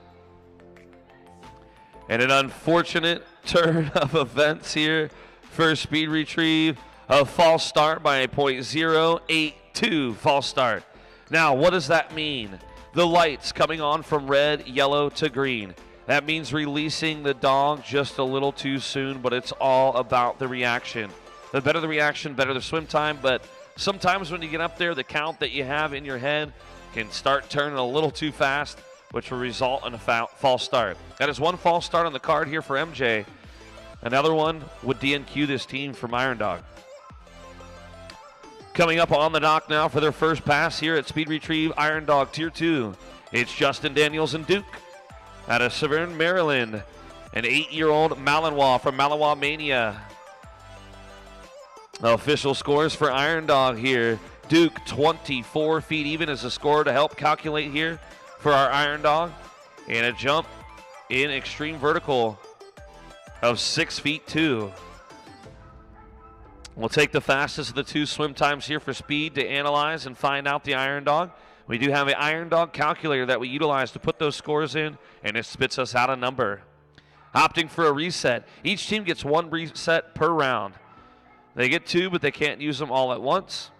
And an unfortunate turn of events here for speed retrieve. A false start by a .082 false start. Now, what does that mean? The lights coming on from red, yellow to green. That means releasing the dog just a little too soon, but it's all about the reaction. The better the reaction, better the swim time, but sometimes when you get up there, the count that you have in your head can start turning a little too fast, which will result in a false start. That is one false start on the card here for MJ. Another one would DNQ this team from Iron Dog. Coming up on the dock now for their first pass here at Speed Retrieve Iron Dog Tier 2. It's Justin Daniels and Duke out of Severn, Maryland. An 8-year-old Malinois from Malinois Mania. Official scores for Iron Dog here. Duke 24 feet even as a score to help calculate here for our Iron Dog. And a jump in extreme vertical of 6 feet 2. We'll take the fastest of the two swim times here for speed to analyze and find out the Iron Dog. We do have an Iron Dog calculator that we utilize to put those scores in, and it spits us out a number. Opting for a reset. Each team gets one reset per round. They get two, but they can't use them all at once.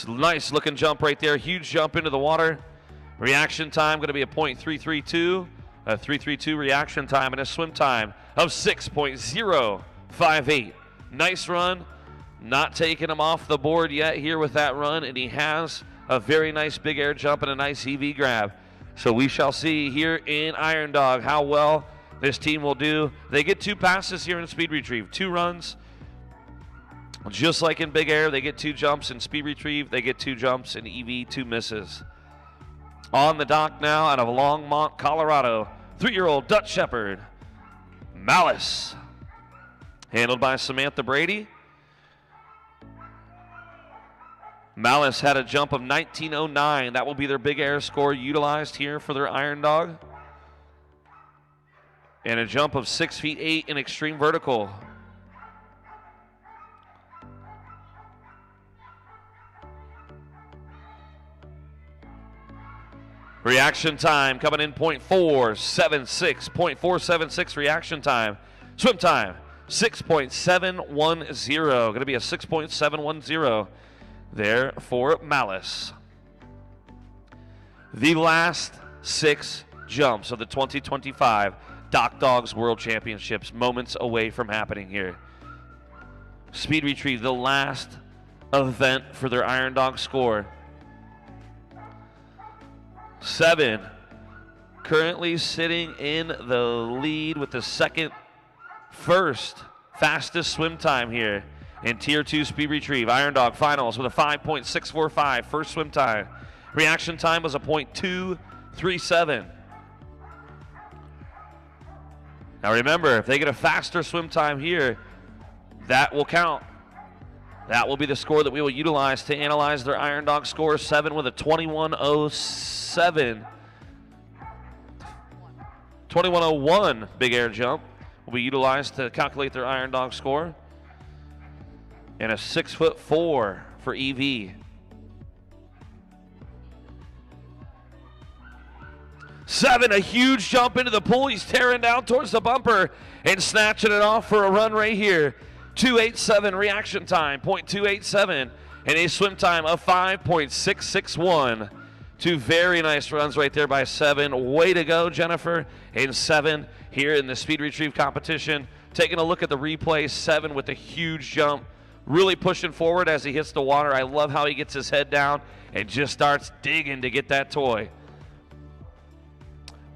Nice looking jump right there. Huge jump into the water. Reaction time going to be a .332. A 332 reaction time and a swim time of 6.058. Nice run. Not taking him off the board yet here with that run, and he has a very nice big air jump and a nice EV grab. So we shall see here in Iron Dog how well this team will do. They get two passes here in speed retrieve, 2 runs. Just like in big air, they get 2 jumps. In speed retrieve, they get 2 jumps. In EV, 2 misses. On the dock now out of Longmont, Colorado, 3-year-old Dutch Shepherd, Malice. Handled by Samantha Brady. Malice had a jump of 1909. That will be their big air score utilized here for their Iron Dog. And a jump of 6 feet 8 in extreme vertical. Reaction time coming in .476. .476 reaction time. Swim time 6.710. Going to be a 6.710 there for Malice. The last 6 jumps of the 2025 DockDogs World Championships, moments away from happening here. Speed retrieve, the last event for their Iron Dog score. 7, currently sitting in the lead with the first fastest swim time here in Tier 2 Speed Retrieve. Iron Dog Finals with a 5.645 first swim time. Reaction time was a .237. Now remember, if they get a faster swim time here, that will count. That will be the score that we will utilize to analyze their Iron Dog score. 7 with a 21.07. 21.01 big air jump will be utilized to calculate their Iron Dog score. And a 6'4" for EV. 7, a huge jump into the pool. He's tearing down towards the bumper and snatching it off for a run right here. 2.87 reaction time, .287, and a swim time of 5.661. 2 very nice runs right there by 7. Way to go, Jennifer. And 7 here in the speed retrieve competition. Taking a look at the replay, 7 with a huge jump. Really pushing forward as he hits the water. I love how he gets his head down and just starts digging to get that toy.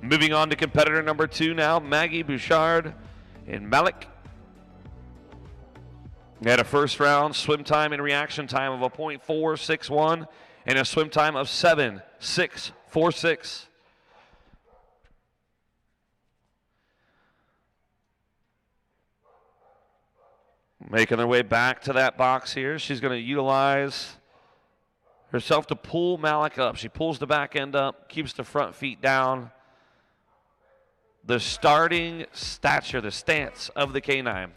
Moving on to competitor number 2 now, Maggie Bouchard and Malik Had a first round swim time and reaction time of a .461 and a swim time of 7.646. Making their way back to that box here. She's going to utilize herself to pull Malik up. She pulls the back end up, keeps the front feet down. The starting stature, the stance of the canine.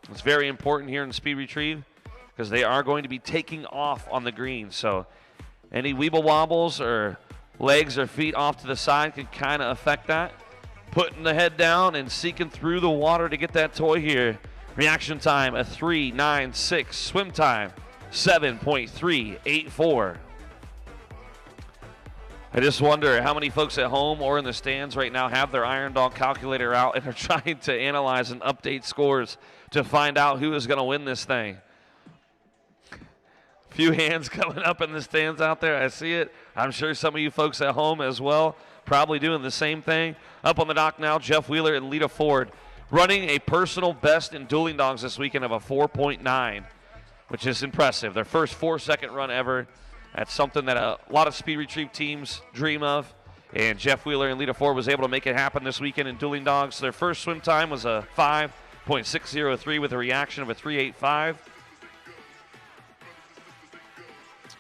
It's very important here in speed retrieve because they are going to be taking off on the green. So any weeble wobbles or legs or feet off to the side can kind of affect that. Putting the head down and seeking through the water to get that toy here. Reaction time, a 3.96. Swim time, 7.384. I just wonder how many folks at home or in the stands right now have their Iron Dog calculator out and are trying to analyze and update scores to find out who is going to win this thing. Few hands coming up in the stands out there. I see it. I'm sure some of you folks at home as well probably doing the same thing. Up on the dock now, Jeff Wheeler and Lita Ford running a personal best in dueling dogs this weekend of a 4.9, which is impressive. Their first 4-second run ever. That's something that a lot of speed retrieve teams dream of. And Jeff Wheeler and Lita Ford was able to make it happen this weekend in dueling dogs. Their first swim time was a 5.603 with a reaction of a 3.85.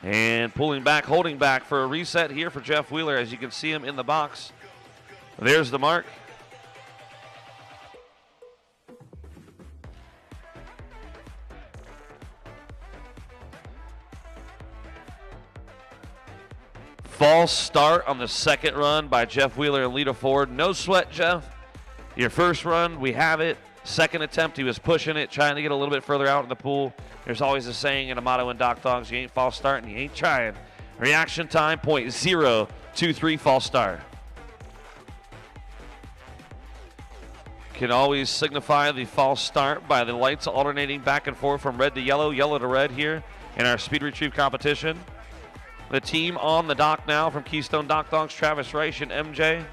And pulling back, holding back for a reset here for Jeff Wheeler as you can see him in the box. There's the mark. False start on the second run by Jeff Wheeler and Lita Ford. No sweat, Jeff. Your first run, we have it. Second attempt, he was pushing it, trying to get a little bit further out in the pool. There's always a saying and a motto in DockDogs, you ain't false starting, you ain't trying. Reaction time, .023 false start. Can always signify the false start by the lights alternating back and forth from red to yellow, yellow to red here in our speed retrieve competition. The team on the dock now from Keystone DockDogs, Travis Reich and MJ,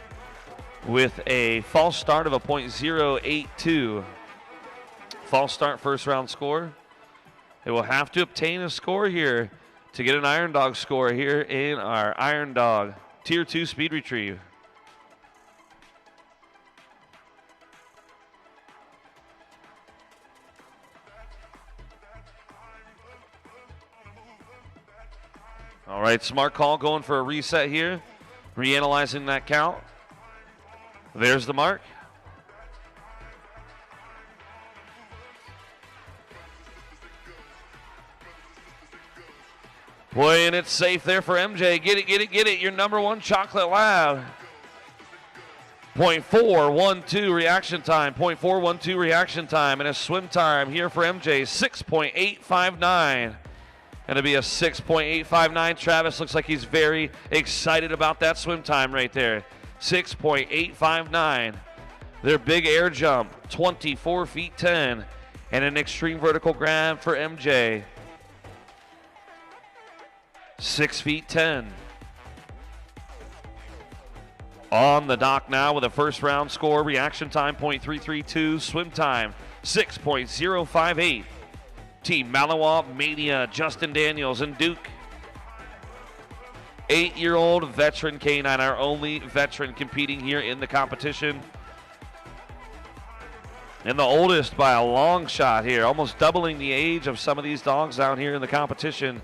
with a false start of a .082. False start first round score. They will have to obtain a score here to get an Iron Dog score here in our Iron Dog Tier 2 speed retrieve. All right, smart call going for a reset here. Reanalyzing that count. There's the mark. Playing it safe there for MJ. Get it, get it, get it. Your number one chocolate lab. .412 reaction time. .412 reaction time. And a swim time here for MJ. 6.859. Going to be a 6.859. Travis looks like he's very excited about that swim time right there. 6.859. Their big air jump, 24 feet 10. And an extreme vertical grab for MJ. 6 feet 10. On the dock now with a first round score. Reaction time, .332. Swim time, 6.058. Team Malawab Mania, Justin Daniels and Duke. 8-year-old veteran canine, our only veteran competing here in the competition. And the oldest by a long shot here, almost doubling the age of some of these dogs out here in the competition.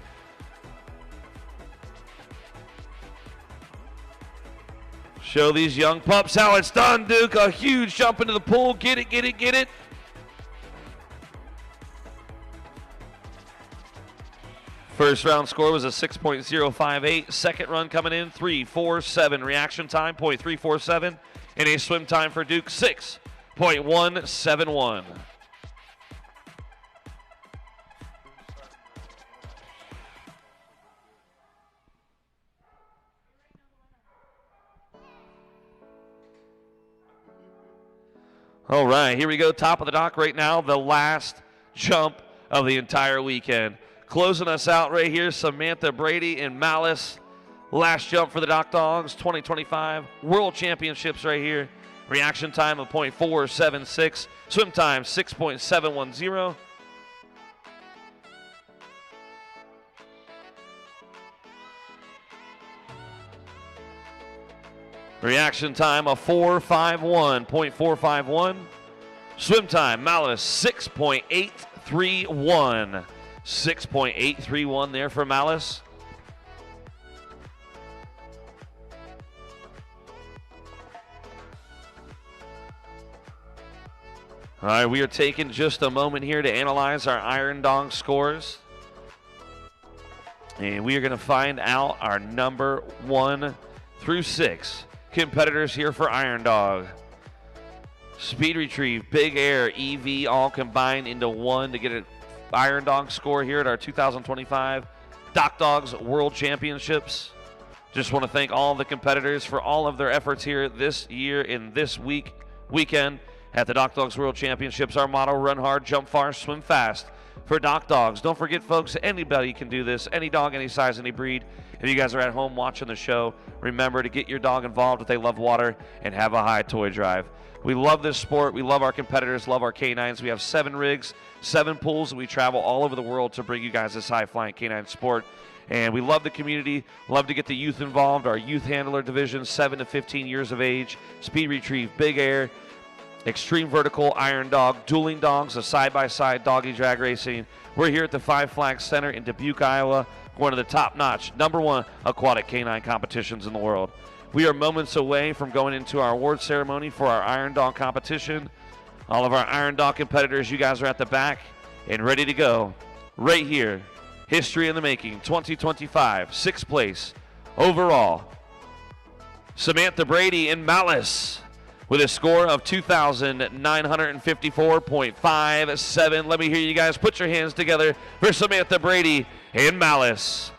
Show these young pups how it's done, Duke. A huge jump into the pool. Get it, get it, get it. First round score was a 6.058. Second run coming in, 3.47. Reaction time, .347. And a swim time for Duke, 6.171. All right, here we go, top of the dock right now, the last jump of the entire weekend. Closing us out right here, Samantha Brady and Malice. Last jump for the DockDogs, 2025 World Championships right here. Reaction time of .476. Swim time, 6.710. Reaction time of 451.451. Swim time, Malice 6.831. 6.831 there for Malice. All right, we are taking just a moment here to analyze our Iron Dog scores. And we are going to find out our number 1 through 6 competitors here for Iron Dog. Speed Retrieve, Big Air, EV all combined into one to get an Iron Dog score here at our 2025 DockDogs World Championships. Just want to thank all the competitors for all of their efforts here this year in this weekend at the DockDogs World Championships. Our motto, run hard, jump far, swim fast for DockDogs. Don't forget, folks, anybody can do this. Any dog, any size, any breed. If you guys are at home watching the show, remember to get your dog involved if they love water and have a high toy drive. We love this sport. We love our competitors, love our canines. We have 7 rigs, 7 pools, and we travel all over the world to bring you guys this high-flying canine sport. And we love the community, love to get the youth involved. Our youth handler division, 7 to 15 years of age, Speed Retrieve, Big Air, Extreme Vertical, Iron Dog, Dueling Dogs, a side-by-side doggy drag racing. We're here at the Five Flags Center in Dubuque, Iowa, one of the top-notch, #1 aquatic canine competitions in the world. We are moments away from going into our award ceremony for our Iron Dog competition. All of our Iron Dog competitors, you guys are at the back and ready to go. Right here, history in the making, 2025, 6th place overall. Samantha Brady in Malice with a score of 2,954.57. Let me hear you guys put your hands together for Samantha Brady in Malice.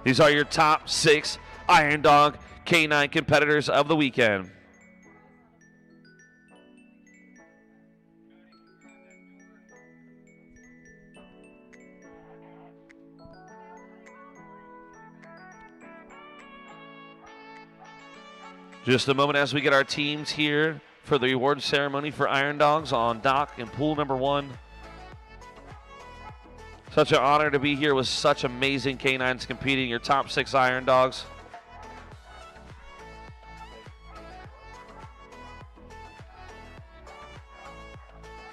These are your top 6 Iron Dog canine competitors of the weekend. Just a moment as we get our teams here for the award ceremony for Iron Dogs on dock in pool number 1. Such an honor to be here with such amazing canines competing, your top 6 Iron Dogs.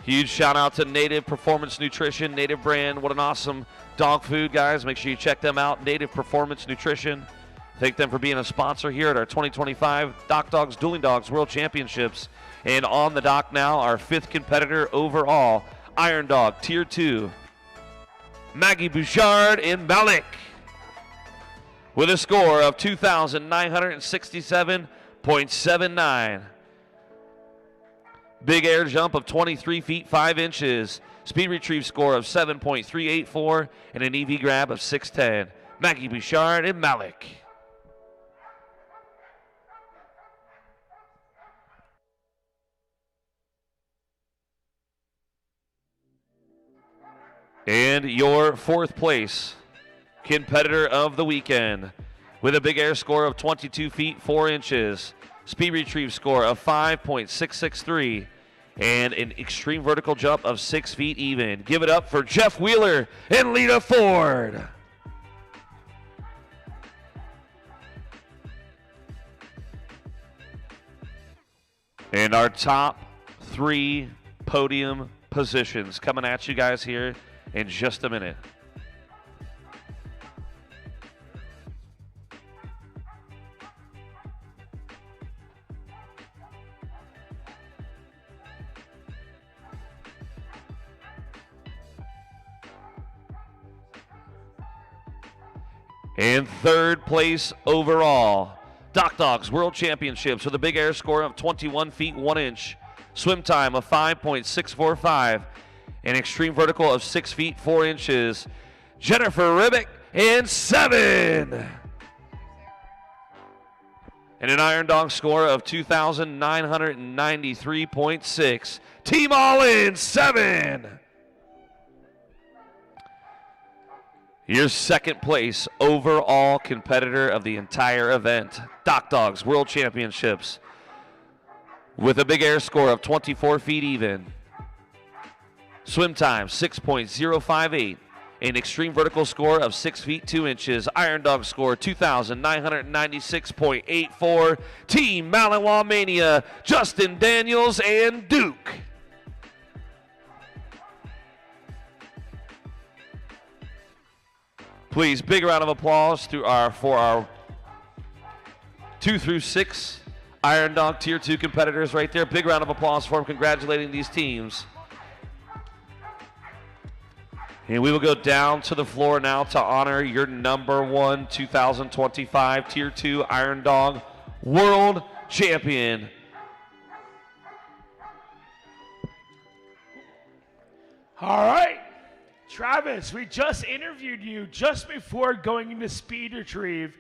Huge shout out to Native Performance Nutrition, Native brand. What an awesome dog food, guys. Make sure you check them out, Native Performance Nutrition. Thank them for being a sponsor here at our 2025 DockDogs Dueling Dogs World Championships. And on the dock now, our 5th competitor overall, Iron Dog Tier 2, Maggie Bouchard in Malik, with a score of 2,967.79. Big air jump of 23 feet 5 inches. Speed retrieve score of 7.384 and an EV grab of 610. Maggie Bouchard in Malik. And your 4th place competitor of the weekend with a big air score of 22 feet 4 inches, speed retrieve score of 5.663, and an extreme vertical jump of 6 feet even. Give it up for Jeff Wheeler and Lita Ford. And our top 3 podium positions coming at you guys here in just a minute. In 3rd place overall, DockDogs World Championships with a big air score of 21 feet 1 inch, swim time of 5.645, an extreme vertical of 6 feet 4 inches, Jennifer Ribick in 7. And an Iron Dog score of 2,993.6. Team All In 7. Your 2nd place overall competitor of the entire event, DockDogs World Championships, with a big air score of 24 feet even. Swim time 6.058, An extreme vertical score of 6 feet 2 inches. Iron Dog score 2,996.84. Team Malinois Mania, Justin Daniels and Duke. Please, big round of applause for our 2 through 6 Iron Dog Tier 2 competitors right there. Big round of applause for them, congratulating these teams. And we will go down to the floor now to honor your number 1 2025 Tier 2 Iron Dog World Champion. All right. Travis, we just interviewed you just before going into speed retrieve,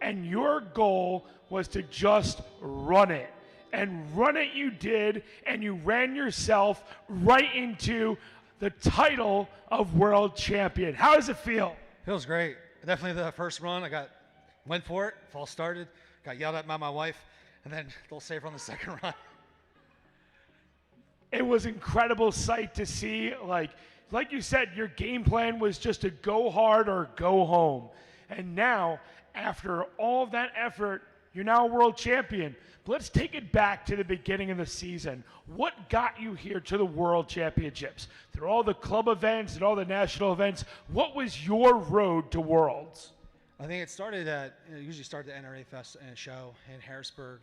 and your goal was to just run it. And run it you did, and you ran yourself right into the title of world champion. How does it feel? Feels great. Definitely the first run, went for it, false started, got yelled at by my wife, and then they'll save her on the second run. It was incredible sight to see. Like you said, your game plan was just to go hard or go home. And now, after all of that effort, you're now a world champion. But let's take it back to the beginning of the season. What got you here to the World Championships? Through all the club events and all the national events, what was your road to Worlds? I think it started usually started at the NRA Fest and show in Harrisburg.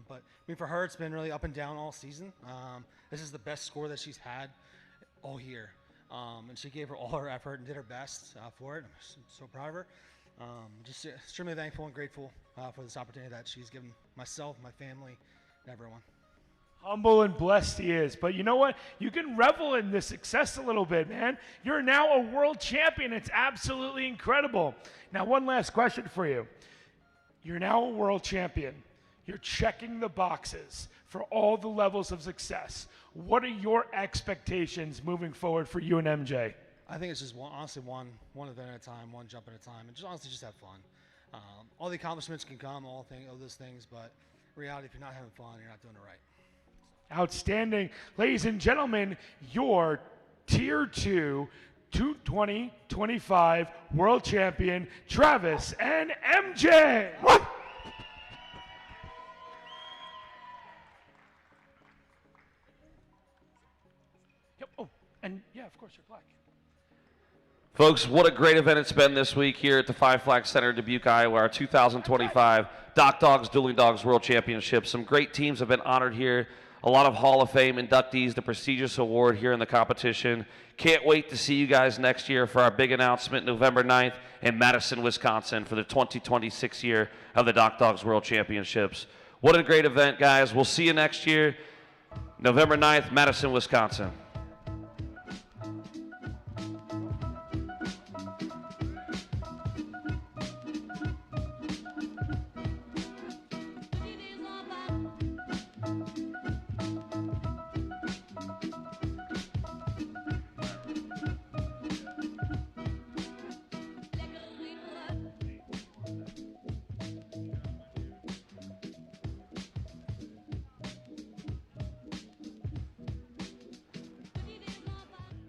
But for her, it's been really up and down all season. This is the best score that she's had all year. And she gave her all her effort and did her best for it. I'm so proud of her. Just extremely thankful and grateful for this opportunity that she's given myself, my family, and everyone. Humble and blessed he is. But you know what? You can revel in this success a little bit, man. You're now a world champion. It's absolutely incredible. Now, one last question for you. You're now a world champion. You're checking the boxes for all the levels of success. What are your expectations moving forward for you and MJ? I think it's just one event at a time, one jump at a time, and honestly just have fun. All the accomplishments can come, all those things, but in reality, if you're not having fun, you're not doing it right. Outstanding. Ladies and gentlemen, your Tier 2 2025 World Champion, Travis and MJ. And yeah, of course, your plaque. Folks, what a great event it's been this week here at the Five Flags Center in Dubuque, Iowa, our 2025 DockDogs Dueling Dogs World Championship. Some great teams have been honored here. A lot of Hall of Fame inductees, the prestigious award here in the competition. Can't wait to see you guys next year for our big announcement November 9th in Madison, Wisconsin for the 2026 year of the DockDogs World Championships. What a great event, guys. We'll see you next year, November 9th, Madison, Wisconsin.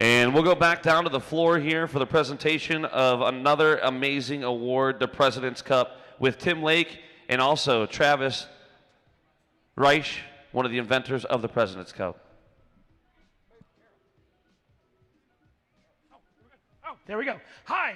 And we'll go back down to the floor here for the presentation of another amazing award, the President's Cup, with Tim Lake and also Travis Reich, one of the inventors of the President's Cup. Oh, there we go. Hi.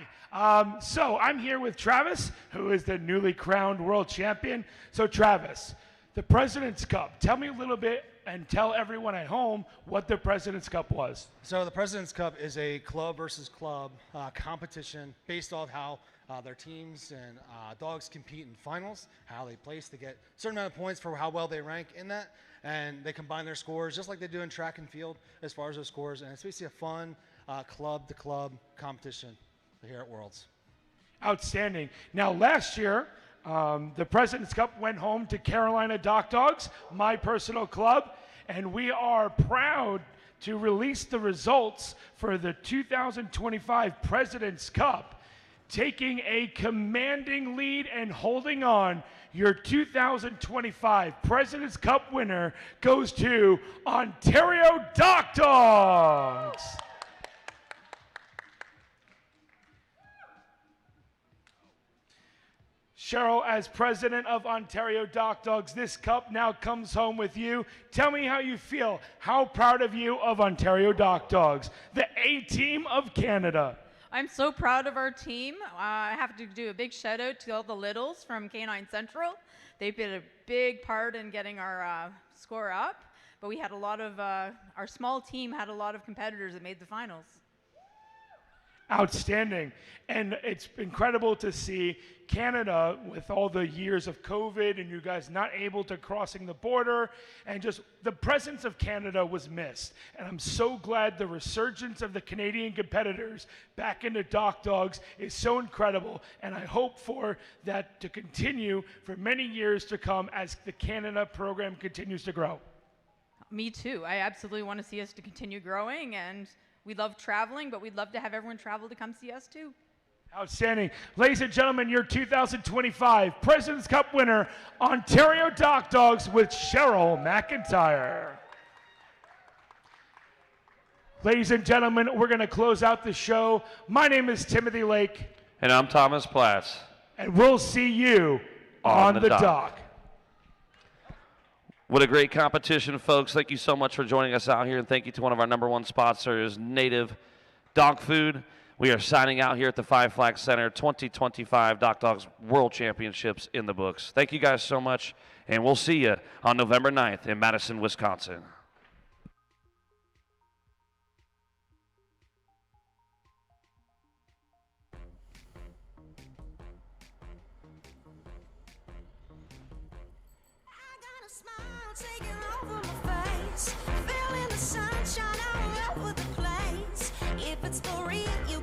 So I'm here with Travis, who is the newly crowned world champion. So Travis, the President's Cup, tell me a little bit and tell everyone at home what the President's Cup was. So the President's Cup is a club versus club competition based off how their teams and dogs compete in finals, how they place to get a certain amount of points for how well they rank in that, and they combine their scores just like they do in track and field as far as those scores, and it's basically a fun club-to-club competition here at Worlds. Outstanding. Now last year, the President's Cup went home to Carolina DockDogs, my personal club, and we are proud to release the results for the 2025 President's Cup. Taking a commanding lead and holding on, your 2025 President's Cup winner goes to Ontario DockDogs. Cheryl, as president of Ontario DockDogs, this cup now comes home with you. Tell me how you feel. How proud of you of Ontario DockDogs, the A-team of Canada. I'm so proud of our team. I have to do a big shout out to all the littles from Canine Central. They've been a big part in getting our score up, but we had a lot of, our small team had a lot of competitors that made the finals. Outstanding. And it's incredible to see Canada with all the years of COVID and you guys not able to crossing the border, and just the presence of Canada was missed. And I'm so glad the resurgence of the Canadian competitors back into DockDogs is so incredible, and I hope for that to continue for many years to come as the Canada program continues to grow. Me too. I absolutely want to see us to continue growing, and we love traveling, but we'd love to have everyone travel to come see us too. Outstanding. Ladies and gentlemen, your 2025 President's Cup winner, Ontario DockDogs with Cheryl McIntyre. Ladies and gentlemen, we're going to close out the show. My name is Timothy Lake. And I'm Thomas Platts. And we'll see you on the dock. What a great competition, folks. Thank you so much for joining us out here, and thank you to one of our #1 sponsors, Native Dog Food. We are signing out here at the Five Flags Center, 2025 DockDogs World Championships in the books. Thank you guys so much, and we'll see you on November 9th in Madison, Wisconsin. Taking over my face, feeling the sunshine all over the place. If it's for real, you